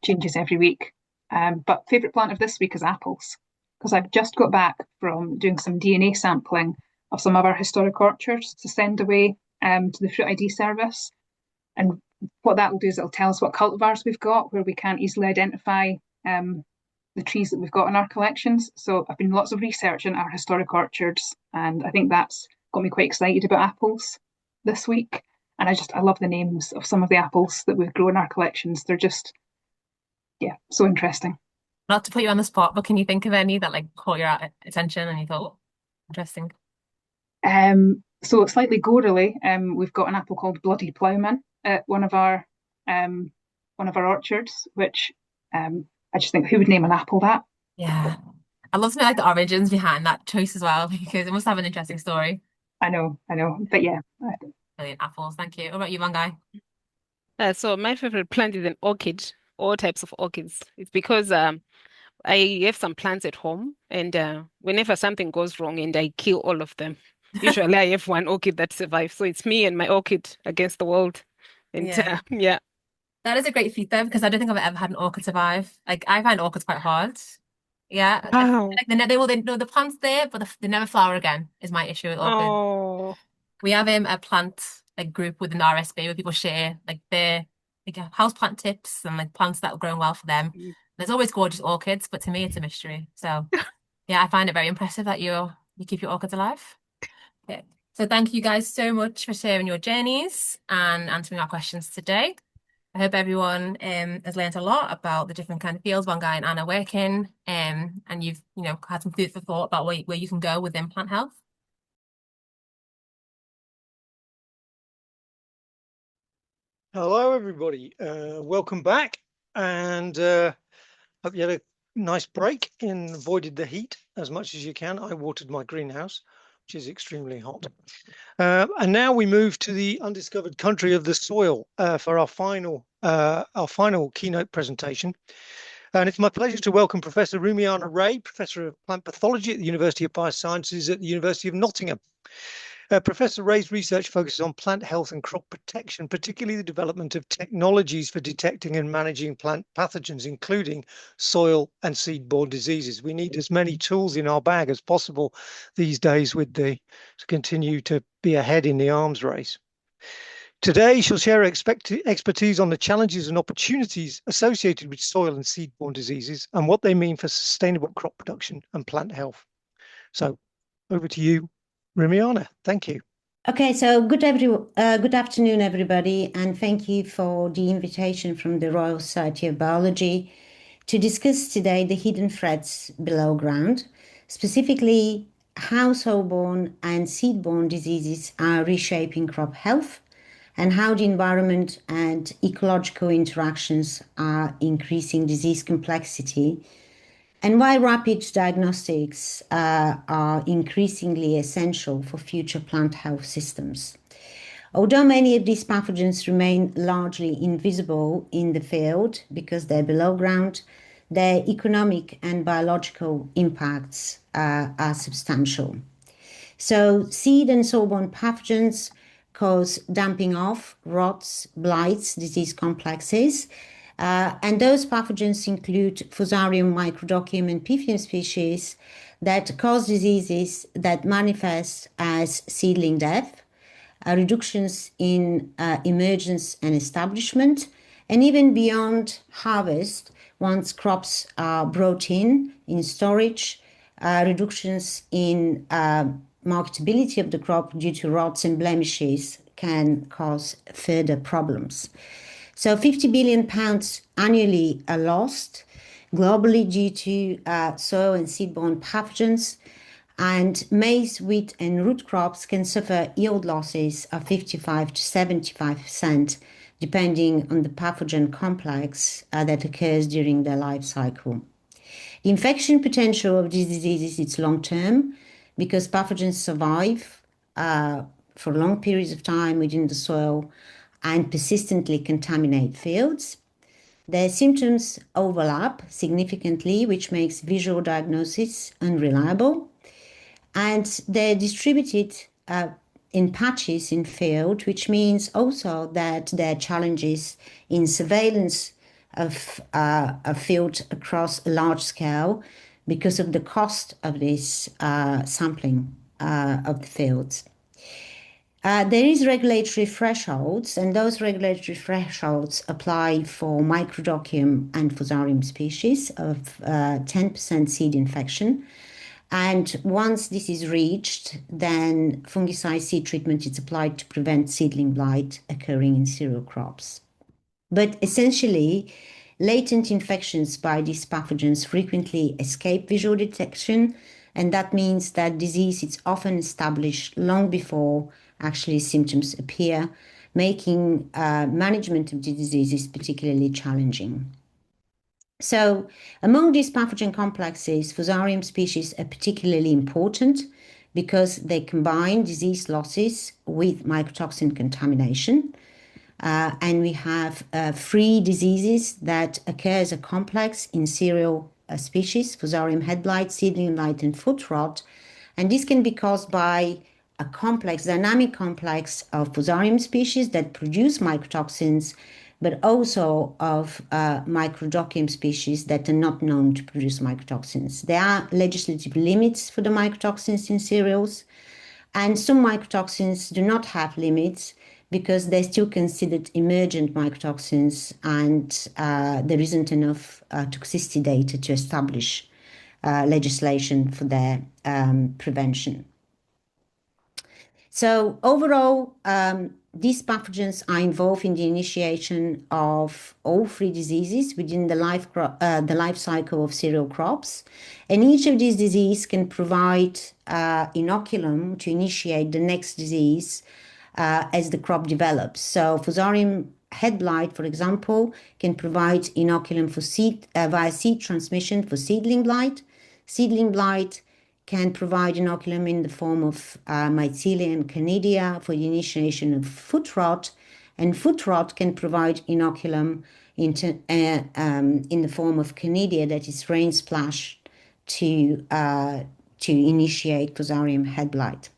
changes every week. But favourite plant of this week is apples, because I've just got back from doing some DNA sampling of some of our historic orchards to send away to the Fruit ID service. And what that will do is it'll tell us what cultivars we've got, where we can't easily identify the trees that we've got in our collections. So I've been lots of research in our historic orchards, and I think that's got me quite excited about apples this week. And I love the names of some of the apples that we've grown in our collections. They're just, yeah, so interesting. Not to put you on the spot, but can you think of any that like caught your attention and you thought, oh, interesting? So slightly gorily, we've got an apple called Bloody Ploughman at one of our orchards, which I just think, who would name an apple that? Yeah, I love to know like the origins behind that choice as well, because it must have an interesting story. I know, but yeah. Brilliant apples, thank you. What about you, one guy? So my favorite plant is an orchid, all types of orchids. It's because I have some plants at home, and whenever something goes wrong and I kill all of them, usually I have one orchid that survives. So it's me and my orchid against the world. And yeah. That is a great feat though, because I don't think I've ever had an orchid survive. Like I find orchids quite hard. Yeah. Wow. Like they know the plant's there, but they never flower again is my issue with orchids. Oh. We have a plant like group within RSB where people share like their house plant tips and like plants that are growing well for them. There's always gorgeous orchids, but to me it's a mystery. So yeah, I find it very impressive that you keep your orchids alive. Okay. So thank you guys so much for sharing your journeys and answering our questions today. I hope everyone has learned a lot about the different kind of fields Bongai and Anna work in, and you've had some food for thought about where you can go within plant health. Hello, everybody. Welcome back, and hope you had a nice break and avoided the heat as much as you can. I watered my greenhouse, which is extremely hot. And now we move to the undiscovered country of the soil for our final keynote presentation. And it's my pleasure to welcome Professor Rumiana Ray, Professor of Plant Pathology at the University of Biosciences at the University of Nottingham. Professor Ray's research focuses on plant health and crop protection, particularly the development of technologies for detecting and managing plant pathogens, including soil and seed-borne diseases. We need as many tools in our bag as possible these days to continue to be ahead in the arms race. Today, she'll share her expertise on the challenges and opportunities associated with soil and seed-borne diseases and what they mean for sustainable crop production and plant health. So over to you, Rumiana. Thank you. Okay, so good afternoon, everybody, and thank you for the invitation from the Royal Society of Biology to discuss today the hidden threats below ground, specifically how soil-borne and seed-borne diseases are reshaping crop health and how the environment and ecological interactions are increasing disease complexity, and why rapid diagnostics are increasingly essential for future plant health systems. Although many of these pathogens remain largely invisible in the field because they're below ground, their economic and biological impacts are substantial. So seed and soil-borne pathogens cause damping off, rots, blights, disease complexes, and those pathogens include Fusarium, Microdochium, and Pythium species that cause diseases that manifest as seedling death, reductions in emergence and establishment, and even beyond harvest, once crops are brought in storage, reductions in marketability of the crop due to rots and blemishes can cause further problems. So 50 billion pounds annually are lost globally due to soil and seed-borne pathogens, and maize, wheat and root crops can suffer yield losses of 55 to 75%, depending on the pathogen complex that occurs during their life cycle. The infection potential of these diseases is long-term because pathogens survive for long periods of time within the soil and persistently contaminate fields. Their symptoms overlap significantly, which makes visual diagnosis unreliable. And they're distributed in patches in field, which means also that there are challenges in surveillance of a field across a large scale because of the cost of this sampling of the fields. There is regulatory thresholds, and those regulatory thresholds apply for Microdochium and Fusarium species of 10% seed infection. And once this is reached, then fungicide seed treatment is applied to prevent seedling blight occurring in cereal crops. But essentially, latent infections by these pathogens frequently escape visual detection, and that means that disease is often established long before actually symptoms appear, making management of the disease is particularly challenging. So among these pathogen complexes, Fusarium species are particularly important because they combine disease losses with mycotoxin contamination. And we have 3 diseases that occur as a complex in cereal species, Fusarium head blight, seedling blight, and foot rot. And this can be caused by a complex, dynamic complex of Fusarium species that produce mycotoxins, but also of Microdochium species that are not known to produce mycotoxins. There are legislative limits for the mycotoxins in cereals, and some mycotoxins do not have limits because they're still considered emergent mycotoxins, and there isn't enough toxicity data to establish legislation for their prevention. So overall, these pathogens are involved in the initiation of all 3 diseases within the life cycle of cereal crops. And each of these diseases can provide inoculum to initiate the next disease as the crop develops. So Fusarium head blight, for example, can provide inoculum for via seed transmission for seedling blight. Seedling blight can provide inoculum in the form of mycelium canidia for the initiation of foot rot, and foot rot can provide inoculum in the form of canidia that is rain splashed to initiate Fusarium head blight.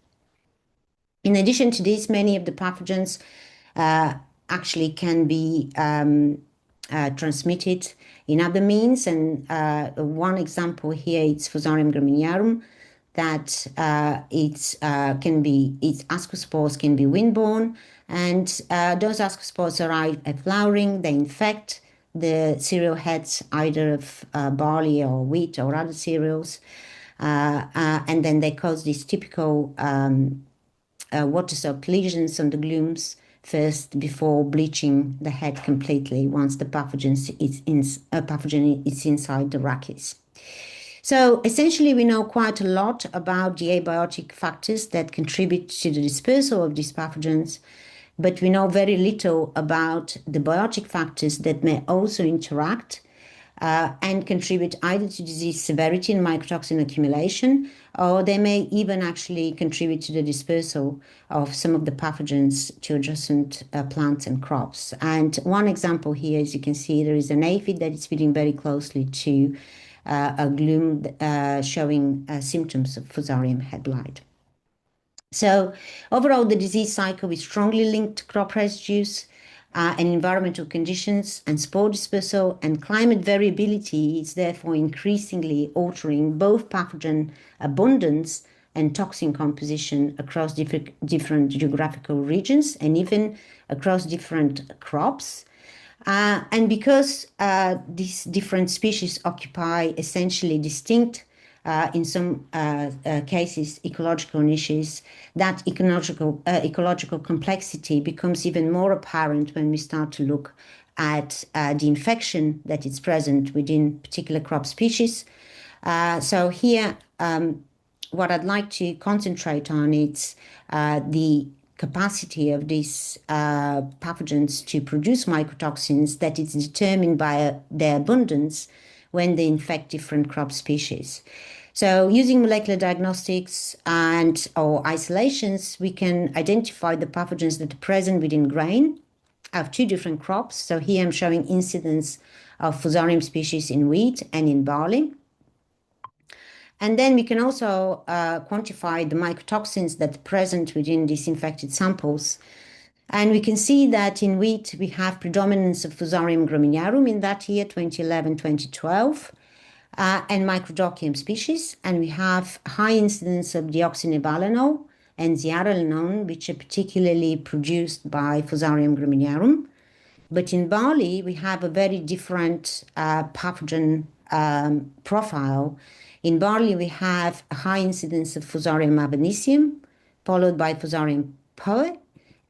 In addition to this, many of the pathogens actually can be transmitted in other means, and one example here is Fusarium graminearum, that its ascospores can be windborne, and those ascospores arrive at flowering, they infect the cereal heads either of barley or wheat or other cereals, and then they cause these typical water-soaked lesions on the glumes first before bleaching the head completely once the pathogen is inside the rachis. So essentially, we know quite a lot about the abiotic factors that contribute to the dispersal of these pathogens, but we know very little about the biotic factors that may also interact and contribute either to disease severity and mycotoxin accumulation, or they may even actually contribute to the dispersal of some of the pathogens to adjacent plants and crops. And one example here, as you can see, there is an aphid that is feeding very closely to a glume showing symptoms of Fusarium head blight. So overall, the disease cycle is strongly linked to crop residues and environmental conditions and spore dispersal, and climate variability is therefore increasingly altering both pathogen abundance and toxin composition across different geographical regions and even across different crops. And because these different species occupy essentially distinct, in some cases, ecological niches, that ecological complexity becomes even more apparent when we start to look at the infection that is present within particular crop species. So here, what I'd like to concentrate on is the capacity of these pathogens to produce mycotoxins that is determined by their abundance when they infect different crop species. So using molecular diagnostics or isolations, we can identify the pathogens that are present within grain have two different crops. So here I'm showing incidence of Fusarium species in wheat and in barley. And then we can also quantify the mycotoxins that are present within these infected samples. And we can see that in wheat, we have predominance of Fusarium graminearum in that year, 2011, 2012, and Microdochium species. And we have high incidence of deoxynivalenol and zearalenone, which are particularly produced by Fusarium graminearum. But in barley, we have a very different pathogen profile. In barley, we have a high incidence of Fusarium avanicium, followed by Fusarium poe,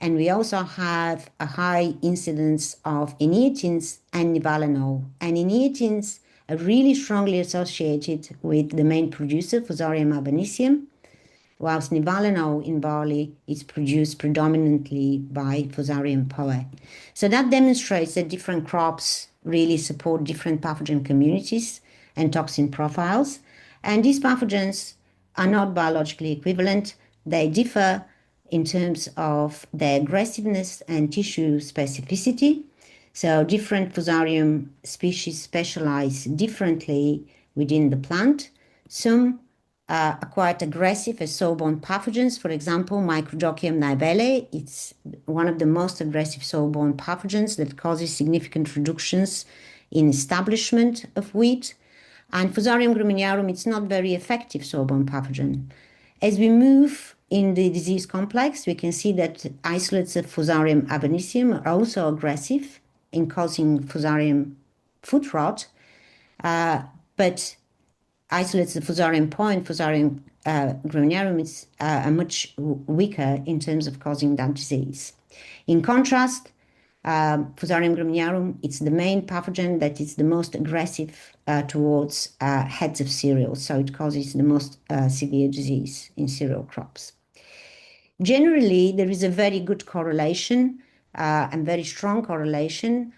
and we also have a high incidence of inietins and nivalenol. And inietins are really strongly associated with the main producer, Fusarium avanicium, whilst nivalenol in barley is produced predominantly by Fusarium poe. So that demonstrates that different crops really support different pathogen communities and toxin profiles. And these pathogens are not biologically equivalent. They differ in terms of their aggressiveness and tissue specificity. So different Fusarium species specialize differently within the plant. Some are quite aggressive as soil-borne pathogens. For example, Microdochium nivelle, it's one of the most aggressive soil-borne pathogens that causes significant reductions in establishment of wheat. And Fusarium graminearum, it's not very effective soil-borne pathogen. As we move in the disease complex, we can see that isolates of Fusarium avanicium are also aggressive in causing Fusarium foot rot, but isolates of Fusarium poe and Fusarium graminearum are much weaker in terms of causing that disease. In contrast, Fusarium graminearum, it's the main pathogen that is the most aggressive towards heads of cereals, so it causes the most severe disease in cereal crops. Generally, there is a very good correlation and very strong correlation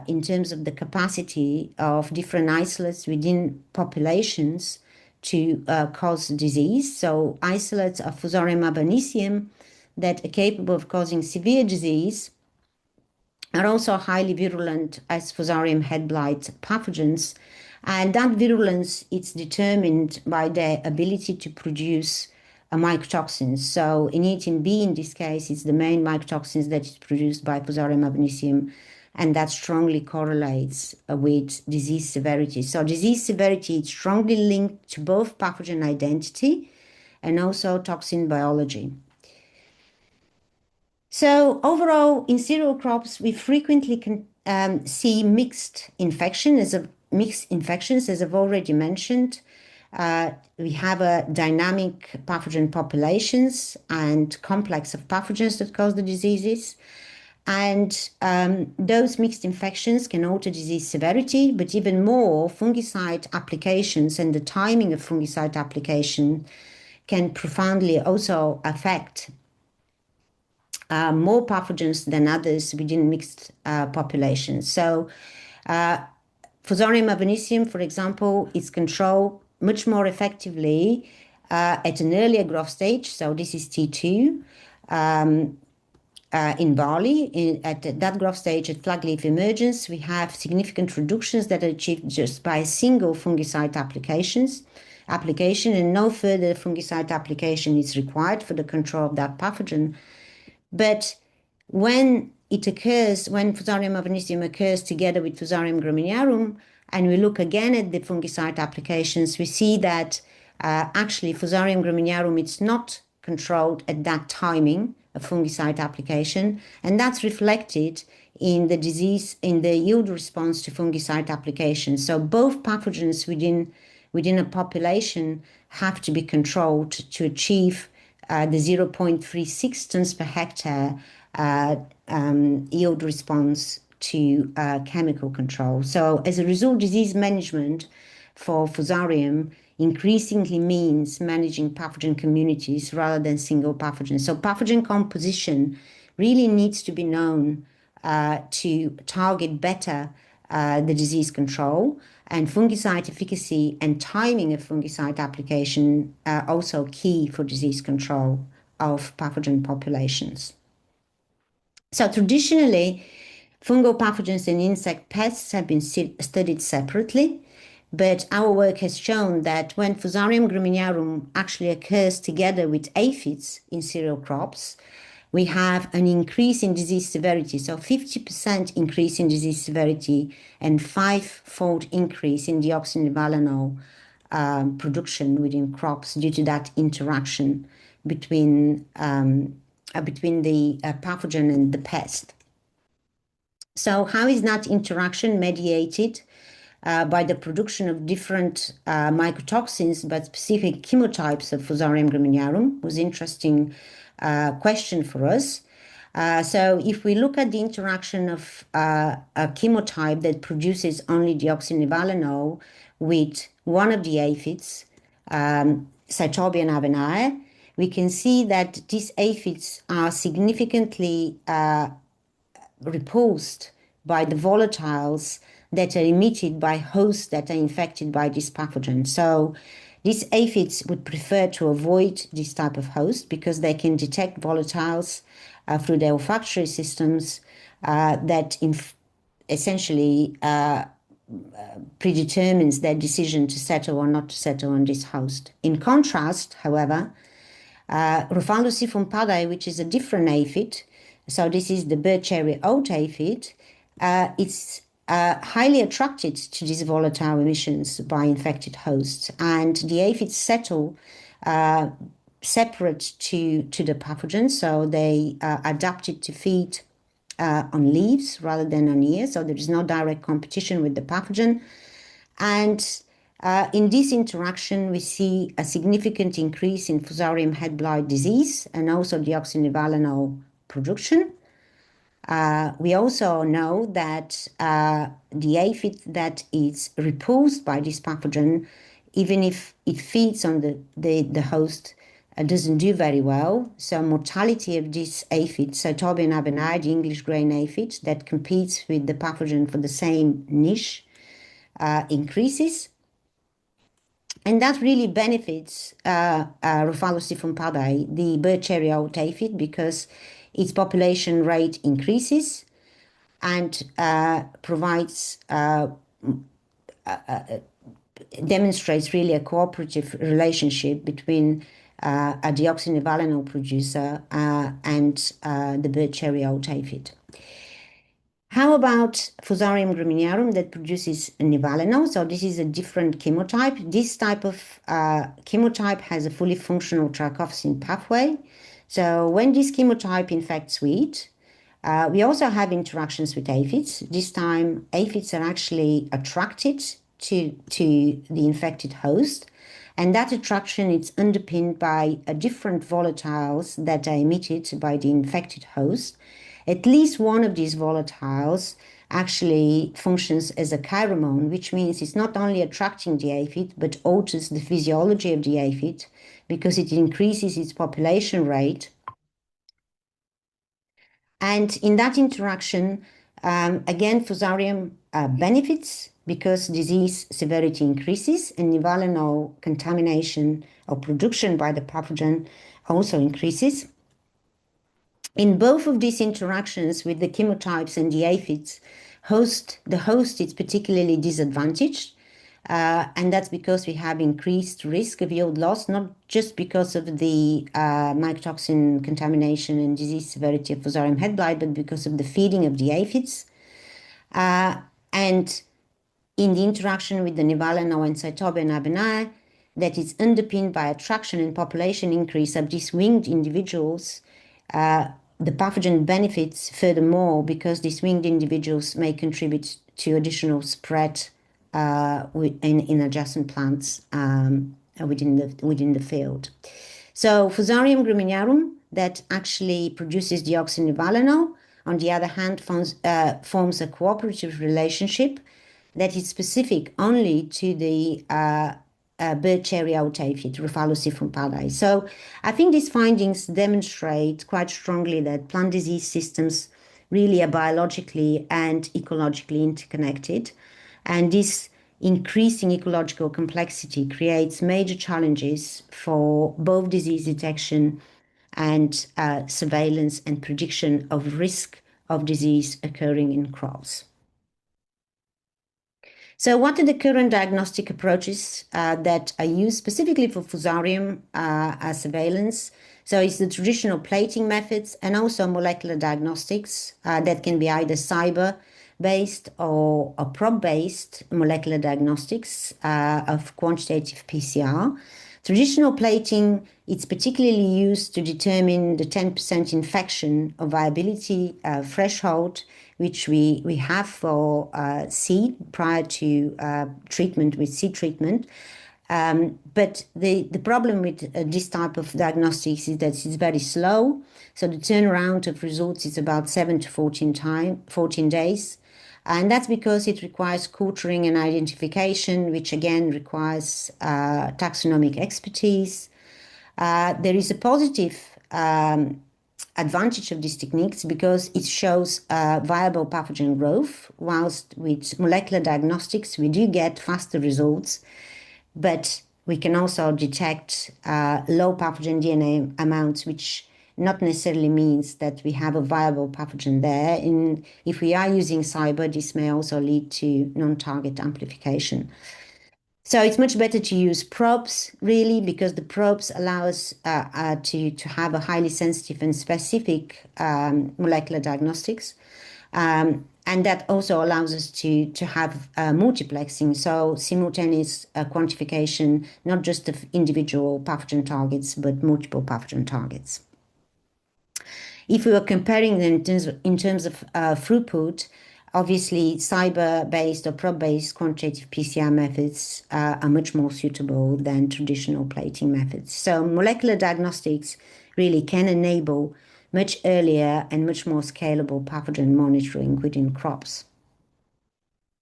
in terms of the capacity of different isolates within populations to cause disease. So isolates of Fusarium avanicium that are capable of causing severe disease are also highly virulent as Fusarium head blight pathogens. And that virulence is determined by their ability to produce mycotoxins. So initin B in this case is the main mycotoxins that is produced by Fusarium avanicium, and that strongly correlates with disease severity. So disease severity is strongly linked to both pathogen identity and also toxin biology. So overall, in cereal crops, we frequently see mixed infections, as I've already mentioned. We have a dynamic pathogen populations and complex of pathogens that cause the diseases. And those mixed infections can alter disease severity, but even more, fungicide applications and the timing of fungicide application can profoundly also affect more pathogens than others within mixed populations. So Fusarium avanicium, for example, is controlled much more effectively at an earlier growth stage. So this is T2 in barley. At that growth stage, at flag leaf emergence, we have significant reductions that are achieved just by a single fungicide application, and no further fungicide application is required for the control of that pathogen. But when it occurs, when Fusarium avanicium occurs together with Fusarium graminearum, and we look again at the fungicide applications, we see that actually Fusarium graminearum, it's not controlled at that timing of fungicide application, and that's reflected in the disease, in the yield response to fungicide application. So both pathogens within a population have to be controlled to achieve the 0.36 tons per hectare yield response to chemical control. So as a result, disease management for Fusarium increasingly means managing pathogen communities rather than single pathogens. So pathogen composition really needs to be known to target better the disease control, and fungicide efficacy and timing of fungicide application are also key for disease control of pathogen populations. So traditionally, fungal pathogens and insect pests have been studied separately, but our work has shown that when Fusarium graminearum actually occurs together with aphids in cereal crops, we have an increase in disease severity, so 50% increase in disease severity and 5-fold increase in deoxynivalenol production within crops due to that interaction between the pathogen and the pest. So how is that interaction mediated? By the production of different mycotoxins, but specific chemotypes of Fusarium graminearum was an interesting question for us. So if we look at the interaction of a chemotype that produces only deoxynivalenol with one of the aphids, Cytobian avenae, we can see that these aphids are significantly repulsed by the volatiles that are emitted by hosts that are infected by this pathogen. So these aphids would prefer to avoid this type of host because they can detect volatiles through their olfactory systems that essentially predetermines their decision to settle or not to settle on this host. In contrast, however, Ruffalosiphum paddae, which is a different aphid, so this is the bird cherry oat aphid, it's highly attracted to these volatile emissions by infected hosts, and the aphids settle separate to the pathogen, so they adapted to feed on leaves rather than on ears, so there is no direct competition with the pathogen. And in this interaction, we see a significant increase in Fusarium head blight disease and also deoxynivalenol production. We also know that the aphid that is repulsed by this pathogen, even if it feeds on the host, doesn't do very well. So mortality of this aphid, Cytobian avenae, the English grain aphid, that competes with the pathogen for the same niche, increases. And that really benefits Ruffalosiphum paddae, the bird cherry oat aphid, because its population rate increases and provides demonstrates really a cooperative relationship between a deoxynivalenol producer and the bird cherry oat aphid. How about Fusarium graminearum that produces nivalenol? So this is a different chemotype. This type of chemotype has a fully functional trichophysine pathway. So when this chemotype infects wheat, we also have interactions with aphids. This time, aphids are actually attracted to the infected host, and that attraction is underpinned by different volatiles that are emitted by the infected host. At least one of these volatiles actually functions as a chiromone, which means it's not only attracting the aphid, but alters the physiology of the aphid because it increases its population rate. And in that interaction, again, Fusarium benefits because disease severity increases and nivalenol contamination or production by the pathogen also increases. In both of these interactions with the chemotypes and the aphids, the host is particularly disadvantaged, and that's because we have increased risk of yield loss, not just because of the mycotoxin contamination and disease severity of Fusarium head blight, but because of the feeding of the aphids. And in the interaction with the nivalenol and Cytobian avenae, that is underpinned by attraction and population increase of these winged individuals, the pathogen benefits furthermore because these winged individuals may contribute to additional spread in adjacent plants within the field. So Fusarium graminearum that actually produces deoxynivalenol, on the other hand, forms a cooperative relationship that is specific only to the bird cherry oat aphid, Ruffalosiphum paddae. So I think these findings demonstrate quite strongly that plant disease systems really are biologically and ecologically interconnected. And this increasing ecological complexity creates major challenges for both disease detection and surveillance and prediction of risk of disease occurring in crops. So what are the current diagnostic approaches that are used specifically for Fusarium surveillance? So it's the traditional plating methods and also molecular diagnostics that can be either cyber-based or probe-based molecular diagnostics of quantitative PCR. Traditional plating, it's particularly used to determine the 10% infection or viability threshold, which we have for seed prior to treatment with seed treatment. But the problem with this type of diagnostics is that it's very slow. So the turnaround of results is about 7 to 14 days. And that's because it requires culturing and identification, which again requires taxonomic expertise. There is a positive advantage of these techniques because it shows viable pathogen growth, whilst with molecular diagnostics we do get faster results, but we can also detect low pathogen DNA amounts, which not necessarily means that we have a viable pathogen there. And if we are using cyber, this may also lead to non-target amplification. So it's much better to use probes, really, because the probes allow us to have a highly sensitive and specific molecular diagnostics. And that also allows us to have multiplexing, so simultaneous quantification, not just of individual pathogen targets, but multiple pathogen targets. If we were comparing them in terms of throughput, obviously cyber-based or probe-based quantitative PCR methods are much more suitable than traditional plating methods. So molecular diagnostics really can enable much earlier and much more scalable pathogen monitoring within crops.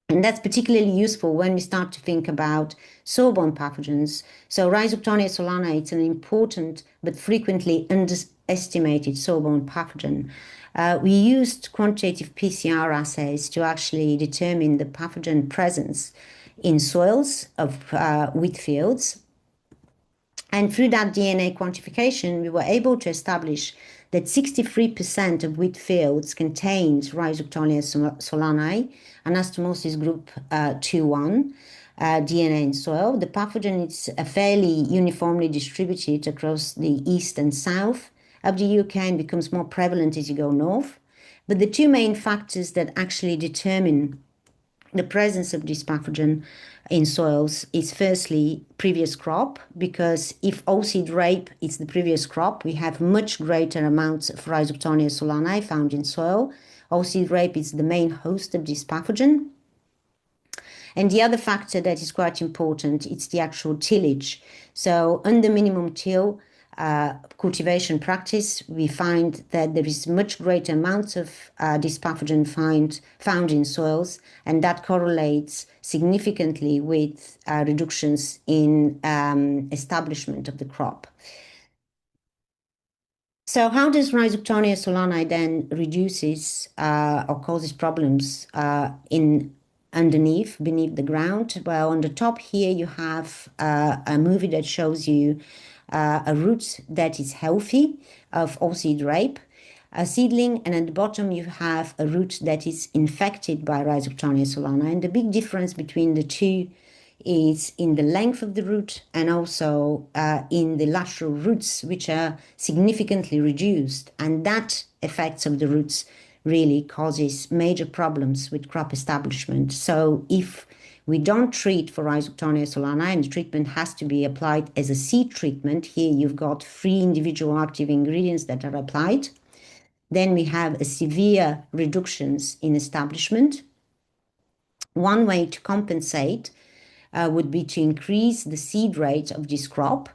And that's particularly useful when we start to think about soil-borne pathogens. So Rhizoctonia solana, it's an important but frequently underestimated soil-borne pathogen. We used quantitative PCR assays to actually determine the pathogen presence in soils of wheat fields. And through that DNA quantification, we were able to establish that 63% of wheat fields contained Rhizoctonia solanae, anastomosis group 2-1 DNA in soil. The pathogen is fairly uniformly distributed across the east and south of the UK and becomes more prevalent as you go north. But the two main factors that actually determine the presence of this pathogen in soils is firstly previous crop, because if all-seed rape is the previous crop, we have much greater amounts of Rhizoctonia solanae found in soil. All-seed rape is the main host of this pathogen. And the other factor that is quite important, it's the actual tillage. So under minimum till cultivation practice, we find that there is much greater amounts of this pathogen found in soils, and that correlates significantly with reductions in establishment of the crop. So how does Rhizoctonia solanae then reduces or causes problems beneath the ground? Well, on the top here you have a movie that shows you a root that is healthy of all-seed rape, a seedling, and at the bottom you have a root that is infected by Rhizoctonia solanae. And the big difference between the two is in the length of the root and also in the lateral roots, which are significantly reduced. And that effects of the roots really causes major problems with crop establishment. So if we don't treat for Rhizoctonia solanae, and the treatment has to be applied as a seed treatment, here you've got 3 individual active ingredients that are applied, then we have a severe reductions in establishment. One way to compensate would be to increase the seed rate of this crop,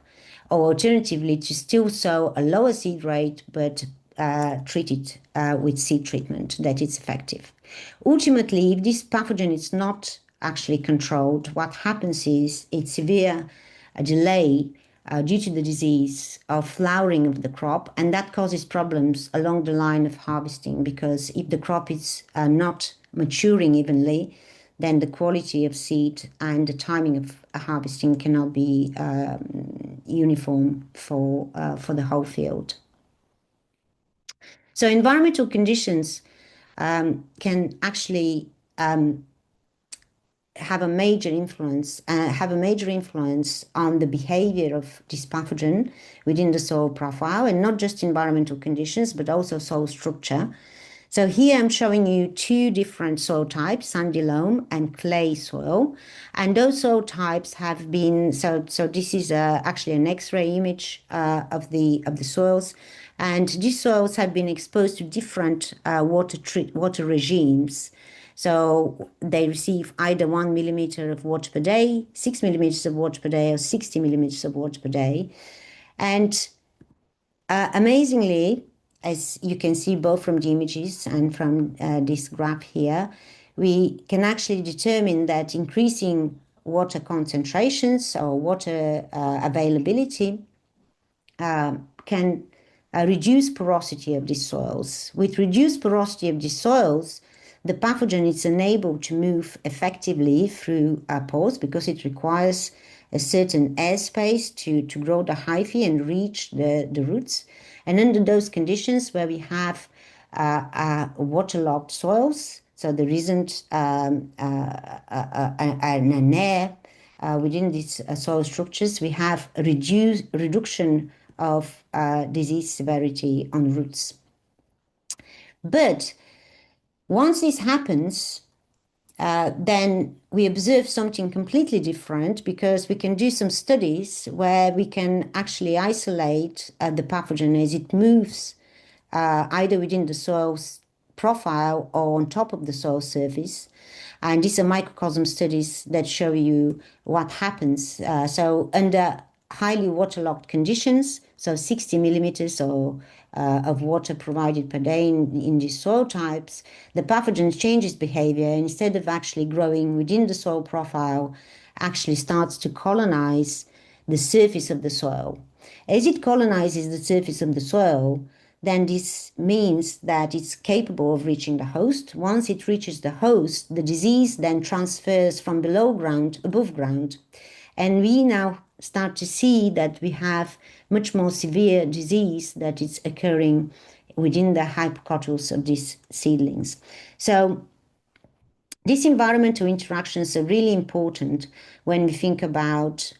or alternatively to still sow a lower seed rate but treat it with seed treatment that is effective. Ultimately, if this pathogen is not actually controlled, what happens is it's severe delay due to the disease of flowering of the crop, and that causes problems along the line of harvesting, because if the crop is not maturing evenly, then the quality of seed and the timing of harvesting cannot be uniform for the whole field. So environmental conditions can actually have a major influence on the behavior of this pathogen within the soil profile, and not just environmental conditions, but also soil structure. So here I'm showing you two different soil types, sandy loam and clay soil. And those soil types have been, so this is actually an X-ray image of the soils. And these soils have been exposed to different water regimes. So they receive either 1 millimeter of water per day, 6 millimeters of water per day, or 60 millimeters of water per day. And amazingly, as you can see both from the images and from this graph here, we can actually determine that increasing water concentrations or water availability can reduce porosity of these soils. With reduced porosity of these soils, the pathogen is unable to move effectively through pores because it requires a certain airspace to grow the hyphae and reach the roots. And under those conditions where we have waterlogged soils, so there isn't an air within these soil structures, we have a reduction of disease severity on roots. But once this happens, then we observe something completely different, because we can do some studies where we can actually isolate the pathogen as it moves either within the soil's profile or on top of the soil surface. And these are microcosm studies that show you what happens. So under highly waterlogged conditions, so 60 millimeters of water provided per day in these soil types, the pathogen changes behavior. Instead of actually growing within the soil profile, actually starts to colonize the surface of the soil. As it colonizes the surface of the soil, then this means that it's capable of reaching the host. Once it reaches the host, the disease then transfers from below ground above ground. And we now start to see that we have much more severe disease that is occurring within the hypocotyls of these seedlings. So these environmental interactions are really important when we think about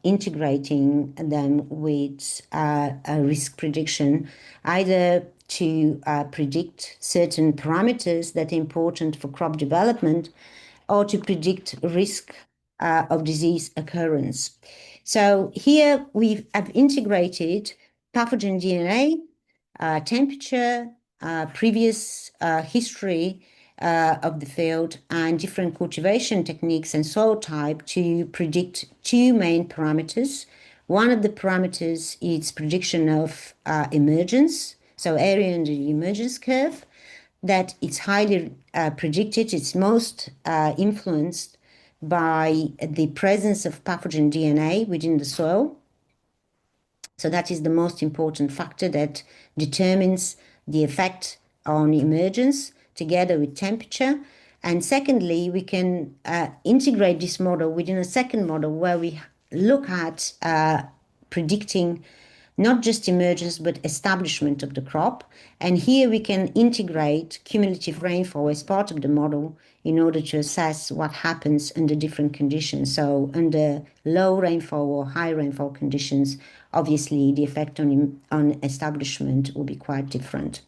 integrating them with a risk prediction, either to predict certain parameters that are important for crop development, or to predict risk of disease occurrence. So here we have integrated pathogen DNA, temperature, previous history of the field, and different cultivation techniques and soil type to predict two main parameters. One of the parameters is prediction of emergence, so area under the emergence curve, that it's highly predicted. It's most influenced by the presence of pathogen DNA within the soil. So that is the most important factor that determines the effect on emergence, together with temperature. And secondly, we can integrate this model within a second model where we look at predicting not just emergence, but establishment of the crop. And here we can integrate cumulative rainfall as part of the model in order to assess what happens under different conditions. So under low rainfall or high rainfall conditions, obviously the effect on establishment will be quite different.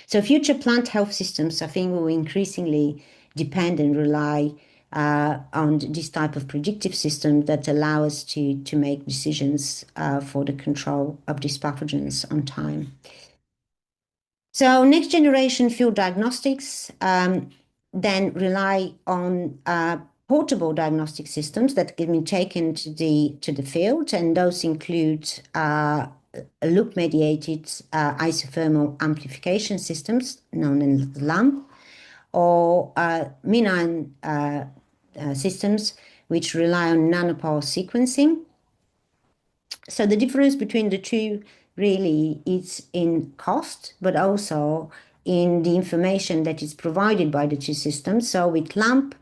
So future plant health systems, I think, will increasingly depend and rely on this type of predictive system that allow us to make decisions for the control of these pathogens on time. So next generation field diagnostics then rely on portable diagnostic systems that can be taken to the field, and those include loop-mediated isothermal amplification systems, known as LAMP, or MinION systems, which rely on nanopore sequencing. So the difference between the two really is in cost, but also in the information that is provided by the two systems. So with LAMP,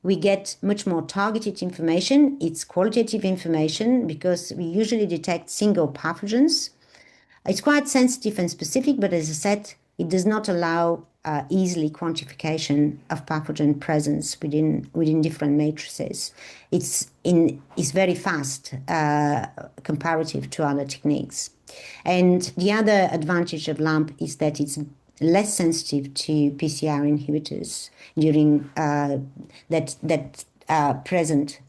we get much more targeted information. It's qualitative information because we usually detect single pathogens. It's quite sensitive and specific, but as I said, it does not allow easily quantification of pathogen presence within different matrices. It's very fast comparative to other techniques. And the other advantage of LAMP is that it's less sensitive to PCR inhibitors during present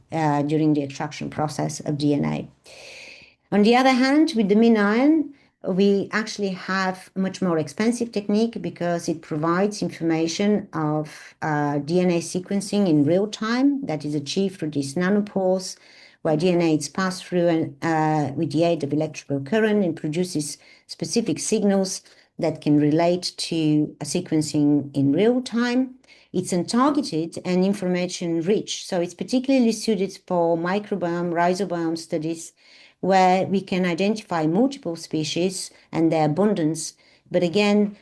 during the extraction process of DNA. On the other hand, with the MinION, we actually have a much more expensive technique because it provides information of DNA sequencing in real time that is achieved through these nanopores, where DNA is passed through and with the aid of electrical current and produces specific signals that can relate to a sequencing in real time. It's untargeted and information rich, so it's particularly suited for microbiome, rhizobiome studies, where we can identify multiple species and their abundance. But again,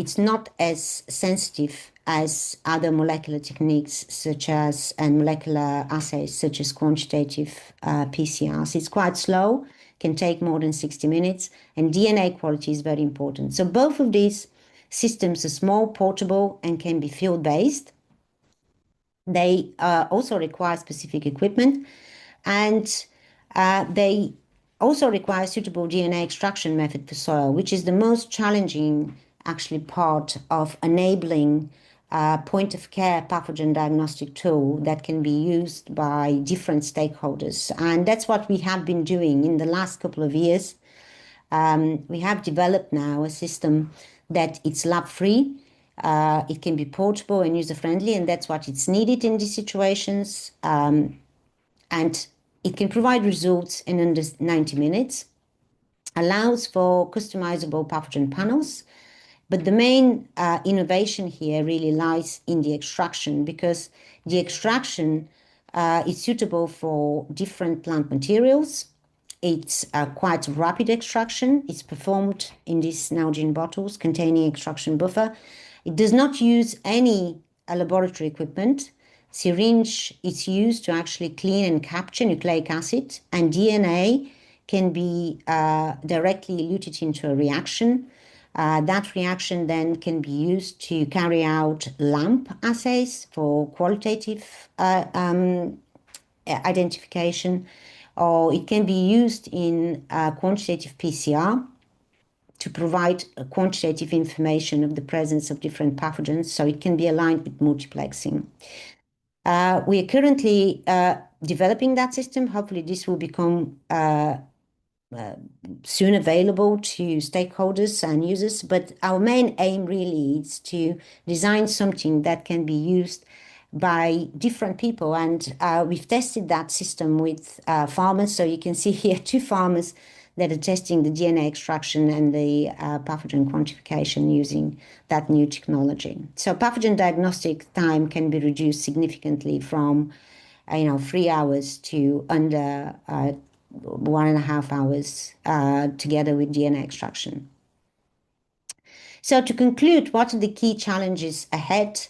it's not as sensitive as other molecular techniques and molecular assays such as quantitative PCRs. It's quite slow, can take more than 60 minutes, and DNA quality is very important. So both of these systems are small, portable, and can be field-based. They also require specific equipment, and they also require suitable DNA extraction method for soil, which is the most challenging actually part of enabling point-of-care pathogen diagnostic tool that can be used by different stakeholders. And that's what we have been doing in the last couple of years. We have developed now a system that it's lab-free, it can be portable and user-friendly, and that's what it's needed in these situations. And it can provide results in under 90 minutes, allows for customizable pathogen panels. But the main innovation here really lies in the extraction, because the extraction is suitable for different plant materials. It's quite rapid extraction. It's performed in these Nalgene bottles containing extraction buffer. It does not use any laboratory equipment. Syringe is used to actually clean and capture nucleic acid, and DNA can be directly eluted into a reaction. That reaction then can be used to carry out LAMP assays for qualitative identification, or it can be used in quantitative PCR to provide quantitative information of the presence of different pathogens, so it can be aligned with multiplexing. We are currently developing that system. Hopefully this will become soon available to stakeholders and users, but our main aim really is to design something that can be used by different people. And we've tested that system with farmers. So you can see here 2 farmers that are testing the DNA extraction and the pathogen quantification using that new technology. So pathogen diagnostic time can be reduced significantly from 3 hours to under 1.5 hours together with DNA extraction. So to conclude, what are the key challenges ahead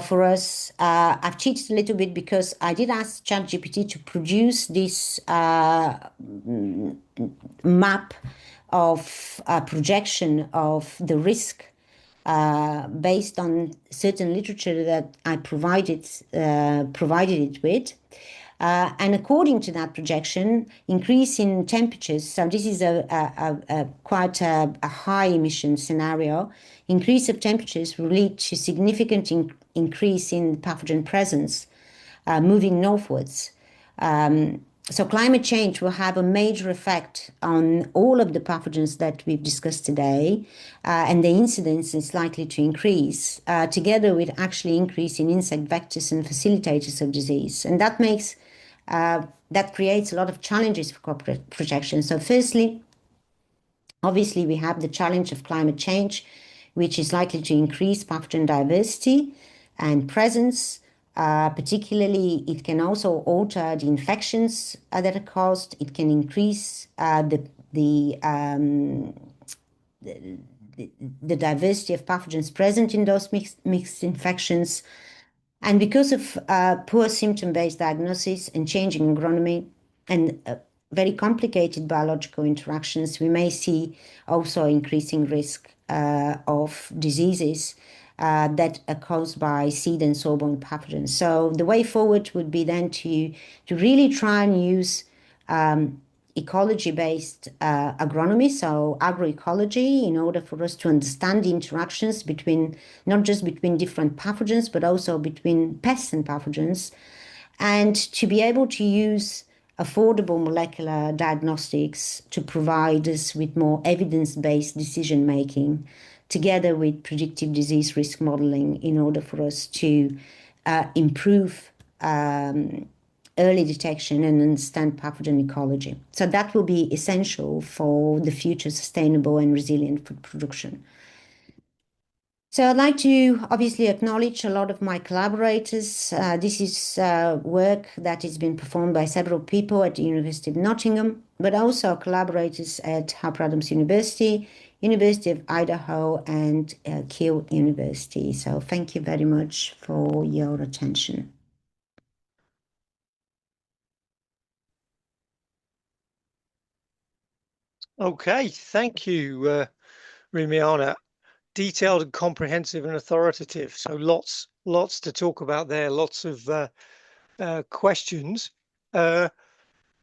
for us? I've cheated a little bit because I did ask ChatGPT to produce this map of projection of the risk based on certain literature that I provided it with. And according to that projection, increase in temperatures, so this is quite a high emission scenario, increase of temperatures will lead to significant increase in pathogen presence, moving northwards. So climate change will have a major effect on all of the pathogens that we've discussed today, and the incidence is likely to increase, together with actually increase in insect vectors and facilitators of disease. And that creates a lot of challenges for corporate projection. So firstly, obviously we have the challenge of climate change, which is likely to increase pathogen diversity and presence. Particularly, it can also alter the infections that are caused. It can increase the diversity of pathogens present in those mixed infections. And because of poor symptom-based diagnosis and changing agronomy and very complicated biological interactions, we may see also increasing risk of diseases that are caused by seed and soil-borne pathogens. So the way forward would be then to really try and use ecology-based agronomy, so agroecology, in order for us to understand the interactions between, not just between different pathogens, but also between pests and pathogens, and to be able to use affordable molecular diagnostics to provide us with more evidence-based decision-making, together with predictive disease risk modeling, in order for us to improve early detection and understand pathogen ecology. So that will be essential for the future sustainable and resilient food production. So I'd like to obviously acknowledge a lot of my collaborators. This is work that has been performed by several people at the University of Nottingham, but also collaborators at Harper Adams University, University of Idaho, and Keele University. So thank you very much for your attention. Okay, thank you, Rumiana. Detailed and comprehensive and authoritative. So lots to talk about there, lots of questions.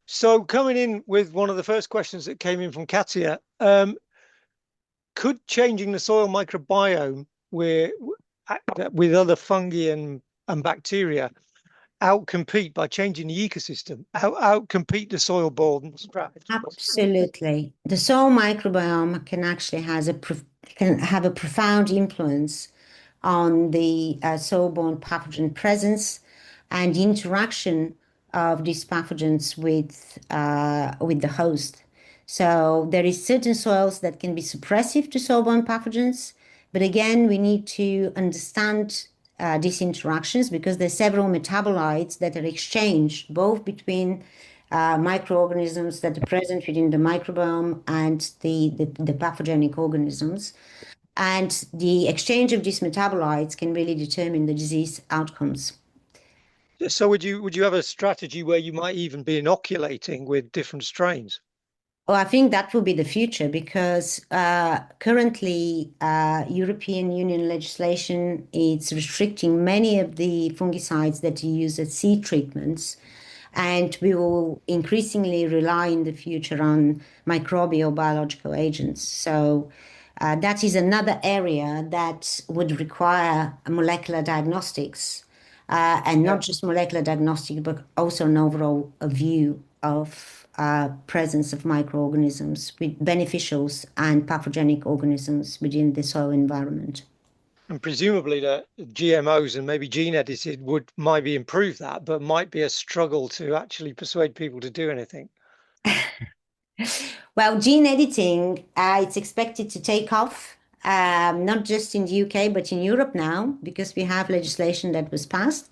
So coming in with one of the first questions that came in from Katia, could changing the soil microbiome with other fungi and bacteria outcompete, by changing the ecosystem, outcompete the soil-borne strategy? Absolutely. The soil microbiome can actually can have a profound influence on the soil-borne pathogen presence and the interaction of these pathogens with the host. So there is certain soils that can be suppressive to soil-borne pathogens, but again, we need to understand these interactions, because there's several metabolites that are exchanged both between microorganisms that are present within the microbiome and the pathogenic organisms. And the exchange of these metabolites can really determine the disease outcomes. So would you have a strategy where you might even be inoculating with different strains? Well, I think that will be the future, because currently European Union legislation is restricting many of the fungicides that you use as seed treatments, and we will increasingly rely in the future on microbial biological agents. So that is another area that would require molecular diagnostics, and not just molecular diagnostics, but also an overall view of presence of microorganisms with beneficials and pathogenic organisms within the soil environment. And presumably the GMOs and maybe gene edited might be improve that, but might be a struggle to actually persuade people to do anything. Well, gene editing, it's expected to take off, not just in the UK, but in Europe now, because we have legislation that was passed.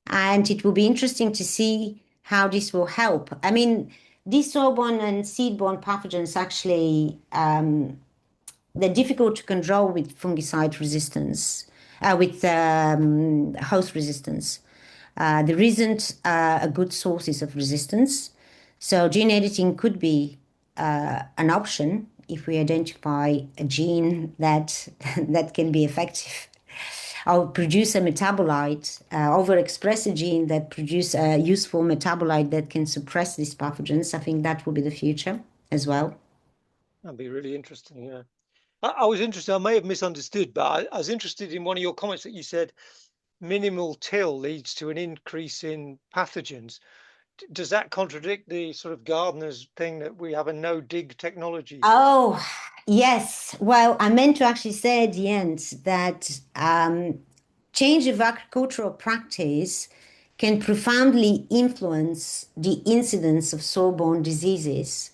And it will be interesting to see how this will help. I mean, these soil-borne and seed-borne pathogens actually, they're difficult to control with fungicide resistance, with host resistance. There isn't a good sources of resistance. So gene editing could be an option if we identify a gene that can be effective, or produce a metabolite, overexpress a gene that produce a useful metabolite that can suppress these pathogens. I think that will be the future as well. That'd be really interesting, yeah. I was interested, I may have misunderstood, but I was interested in one of your comments that you said minimal till leads to an increase in pathogens. Does that contradict the sort of gardener's thing that we have a no-dig technology? Oh, yes. Well, I meant to actually say at the end that change of agricultural practice can profoundly influence the incidence of soil-borne diseases.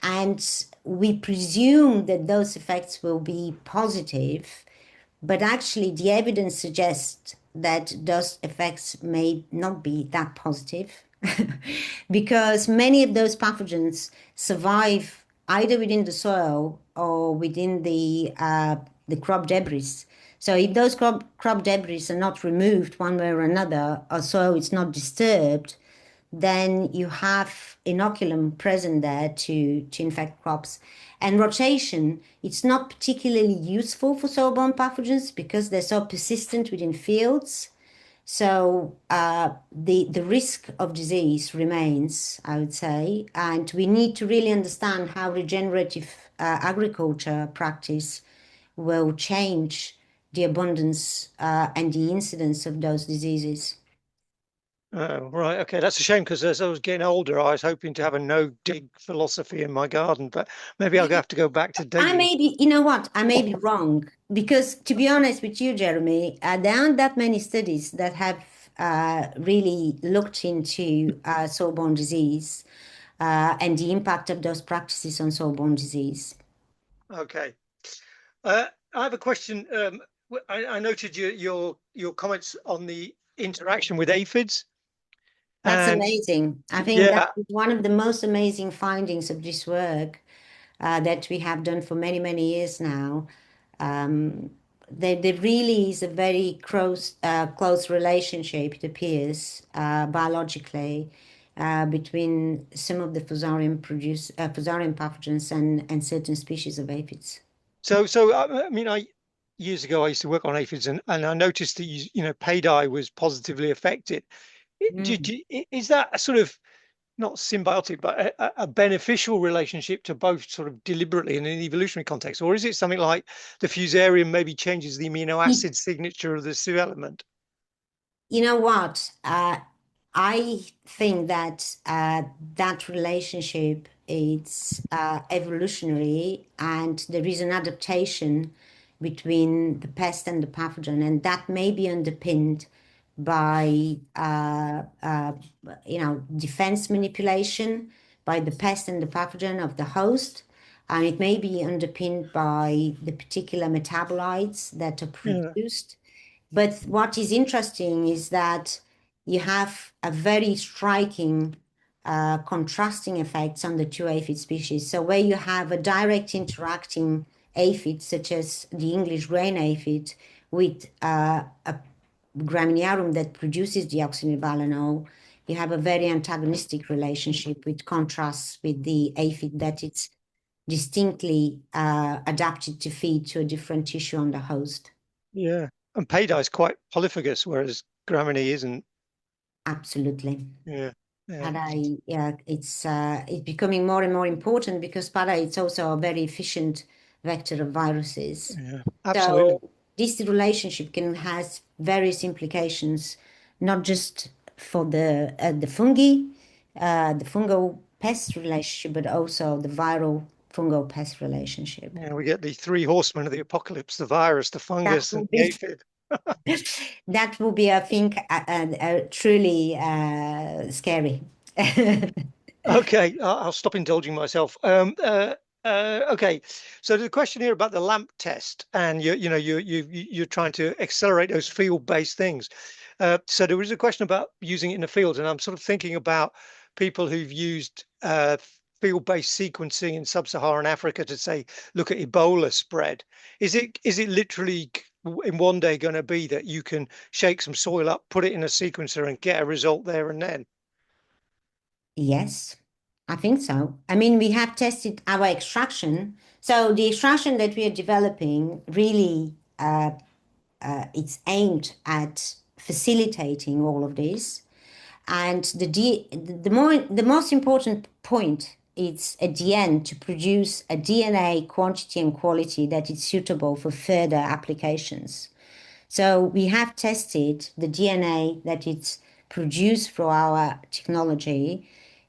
And we presume that those effects will be positive, but actually the evidence suggests that those effects may not be that positive because many of those pathogens survive either within the soil or within the crop debris. So if those crop debris are not removed one way or another, or soil is not disturbed, then you have inoculum present there to infect crops. And rotation, it's not particularly useful for soil-borne pathogens because they're so persistent within fields. So the risk of disease remains, I would say, and we need to really understand how regenerative agriculture practice will change the abundance and the incidence of those diseases. Oh, right. Okay. That's a shame because as I was getting older, I was hoping to have a no-dig philosophy in my garden, but maybe I'll have to go back to digging. I may be, you know what, I may be wrong because to be honest with you, Jeremy, there aren't that many studies that have really looked into soil-borne disease and the impact of those practices on soil-borne disease. Okay. I have a question. I noted your comments on the interaction with aphids. That's And amazing. I think yeah, that is one of the most amazing findings of this work that we have done for many, many years now. There really is a very close relationship, it appears, biologically, between some of the fusarium pathogens and certain species of aphids. So I mean, years ago I used to work on aphids, and I noticed that paydi was positively affected. Is that a sort of not symbiotic, but a beneficial relationship to both sort of deliberately in an evolutionary context, or is it something like the fusarium maybe changes the amino acid signature of the Sioux element? You know what? I think that that relationship is evolutionary, and there is an adaptation between the pest and the pathogen, and that may be underpinned by defense manipulation by the pest and the pathogen of the host, and it may be underpinned by the particular metabolites that are produced. But what is interesting is that you have a very striking contrasting effects on the two aphid species. So where you have a direct interacting aphid, such as the English grain aphid, with a Graminearum that produces deoxynivalenol, you have a very antagonistic relationship, which contrasts with the aphid that it's distinctly adapted to feed to a different tissue on the host. Yeah, and paydi is quite polyphagous, whereas Gramine isn't. Absolutely. Yeah. Paydi, it's becoming more and more important because paydi is also a very efficient vector of viruses. Yeah, absolutely. So this relationship can has various implications, not just for the fungi, the fungal pest relationship, but also the viral fungal pest relationship. Yeah, we get the three horsemen of the apocalypse: the virus, the fungus, and the aphid. That will be, I think, truly scary. Okay, I'll stop indulging myself. Okay, so the question here about the LAMP test, and you're trying to accelerate those field-based things. So there was a question about using it in the field, and I'm sort of thinking about people who've used field-based sequencing in sub-Saharan Africa to say, look at Ebola spread. Is it literally in one day going to be that you can shake some soil up, put it in a sequencer, and get a result there and then? Yes, I think so. I mean, we have tested our extraction. So the extraction that we are developing really, it's aimed at facilitating all of this. And the most important point is at the end to produce a DNA quantity and quality that is suitable for further applications. So we have tested the DNA that it's produced through our technology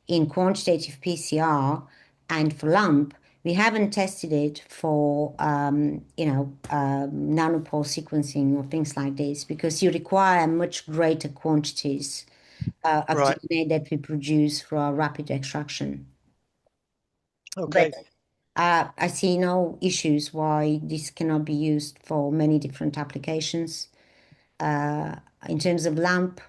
in quantitative PCR, and for LAMP, we haven't tested it for nanopore sequencing or things like this because you require much greater quantities of DNA that we produce for our rapid extraction. Okay. But I see no issues why this cannot be used for many different applications. In terms of LAMP,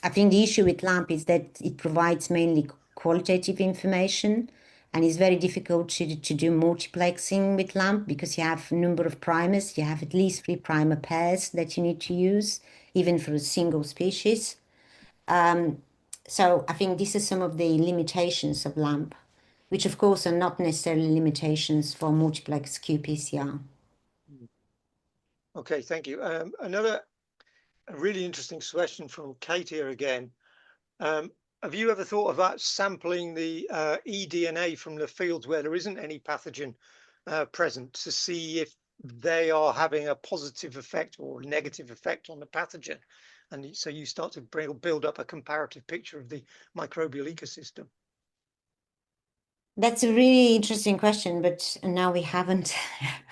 I think the issue with LAMP is that it provides mainly qualitative information, and it's very difficult to do multiplexing with LAMP because you have a number of primers. You have at least 3 primer pairs that you need to use, even for a single species. So I think this is some of the limitations of LAMP, which of course are not necessarily limitations for multiplex qPCR. Okay, thank you. Another really interesting question from Kate here again. Have you ever thought about sampling the eDNA from the fields where there isn't any pathogen present to see if they are having a positive effect or negative effect on the pathogen? And so you start to build up a comparative picture of the microbial ecosystem. That's a really interesting question, but now we haven't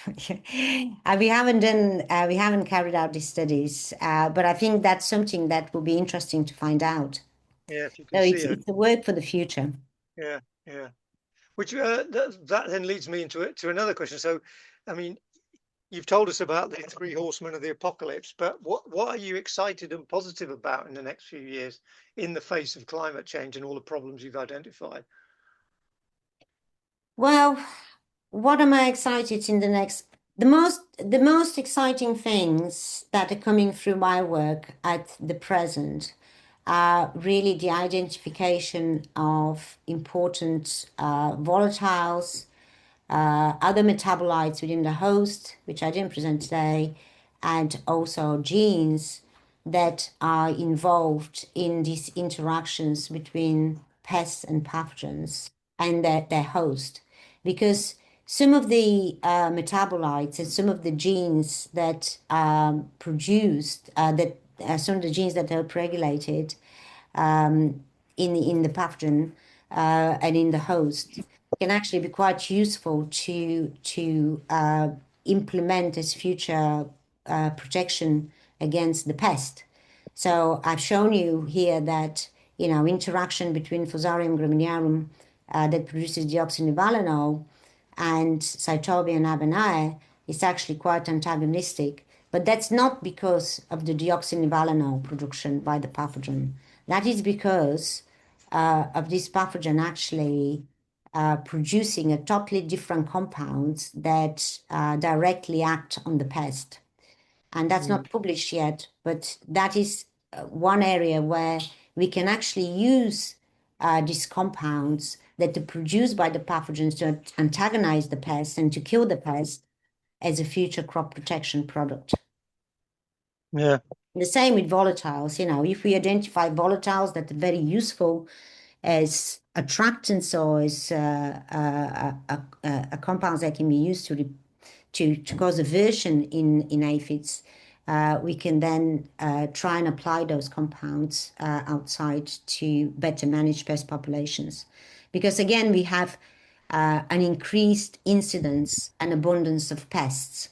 we haven't carried out these studies. But I think that's something that will be interesting to find out. Yeah, if you So can see it. it's a work for the future. Yeah, yeah. Which that then leads me to another question. So, I mean, you've told us about the three horsemen of the apocalypse, but what are you excited and positive about in the next few years in the face of climate change and all the problems you've identified? Well, what am I excited in the next? The most exciting things that are coming through my work at the present are really the identification of important volatiles, other metabolites within the host, which I didn't present today, and also genes that are involved in these interactions between pests and pathogens and their host. Because some of the metabolites and some of the genes that produced, some of the genes that are upregulated in the pathogen and in the host can actually be quite useful to implement as future protection against the pest. So I've shown you here that interaction between Fusarium graminearum that produces deoxynivalenol and Cytobium abanae is actually quite antagonistic. But that's not because of the deoxynivalenol production by the pathogen. That is because of this pathogen actually producing a totally different compounds that directly act on the pest. And that's not published yet, but that is one area where we can actually use these compounds that are produced by the pathogens to antagonize the pest and to kill the pest as a future crop protection product. Yeah. The same with volatiles. If we identify volatiles that are very useful as attractants or as compounds that can be used to cause aversion in aphids, we can then try and apply those compounds outside to better manage pest populations. Because again, we have an increased incidence and abundance of pests.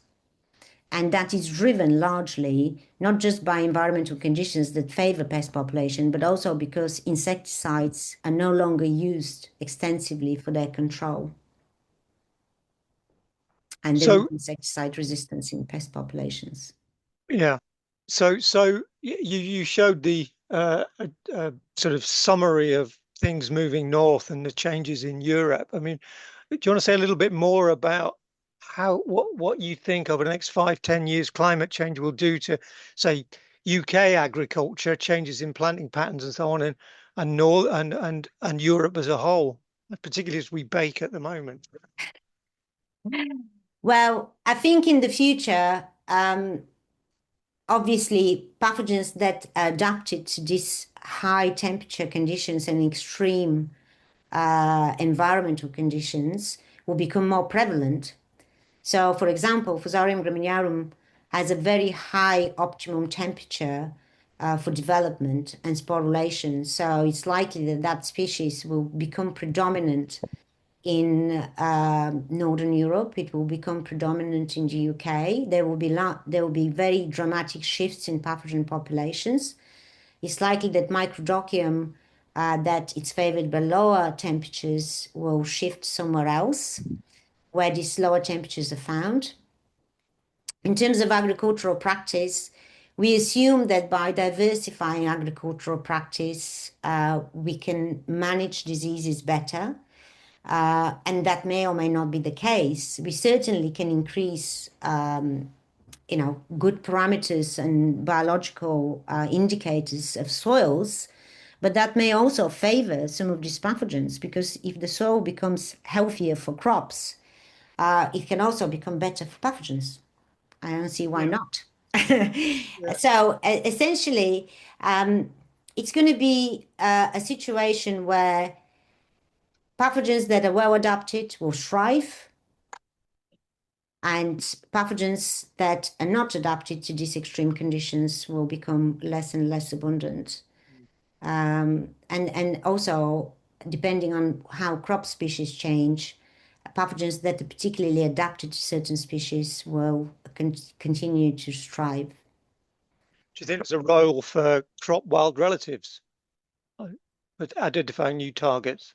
And that is driven largely not just by environmental conditions that favor pest population, but also because insecticides are no longer used extensively for their control. And there is insecticide resistance in pest populations. Yeah. So you showed the sort of summary of things moving north and the changes in Europe. I mean, do you want to say a little bit more about what you think over the next 5-10 years climate change will do to, say, UK agriculture, changes in planting patterns and so on, and Europe as a whole, particularly as we bake at the moment? Well, I think in the future, obviously pathogens that are adapted to these high temperature conditions and extreme environmental conditions will become more prevalent. So, for example, Fusarium graminearum has a very high optimum temperature for development and sporulation. So it's likely that species will become predominant in Northern Europe. It will become predominant in the UK. There will be very dramatic shifts in pathogen populations. It's likely that Microdochium that it's favored by lower temperatures will shift somewhere else where these lower temperatures are found. In terms of agricultural practice, we assume that by diversifying agricultural practice, we can manage diseases better. And that may or may not be the case. We certainly can increase, good parameters and biological indicators of soils But that may also favor some of these pathogens, because if the soil becomes healthier for crops, it can also become better for pathogens. I don't see why not. So essentially, it's going to be a situation where pathogens that are well adapted will thrive, and pathogens that are not adapted to these extreme conditions will become less and less abundant. And also, depending on how crop species change, pathogens that are particularly adapted to certain species will continue to thrive. Do you think there's a role for crop wild relatives with identifying new targets?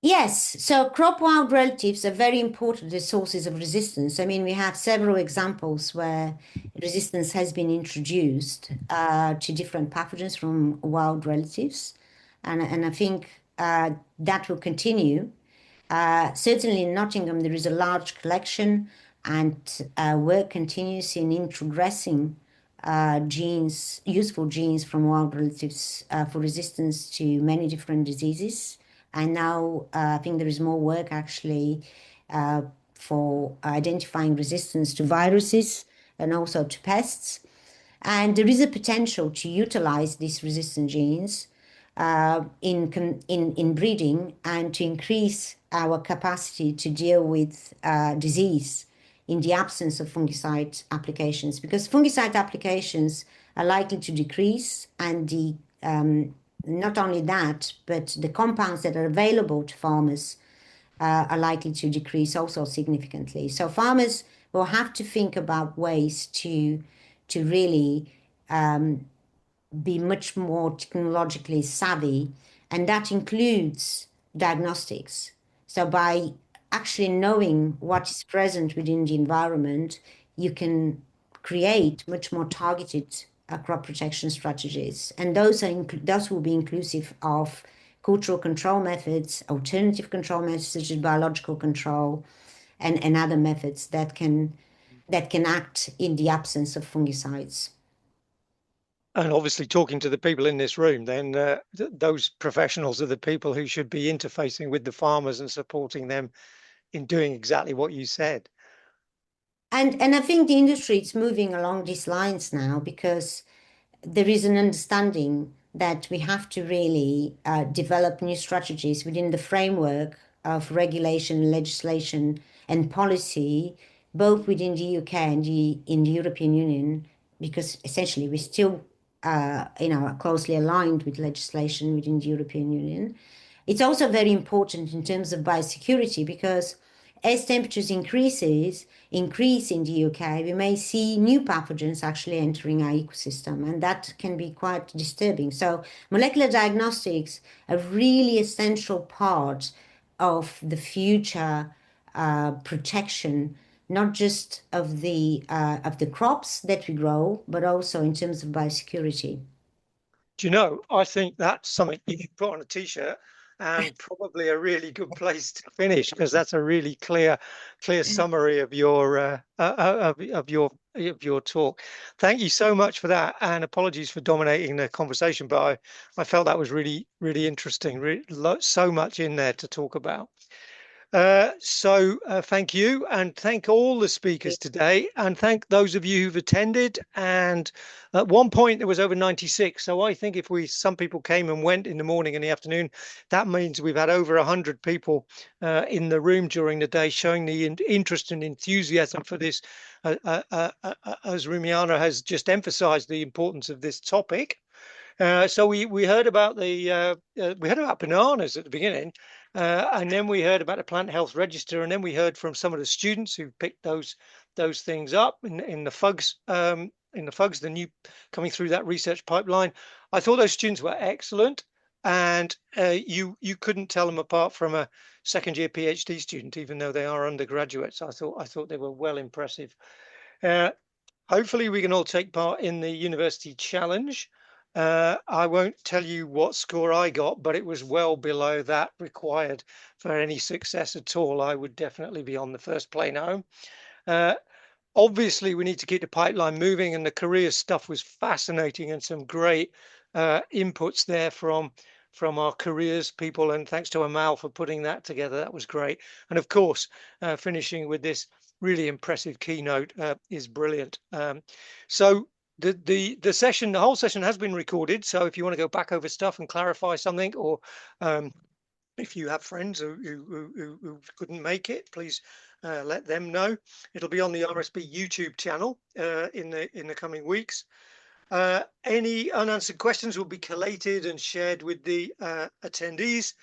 Yes, so crop wild relatives are very important as sources of resistance. I mean, we have several examples where resistance has been introduced to different pathogens from wild relatives. And I think that will continue. Certainly in Nottingham, there is a large collection, and work continues in introgressing genes, useful genes from wild relatives for resistance to many different diseases. And now I think there is more work actually for identifying resistance to viruses and also to pests. And there is a potential to utilize these resistant genes in breeding and to increase our capacity to deal with disease in the absence of fungicide applications, because fungicide applications are likely to decrease, and not only that, but the compounds that are available to farmers are likely to decrease also significantly. So farmers will have to think about ways to really be much more technologically savvy, and that includes diagnostics. So by actually knowing what is present within the environment, you can create much more targeted crop protection strategies, and those will be inclusive of cultural control methods, alternative control methods such as biological control, and other methods that can act in the absence of fungicides. And obviously, talking to the people in this room, then those professionals are the people who should be interfacing with the farmers and supporting them in doing exactly what you said. And I think the industry is moving along these lines now, because there is an understanding that we have to really develop new strategies within the framework of regulation, legislation, and policy, both within the UK and in the European Union, because essentially we're still closely aligned with legislation within the European Union. It's also very important in terms of biosecurity, because as temperatures increase in the UK, we may see new pathogens actually entering our ecosystem, and that can be quite disturbing. So molecular diagnostics are really essential part of the future protection, not just of the crops that we grow, but also in terms of biosecurity. Do you know, I think that's something you can put on a t-shirt, and probably a really good place to finish, because that's a really clear summary of your talk. Thank you so much for that, and apologies for dominating the conversation, but I felt that was really interesting. So much in there to talk about. So thank you, and thank all the speakers today, and thank those of you who've attended. And at one point there was over 96, so I think if some people came and went in the morning and the afternoon, that means we've had over 100 people in the room during the day, showing the interest and enthusiasm for this, as Rumiana has just emphasized the importance of this topic. So we heard about we heard about bananas at the beginning, and then we heard about the Plant Health Register, and then we heard from some of the students who picked those things up in the FUGS, the new coming through that research pipeline. I thought those students were excellent, and you couldn't tell them apart from a second year PhD student, even though they are undergraduates. I thought they were well impressive. Hopefully we can all take part in the University Challenge. I won't tell you what score I got, but it was well below that required for any success at all. I would definitely be on the first plane home. Obviously, we need to keep the pipeline moving, and the career stuff was fascinating, and some great inputs there from our careers people, and thanks to Amal for putting that together. That was great. And of course, finishing with this really impressive keynote is brilliant. So the session, the whole session has been recorded. So if you want to go back over stuff and clarify something, or if you have friends who couldn't make it, please let them know. It'll be on the RSB YouTube channel in the coming weeks. Any unanswered questions will be collated and shared with the attendees.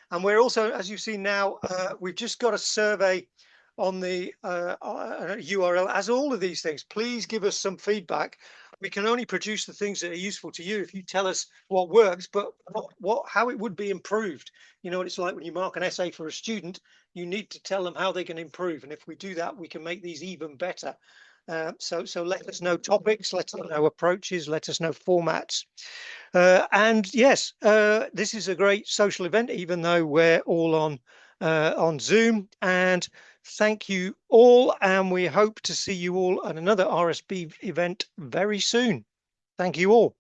And we're also, as you've seen now, we've just got a survey on the URL. As all of these things, please give us some feedback. We can only produce the things that are useful to you if you tell us what works, but how it would be improved. You know what it's like when you mark an essay for a student, you need to tell them how they can improve. And if we do that, we can make these even better. So let us know topics, let us know approaches, let us know formats. And yes, this is a great social event, even though we're all on Zoom. And thank you all, and we hope to see you all at another RSB event very soon. Thank you all.